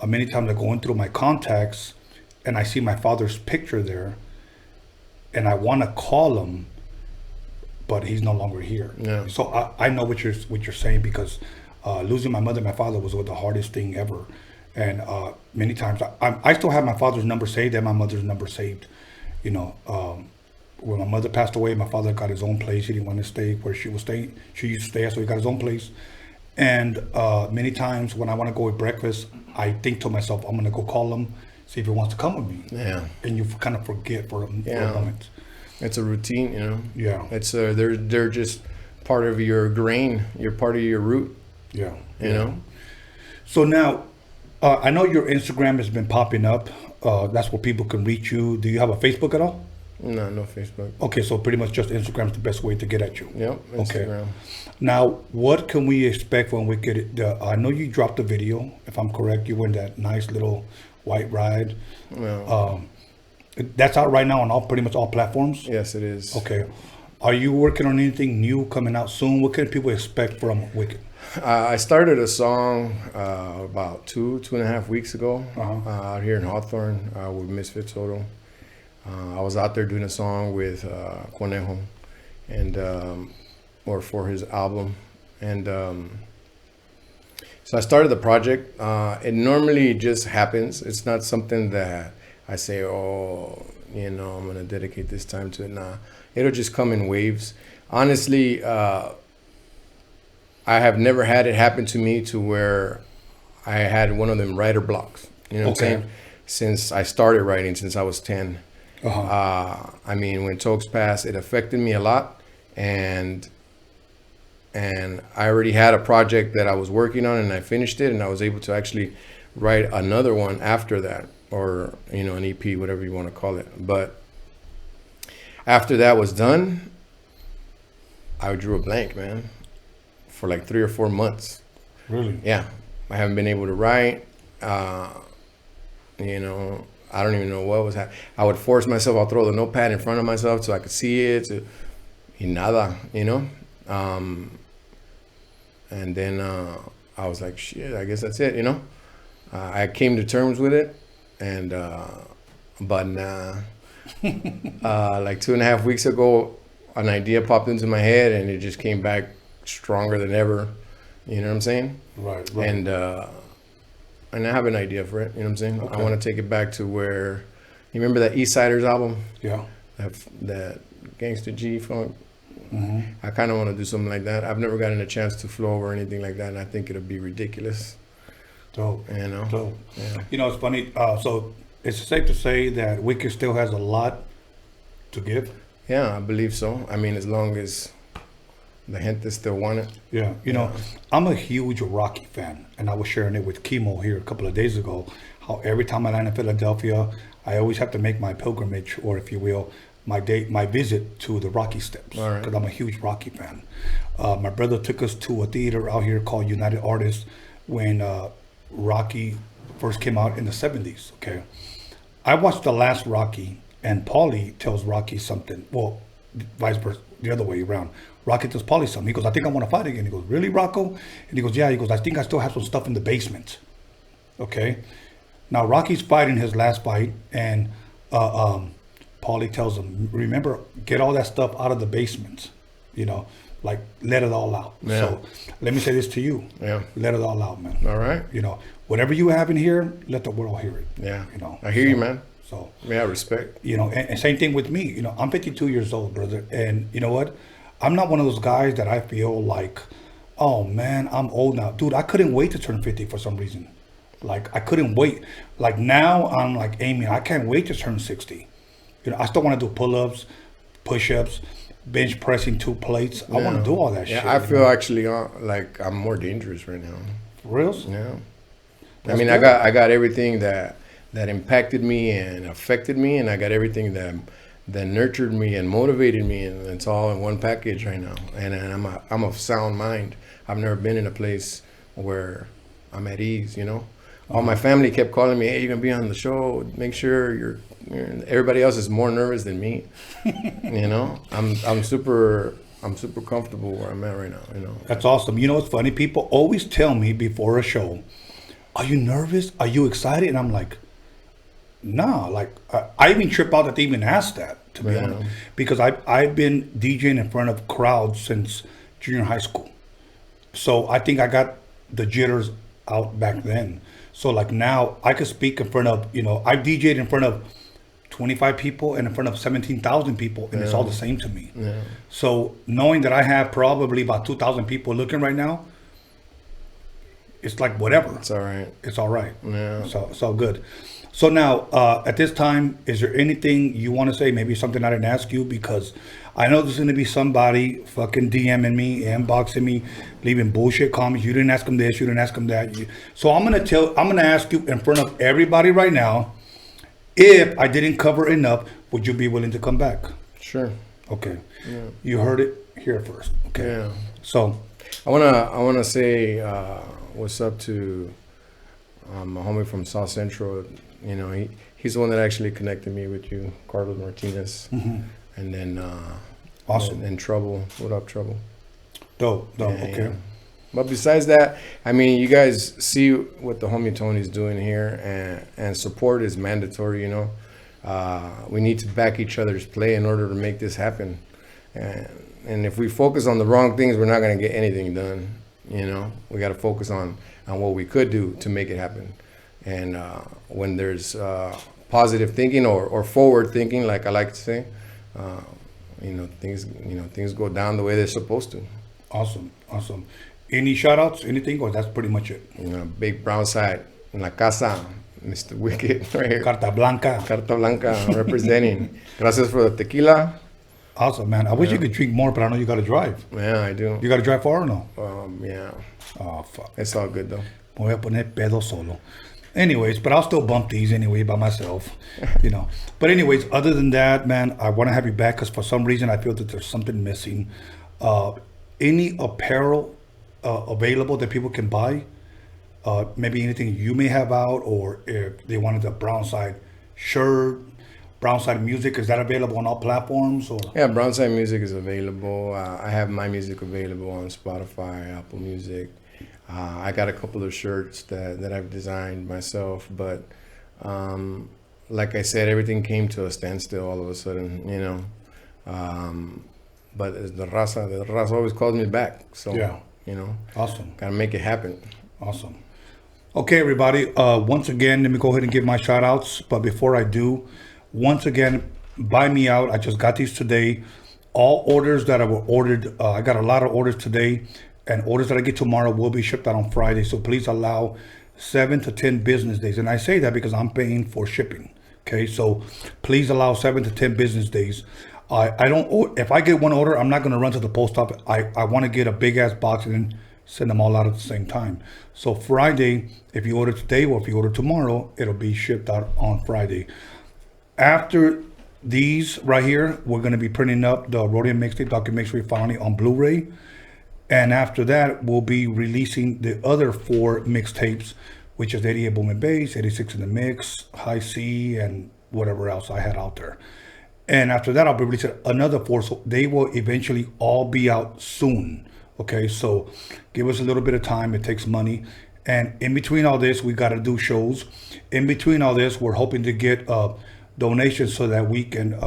many times I'm going through my contacts and I see my father's picture there and I want to call him, but he's no longer here. Yeah. So I know what you're saying, because losing my mother and my father was the hardest thing ever. And many times I still have my father's number saved and my mother's number saved. You know, when my mother passed away, my father got his own place. He didn't want to stay where she was staying. She used to stay, so he got his own place. And many times when I want to go eat breakfast, I think to myself, I'm going to go call him, see if he wants to come with me. Yeah. And you kind of forget for a moment. It's a routine, you know? Yeah. It's they're just part of your grain. You're part of your root. Yeah. You know? So now, I know your Instagram has been popping up. That's where people can reach you. Do you have a Facebook at all? No, no Facebook. Okay, so pretty much just Instagram's the best way to get at you. Yep, Instagram. Okay. Now, what can we expect when we get it? I know you dropped a video, if I'm correct. You were in that nice little white ride. Yeah. That's out right now on pretty much all platforms? Yes, it is. Okay. Are you working on anything new coming out soon? What can people expect from Wicked? I started a song about two and a half weeks ago out here in Hawthorne with Misfit Soto. I was out there doing a song with Conejo, and or for his album, and so I started the project. It normally just happens. It's not something that I say, oh, you know, I'm gonna dedicate this time to it. Nah, it'll just come in waves. Honestly, I have never had it happen to me to where I had one of them writer blocks. You know what I'm saying? Since I started writing, since I was 10. I mean, when Tokes passed, it affected me a lot, and I already had a project that I was working on, and I finished it, and I was able to actually write another one after that, or, you know, an EP, whatever you want to call it. But after that was done, I drew a blank, man, for like 3 or 4 months. Really? Yeah, I haven't been able to write. You know, I don't even know what was happening. I would force myself. I'll throw the notepad in front of myself so I could see it. Y nada, you know. And then I was like, shit, I guess that's it, you know. I came to terms with it, and but nah. Like 2.5 weeks ago, an idea popped into my head, and it just came back stronger than ever. You know what I'm saying? Right. And I have an idea for it. You know what I'm saying? Okay. I want to take it back to where, you remember that East Siders album? Yeah. That Gangsta G funk. Mm-hmm. I kind of want to do something like that. I've never gotten a chance to flow or anything like that, and I think it'll be ridiculous. Dope. You know? Dope. Yeah. You know, it's funny. So it's safe to say that Wicked still has a lot to give. Yeah, I believe so. I mean, as long as the gente still want it. Yeah. You know, I'm a huge Rocky fan, and I was sharing it with Chemo here a couple of days ago, how every time I land in Philadelphia, I always have to make my pilgrimage, or if you will, my visit to the Rocky Steps, because I'm a huge Rocky fan. My brother took us to a theater out here called United Artists when Rocky first came out in the 70s, okay? I watched the last Rocky, and Paulie tells Rocky something. Well, vice versa, the other way around. Rocky tells Paulie something. He goes, I think I want to fight again. He goes, really, Rocco? And he goes, yeah. He goes, I think I still have some stuff in the basement, okay? Now, Rocky's fighting his last fight, and Paulie tells him, remember, get all that stuff out of the basement, you know, like let it all out. Yeah. So let me say this to you. Yeah. Let it all out, man. All right. You know, whatever you have in here, let the world hear it. Yeah. You know, I hear you, man. So, yeah, respect. You know, and same thing with me. You know, I'm 52 years old, brother. And you know what? I'm not one of those guys that I feel like, oh man, I'm old now. Dude, I couldn't wait to turn 50 for some reason. Like, I couldn't wait. Like, now I'm like aiming, I can't wait to turn 60. You know, I still want to do pull-ups, push-ups, bench pressing 2 plates. I want to do all that shit. Yeah, I feel actually like I'm more dangerous right now. For real? Yeah. That's I mean, good. I got everything that impacted me and affected me, and I got everything that nurtured me and motivated me, and it's all in one package right now. And I'm of sound mind. I've never been in a place where I'm at ease, you know. All my family kept calling me, hey, you're gonna be on the show, make sure you're everybody else is more nervous than me. You know, I'm super comfortable where I'm at right now, you know. That's awesome. You know what's funny? People always tell me before a show, are you nervous? Are you excited? And I'm like, nah, like I even trip out that they even asked that, to be honest, because I've been DJing in front of crowds since junior high school. So I think I got the jitters out back then. So like now I could speak in front of, you know, I've DJed in front of 25 people and in front of 17,000 people, and it's all the same to me. Yeah. So knowing that I have probably about 2,000 people looking right now, it's like whatever. It's all right. It's all right. Yeah. So it's all good. So now, at this time, is there anything you want to say? Maybe something I didn't ask you, because I know there's going to be somebody fucking DMing me, inboxing me, leaving bullshit comments. You didn't ask them this, you didn't ask them that. So I'm going to ask you in front of everybody right now, if I didn't cover enough, would you be willing to come back? Sure. Okay. Yeah. You heard it here first. Okay. Yeah. So I wanna say what's up to my homie from South Central. You know, he's the one that actually connected me with you, Carlos Martinez. Mhm. And then awesome. And Trouble. What up, Trouble? Dope. Yeah, Okay. yeah. But besides that, I mean, you guys see what the homie Tony's doing here, and support is mandatory, you know. We need to back each other's play in order to make this happen. And if we focus on the wrong things, we're not going to get anything done, you know. We got to focus on what we could do to make it happen. And when there's positive thinking or forward thinking, like I like to say, things go down the way they're supposed to. Awesome. Any shout outs, anything, or that's pretty much it? You know, big Brownside in la casa, Mr. Wicked right here. Carta Blanca representing. Gracias for the tequila. Awesome, man. I wish you could drink more, but I know you got to drive. Yeah, I do. You got to drive far or no? Yeah. Oh, fuck. It's all good, though. Me voy a poner pedo solo. Anyways, but I'll still bump these anyway by myself, you know. But anyways, other than that, man, I want to have you back because for some reason I feel that there's something missing. Any apparel available that people can buy. Maybe anything you may have out, or if they wanted a Brownside shirt, Brownside music, is that available on all platforms? Or Yeah, Brownside music is available. I have my music available on Spotify, Apple Music. I got a couple of shirts that I've designed myself, but like I said, everything came to a standstill all of a sudden, you know. But the raza always calls me back, so Yeah. you know, Awesome. gotta make it happen. Awesome. Okay, everybody. Once again, let me go ahead and give my shout outs. But before I do, once again, buy me out. I just got these today. All orders that were ordered, I got a lot of orders today, and orders that I get tomorrow will be shipped out on Friday. So please allow 7 to 10 business days. And I say that because I'm paying for shipping. Okay, so please allow 7 to 10 business days. I don't, if I get one order, I'm not going to run to the post office. I want to get a big ass box and then send them all out at the same time. So Friday, if you order today or if you order tomorrow, it'll be shipped out on Friday. After these right here, we're going to be printing up the Roadium mixtape DOCUMIXERY finally on Blu-ray. And after that, we'll be releasing the other 4 mixtapes, which is 88 Boom and Bass, 86 in the Mix, High C, and whatever else I had out there. And after that, I'll be releasing another 4. So they will eventually all be out soon. Okay, so give us a little bit of time. It takes money. And in between all this, we got to do shows. In between all this, we're hoping to get donations so that we can,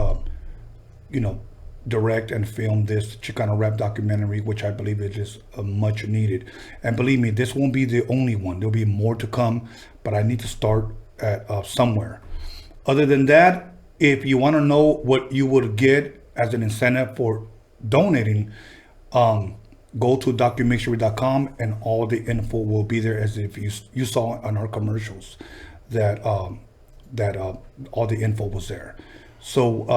you know, direct and film this Chicano rap documentary, which I believe is just much needed. And believe me, this won't be the only one. There'll be more to come, but I need to start at somewhere. Other than that, if you want to know what you would get as an incentive for donating, go to DOCUMIXERY.com and all the info will be there, as if you saw on our commercials that all the info was there. So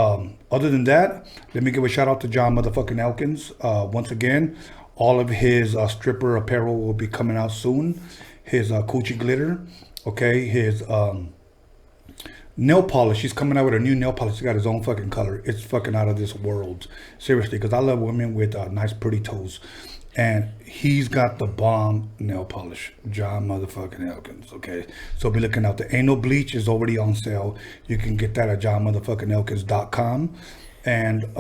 other than that, let me give a shout out to John motherfucking Elkins. Once again, all of his stripper apparel will be coming out soon. His coochie glitter, okay, his nail polish. He's coming out with a new nail polish. He got his own fucking color. It's fucking out of this world. Seriously, because I love women with nice pretty toes. And he's got the bomb nail polish. John motherfucking Elkins, okay? So be looking out. The Anal Bleach is already on sale. You can get that at johnmotherfuckingelkins.com. And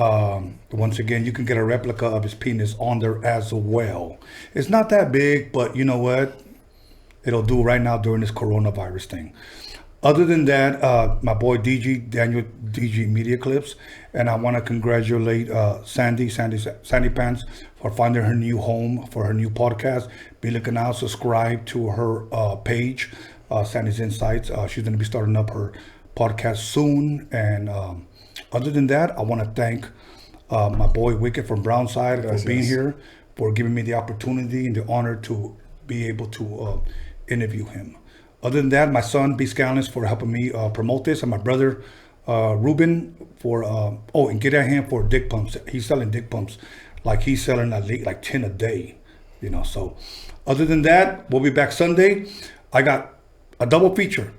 once again, you can get a replica of his penis on there as well. It's not that big, but you know what? It'll do right now during this coronavirus thing. Other than that, my boy DG, Daniel DG Media Clips, and I want to congratulate Sandy Pants for finding her new home for her new podcast. Be looking out, subscribe to her page, Sandy's Insights. She's going to be starting up her podcast soon. And other than that, I want to thank my boy Wicked from Brownside for being here, for giving me the opportunity and the honor to be able to interview him. Other than that, my son, B. Scalens, for helping me promote this, and my brother, Ruben, for, and get at him for dick pumps. He's selling dick pumps like he's selling like 10 a day, you know. So other than that, we'll be back Sunday. I got a double feature.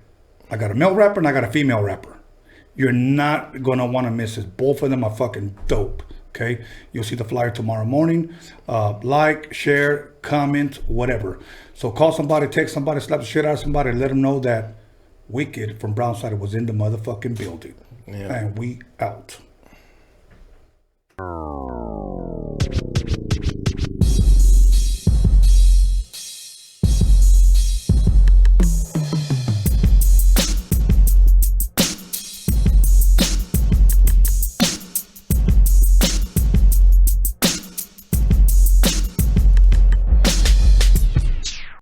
I got a male rapper and I got a female rapper. You're not going to want to miss it. Both of them are fucking dope. Okay, you'll see the flyer tomorrow morning. Like, share, comment, whatever. So call somebody, text somebody, slap the shit out of somebody, let them know that Wicked from Brownside was in the motherfucking building. Yeah. And we out.